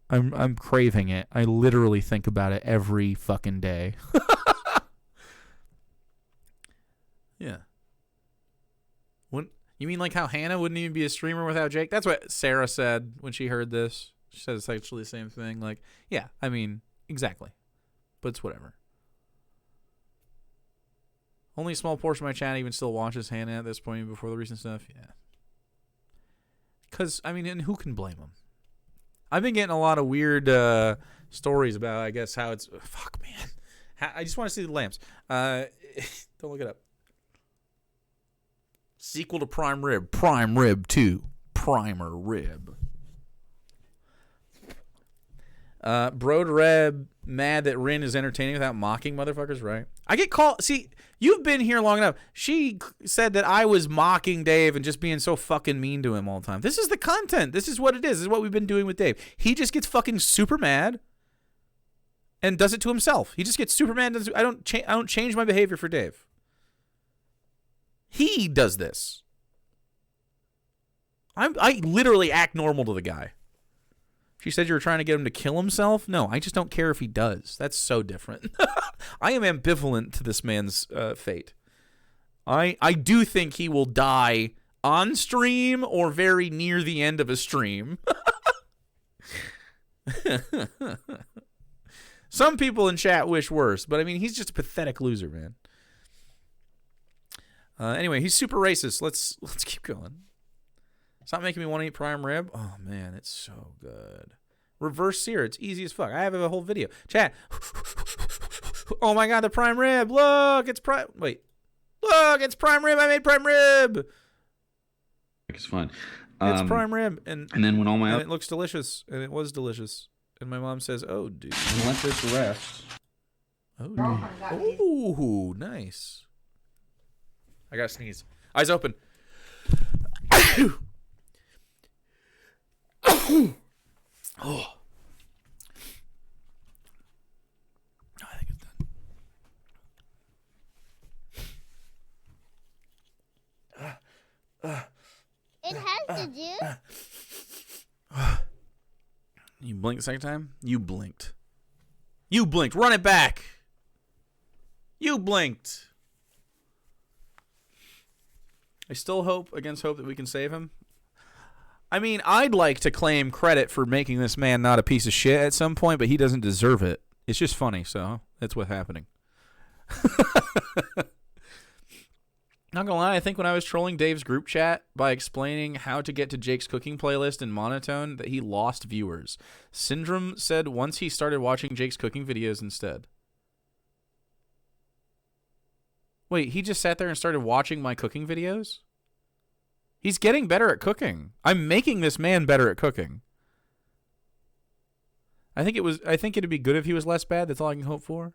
I'm craving it. I literally think about it every fucking day. Yeah. You mean like how Hannah wouldn't even be a streamer without Jake? That's what Sarah said when she heard this. She said essentially the same thing. Like, yeah, I mean, exactly. But it's whatever. Only a small portion of my chat even still watches Hannah at this point before the recent stuff. Yeah. Because, I mean, and who can blame them? I've been getting a lot of weird stories about, I guess, how it's... Fuck, man. I just want to see the lamps. Don't look it up. Sequel to Prime Rib. Prime Rib 2. Primer Rib. Broad Reb mad that Rin is entertaining without mocking motherfuckers, right? I get called... See, you've been here long enough. She said that I was mocking Dave and just being so fucking mean to him all the time. This is the content. This is what it is. This is what we've been doing with Dave. He just gets fucking super mad and does it to himself. He just gets super mad. I don't change my behavior for Dave. He does this. I literally act normal to the guy. She said you were trying to get him to kill himself? No, I just don't care if he does. That's so different. I am ambivalent to this man's fate. I do think he will die on stream or very near the end of a stream. Some people in chat wish worse, but I mean, he's just a pathetic loser, man. Anyway, he's super racist. Let's keep going. Stop making me want to eat prime rib. Oh, man, it's so good. Reverse sear. It's easy as fuck. I have a whole video. Chat. Oh, my God, the prime rib. Look, it's prime. Wait. Look, it's prime rib. I made prime rib. It's fun. It's prime rib. And then when all my... And it looks delicious. And it was delicious. And my mom says, oh, dude. And let this rest. Oh, ooh, nice. I gotta sneeze. Eyes open. Oh. I think it's done. It has the juice. You blinked the second time? You blinked. You blinked. Run it back. You blinked. I still hope against hope that we can save him. I mean, I'd like to claim credit for making this man not a piece of shit at some point, but he doesn't deserve it. It's just funny, so that's what's happening. Not gonna lie, I think when I was trolling Dave's group chat by explaining how to get to Jake's cooking playlist in monotone, that he lost viewers. Syndrome said once he started watching Jake's cooking videos instead. Wait, he just sat there and started watching my cooking videos? He's getting better at cooking. I'm making this man better at cooking. I think it'd be good if he was less bad. That's all I can hope for.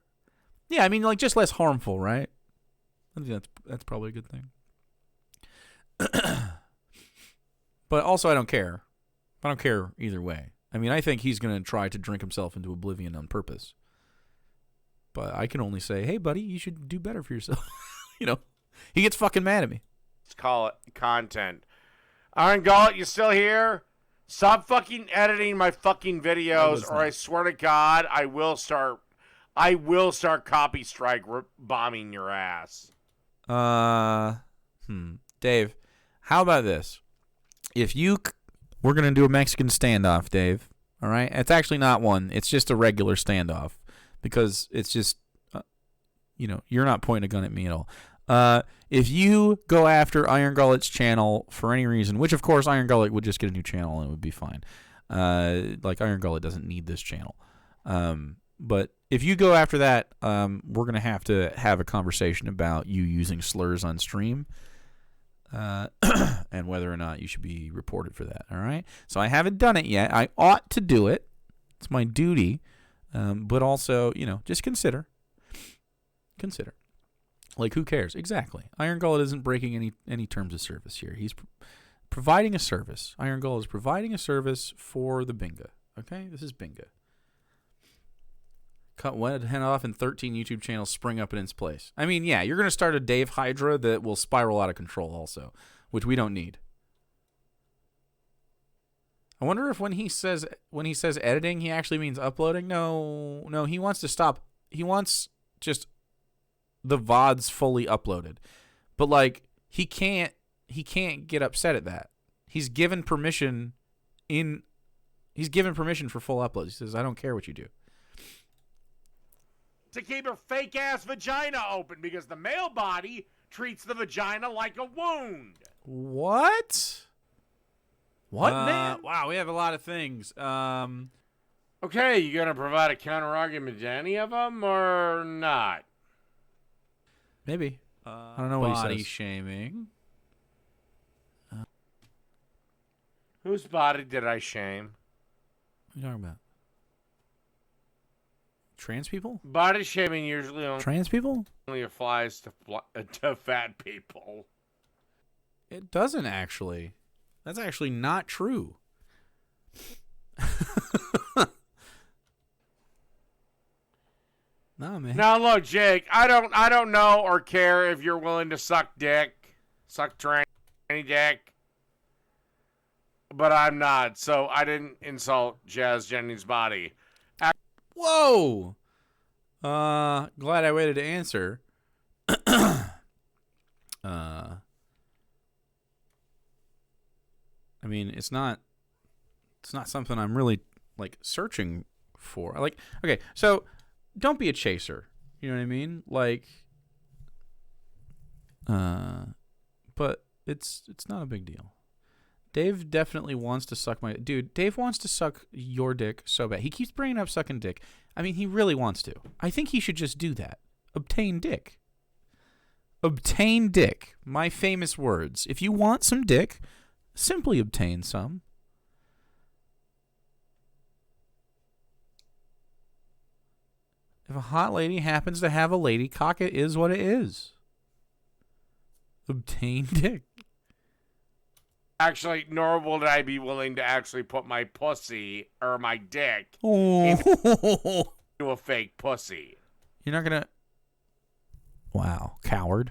Yeah, I mean, like, just less harmful, right? I think that's probably a good thing. But also, I don't care. I don't care either way. I mean, I think he's going to try to drink himself into oblivion on purpose. But I can only say, hey, buddy, you should do better for yourself. You know, he gets fucking mad at me. Let's call it content. Iron Gullet, you still here? Stop fucking editing my fucking videos, or I swear to God, I will start copy strike bombing your ass. Dave, how about this? We're gonna do a Mexican standoff, Dave. All right, it's actually not one. It's just a regular standoff because it's just, you're not pointing a gun at me at all. If you go after Iron Gullet's channel for any reason, which of course Iron Gullet would just get a new channel and it would be fine. Like Iron Gullet doesn't need this channel. But if you go after that, we're going to have a conversation about you using slurs on stream. And whether or not you should be reported for that. All right. So I haven't done it yet. I ought to do it. It's my duty. But also, just consider. Like, who cares? Exactly. Iron Gullet isn't breaking any terms of service here. He's providing a service. Iron Gullet is providing a service for the Binga. Okay? This is Binga. Cut one head off and 13 YouTube channels spring up in its place. I mean, yeah, you're going to start a Dave Hydra that will spiral out of control also, which we don't need. I wonder if when he says editing, he actually means uploading. No, he wants to stop. He wants just the VODs fully uploaded. But like he can't get upset at that. He's given permission for full uploads. He says, "I don't care what you do." To keep her fake ass vagina open because the male body treats the vagina like a wound. What? What, man? Wow, we have a lot of things. Okay, you gonna provide a counter argument to any of them or not? Maybe. I don't know what he says. Body shaming. Whose body did I shame? What are you talking about? Trans people? Body shaming usually only Trans people? applies to fat people. It doesn't actually. That's actually not true. No, man. Now look, Jake, I don't know or care if you're willing to suck tranny dick, but I'm not. So I didn't insult Jazz Jennings' body. Whoa. Glad I waited to answer. I mean, it's not something I'm really like searching for. Like, okay, so don't be a chaser. You know what I mean? Like, but it's not a big deal. Dave definitely wants to suck my dude. Dave wants to suck your dick so bad. He keeps bringing up sucking dick. I mean, he really wants to. I think he should just do that. Obtain dick. Obtain dick. My famous words. If you want some dick, simply obtain some. If a hot lady happens to have a lady cock, it is what it is. Obtain dick. Actually, nor would I be willing to actually put my pussy or my dick into a fake pussy. You're not gonna. Wow, coward.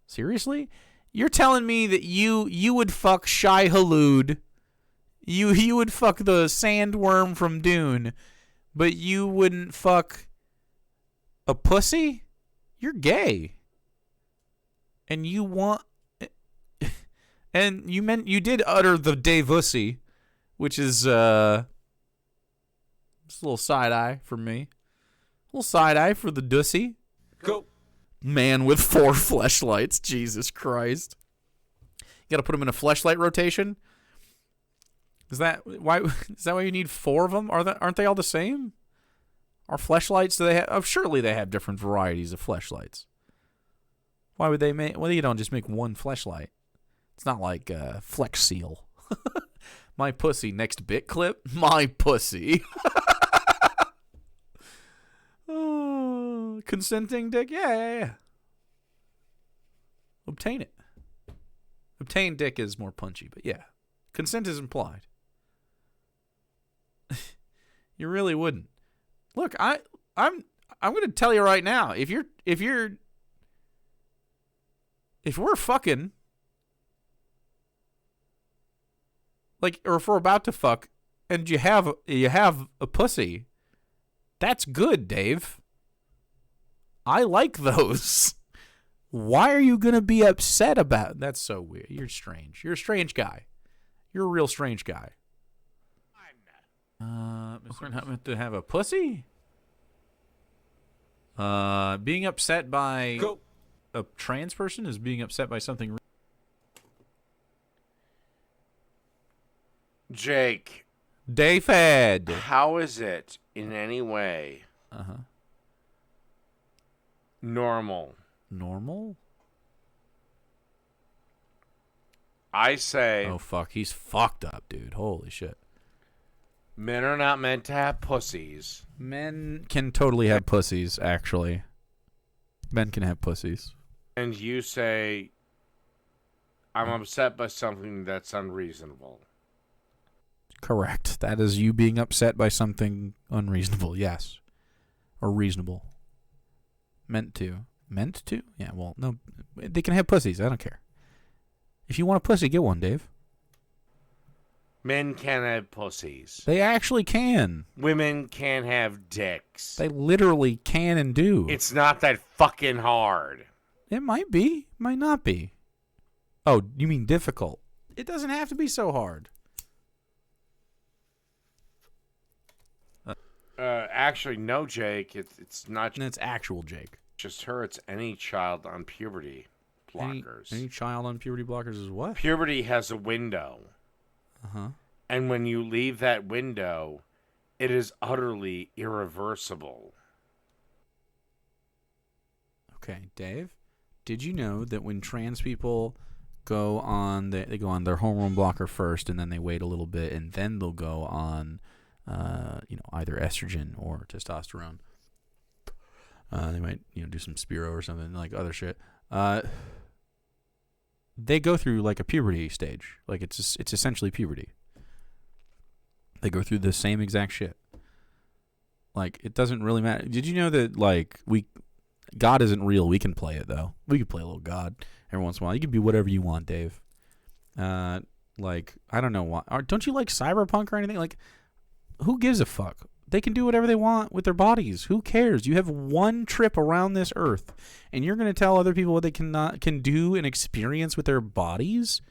Seriously? You're telling me that you would fuck Shai Hulud, you would fuck the sandworm from Dune, but you wouldn't fuck a pussy? You're gay. And you want, and you did utter the Davussy, which is just a little side eye for me. A little side eye for the dussy. Go. Man with 4 fleshlights. Jesus Christ. You got to put them in a fleshlight rotation? Is that why you need 4 of them? Aren't they all the same? Are fleshlights, do they have? Oh, surely they have different varieties of fleshlights. Why would they make? Well, you don't just make one fleshlight. It's not like Flex Seal. My pussy, next bit clip. My pussy. Consenting dick? Yeah. Obtain it. Obtain dick is more punchy, but yeah. Consent is implied. You really wouldn't. Look, I'm going to tell you right now, if we're fucking, like, or if we're about to fuck and you have a pussy, that's good, Dave. I like those. Why are you going to be upset about it? That's so weird. You're strange. You're a strange guy. You're a real strange guy. We're not meant to have a pussy? Being upset by a trans person is being upset by something. Jake. David. How is it in any way normal? Normal? I say... Oh, fuck. He's fucked up, dude. Holy shit. Men are not meant to have pussies. Men can totally have pussies, actually. Men can have pussies. And you say, I'm upset by something that's unreasonable. Correct. That is you being upset by something unreasonable, yes. Or reasonable. Meant to. Meant to? Yeah, well, no. They can have pussies. I don't care. If you want a pussy, get one, Dave. Men can't have pussies. They actually can. Women can't have dicks. They literally can and do. It's not that fucking hard. It might be. Might not be. Oh, you mean difficult? It doesn't have to be so hard. Actually, no, Jake. It's not. It's actual Jake. Just her. It's any child on puberty blockers. Any child on puberty blockers is what? Puberty has a window. Uh-huh. And when you leave that window, it is utterly irreversible. Okay, Dave, did you know that when trans people go on, they go on their hormone blocker first, and then they wait a little bit, and then they'll go on, either estrogen or testosterone. They might, do some Spiro or something, like other shit. They go through like a puberty stage. Like it's essentially puberty. They go through the same exact shit. Like it doesn't really matter. Did you know that like God isn't real? We can play it though. We can play a little God every once in a while. You can be whatever you want, Dave. Like I don't know why. Don't you like cyberpunk or anything? Like who gives a fuck? They can do whatever they want with their bodies. Who cares? You have one trip around this earth, and you're going to tell other people what they can do and experience with their bodies?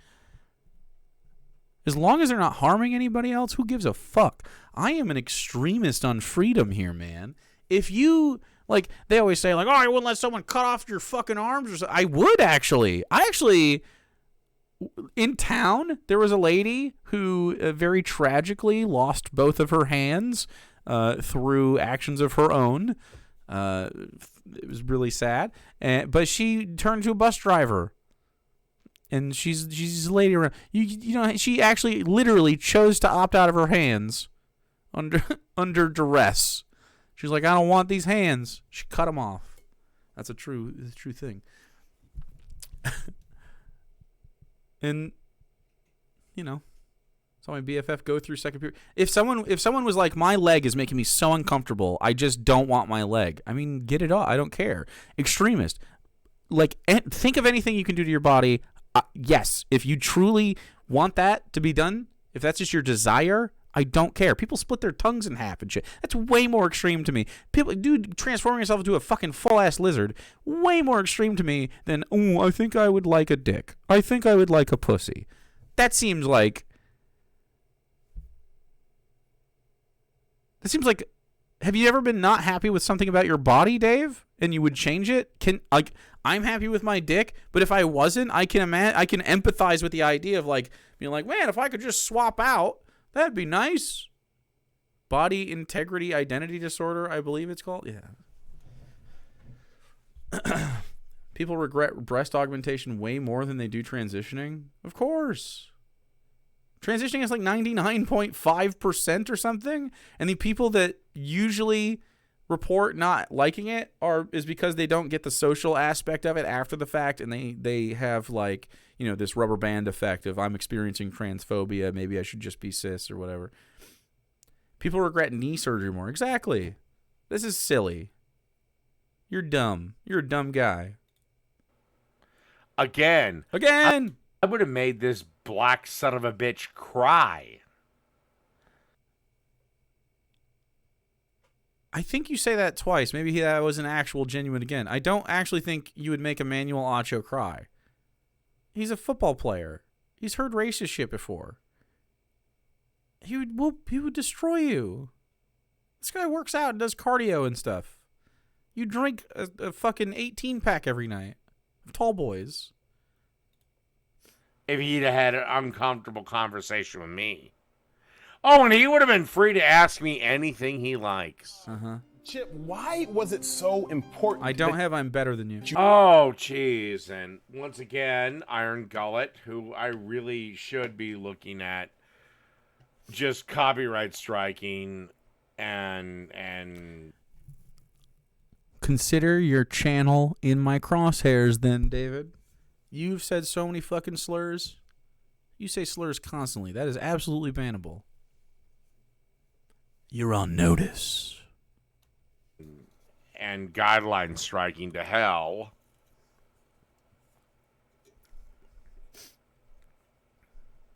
As long as they're not harming anybody else, who gives a fuck? I am an extremist on freedom here, man. If you, like, they always say, like, oh, I wouldn't let someone cut off your fucking arms or something. I would, actually. In town, there was a lady who very tragically lost both of her hands through actions of her own. It was really sad. But she turned to a bus driver. And she's a lady around. She actually literally chose to opt out of her hands under duress. She's like, I don't want these hands. She cut them off. That's a true thing. And saw my BFF go through second period. If someone was like, my leg is making me so uncomfortable, I just don't want my leg. I mean, get it off. I don't care. Extremist. Like, think of anything you can do to your body. Yes, if you truly want that to be done, if that's just your desire, I don't care. People split their tongues in half and shit. That's way more extreme to me. People, dude, transforming yourself into a fucking full-ass lizard, way more extreme to me than, oh, I think I would like a dick. I think I would like a pussy. That seems like... Have you ever been not happy with something about your body, Dave? And you would change it? I'm happy with my dick, but if I wasn't, I can empathize with the idea of like being like, man, if I could just swap out, that'd be nice. Body integrity identity disorder, I believe it's called. Yeah. People regret breast augmentation way more than they do transitioning. Of course. Transitioning is like 99.5% or something, and the people that usually report not liking it is because they don't get the social aspect of it after the fact, and they have like, this rubber band effect of I'm experiencing transphobia, maybe I should just be cis or whatever. People regret knee surgery more. Exactly. This is silly. You're dumb. You're a dumb guy. Again. I would have made this black son of a bitch cry. I think you say that twice. Maybe that was an actual genuine again. I don't actually think you would make Emmanuel Acho cry. He's a football player. He's heard racist shit before. He would destroy you. This guy works out and does cardio and stuff. You drink a fucking 18-pack every night of Tall Boys. If he'd have had an uncomfortable conversation with me. Oh, and he would have been free to ask me anything he likes. Uh-huh. Chip, why was it so important? I don't have I'm better than you. Oh, jeez. And once again, Iron Gullet, who I really should be looking at just copyright striking and... Consider your channel in my crosshairs then, David. You've said so many fucking slurs. You say slurs constantly. That is absolutely bannable. You're on notice. And guideline striking to hell.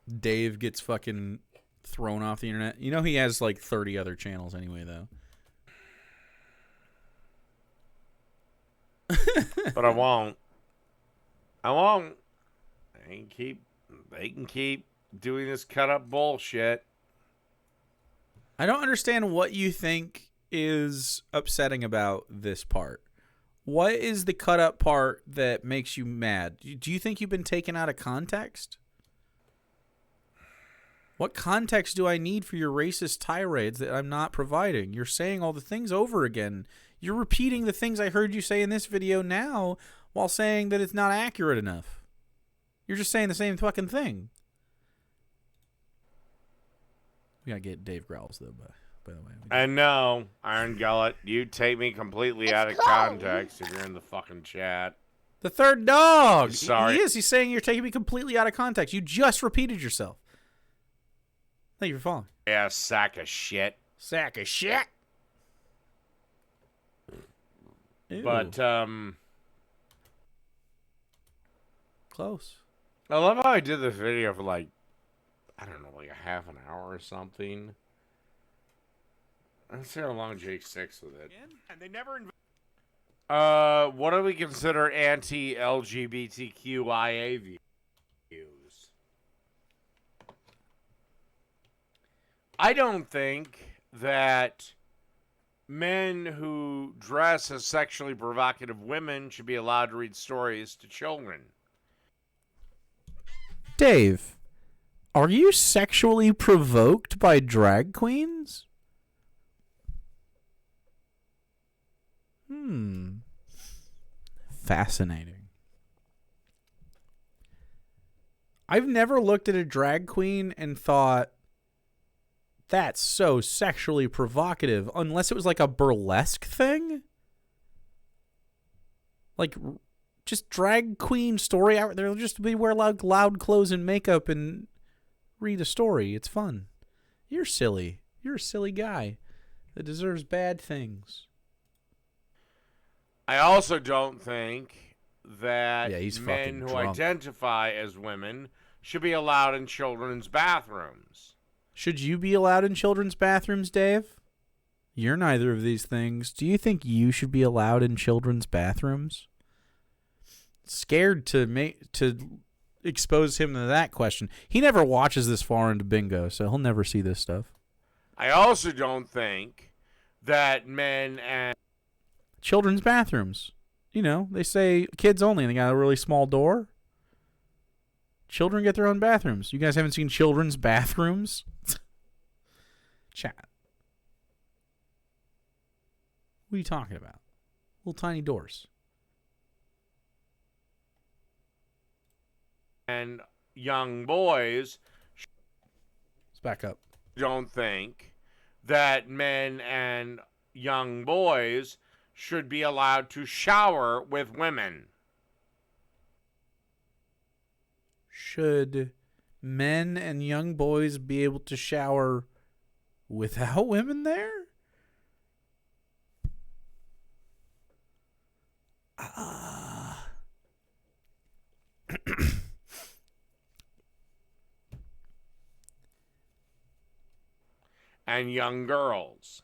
Dave gets fucking thrown off the internet. You know he has like 30 other channels anyway, though. But I won't. I won't. They can keep doing this cut up bullshit. I don't understand what you think is upsetting about this part. What is the cut up part that makes you mad? Do you think you've been taken out of context? What context do I need for your racist tirades that I'm not providing? You're saying all the things over again. You're repeating the things I heard you say in this video now while saying that it's not accurate enough. You're just saying the same fucking thing. We gotta get Dave Growls, though, by the way. And no, Iron Gullet, you take me completely out of context if you're in the fucking chat. The third dog! Sorry. He is. He's saying you're taking me completely out of context. You just repeated yourself. Thank you for following. Yeah, sack of shit. Sack of shit. Ew. But, close. I love how I did this video for like, I don't know, like a half an hour or something. Let's see how long Jake sticks with it. And they never what do we consider anti-LGBTQIA views? I don't think that men who dress as sexually provocative women should be allowed to read stories to children. Dave, are you sexually provoked by drag queens? Fascinating. I've never looked at a drag queen and thought, that's so sexually provocative, unless it was like a burlesque thing. Like, just drag queen story out there. Just wear loud clothes and makeup and read a story. It's fun. You're silly. You're a silly guy that deserves bad things. I also don't think that he's men fucking who drunk. identify as women should be allowed in children's bathrooms. Should you be allowed in children's bathrooms, Dave? You're neither of these things. Do you think you should be allowed in children's bathrooms? Scared to expose him to that question. He never watches this far into bingo, so he'll never see this stuff. I also don't think that men and Children's bathrooms. You know, they say kids only, and they got a really small door. Children get their own bathrooms. You guys haven't seen children's bathrooms? Chat. What are you talking about? Little tiny doors. young boys Let's back up. Don't think that men and young boys should be allowed to shower with women. Should men and young boys be able to shower without women there? And young girls.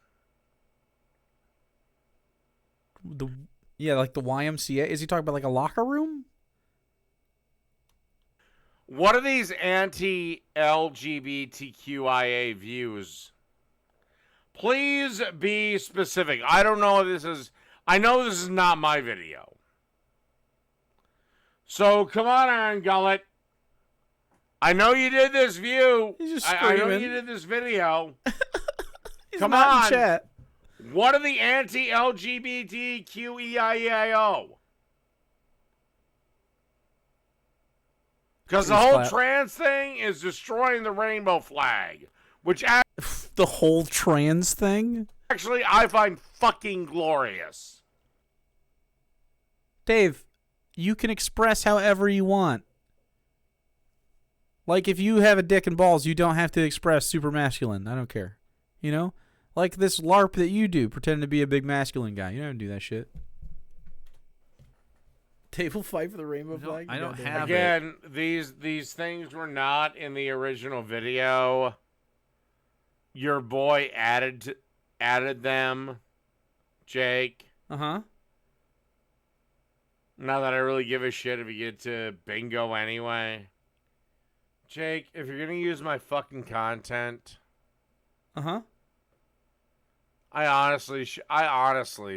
Like the YMCA? Is he talking about like a locker room? What are these anti-LGBTQIA views? Please be specific. I don't know if this is... I know this is not my video. So, come on, Iron Gullet. I know you did this view. He's just I know screaming. you did this video. He's Come not on. in chat. What are the anti-LGBTQIAO? Because the whole trans thing is destroying the rainbow flag, which The whole trans thing? actually I find fucking glorious. Dave, you can express however you want. Like, if you have a dick and balls, you don't have to express super masculine. I don't care. You know? Like this LARP that you do, pretending to be a big masculine guy. You don't do that shit. Dave will fight for the rainbow flag? I don't have Again, these things were not in the original video. your boy added them, Jake. Uh-huh. Not that I really give a shit if you get to bingo anyway. Jake, if you're gonna use my fucking content, uh-huh, I honestly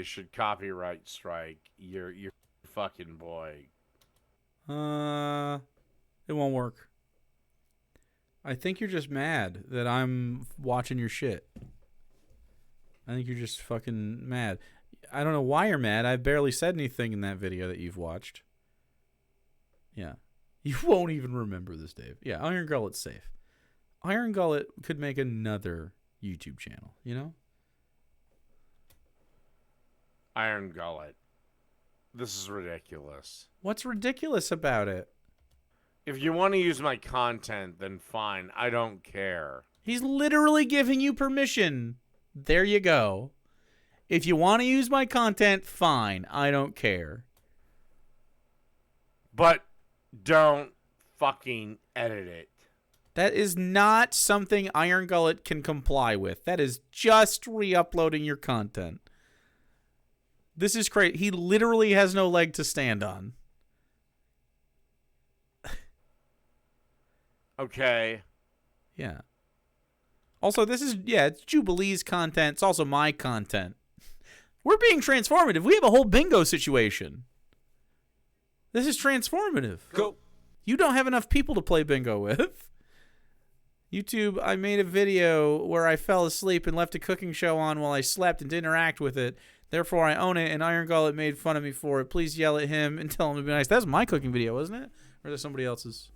should copyright strike your fucking boy. It won't work. I think you're just mad that I'm watching your shit. I think you're just fucking mad. I don't know why you're mad. I barely said anything in that video that you've watched. Yeah. You won't even remember this, Dave. Yeah, Iron Gullet's safe. Iron Gullet could make another YouTube channel, you know? Iron Gullet. This is ridiculous. What's ridiculous about it? If you want to use my content, then fine. I don't care. He's literally giving you permission. There you go. If you want to use my content, fine. I don't care. But don't fucking edit it. That is not something Iron Gullet can comply with. That is just re-uploading your content. This is crazy. He literally has no leg to stand on. Okay. Yeah. Also, this is, it's Jubilee's content. It's also my content. We're being transformative. We have a whole bingo situation. This is transformative. Go. You don't have enough people to play bingo with. YouTube, I made a video where I fell asleep and left a cooking show on while I slept and didn't interact with it. Therefore, I own it, and Iron Gullet made fun of me for it. Please yell at him and tell him to be nice. That was my cooking video, wasn't it? Or is that somebody else's?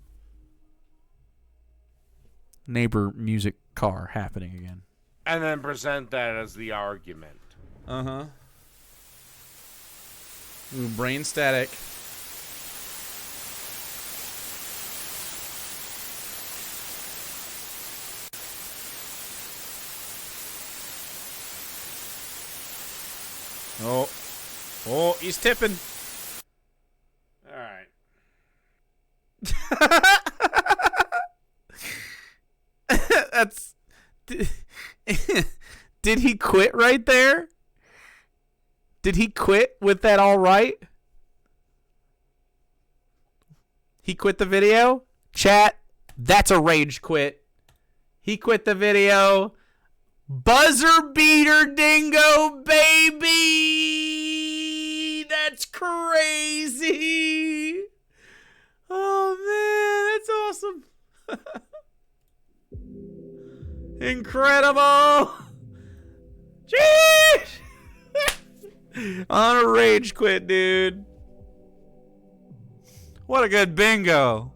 Neighbor music car happening again. And then present that as the argument. Uh-huh. Ooh, brain static. Oh, he's tipping. All right. That's... Did he quit right there? Did he quit with that all right? He quit the video? Chat, that's a rage quit. He quit the video. Buzzer beater, Dingo, baby! That's crazy! Oh, man, that's awesome. Incredible! Jeez! On a rage quit, dude. What a good bingo.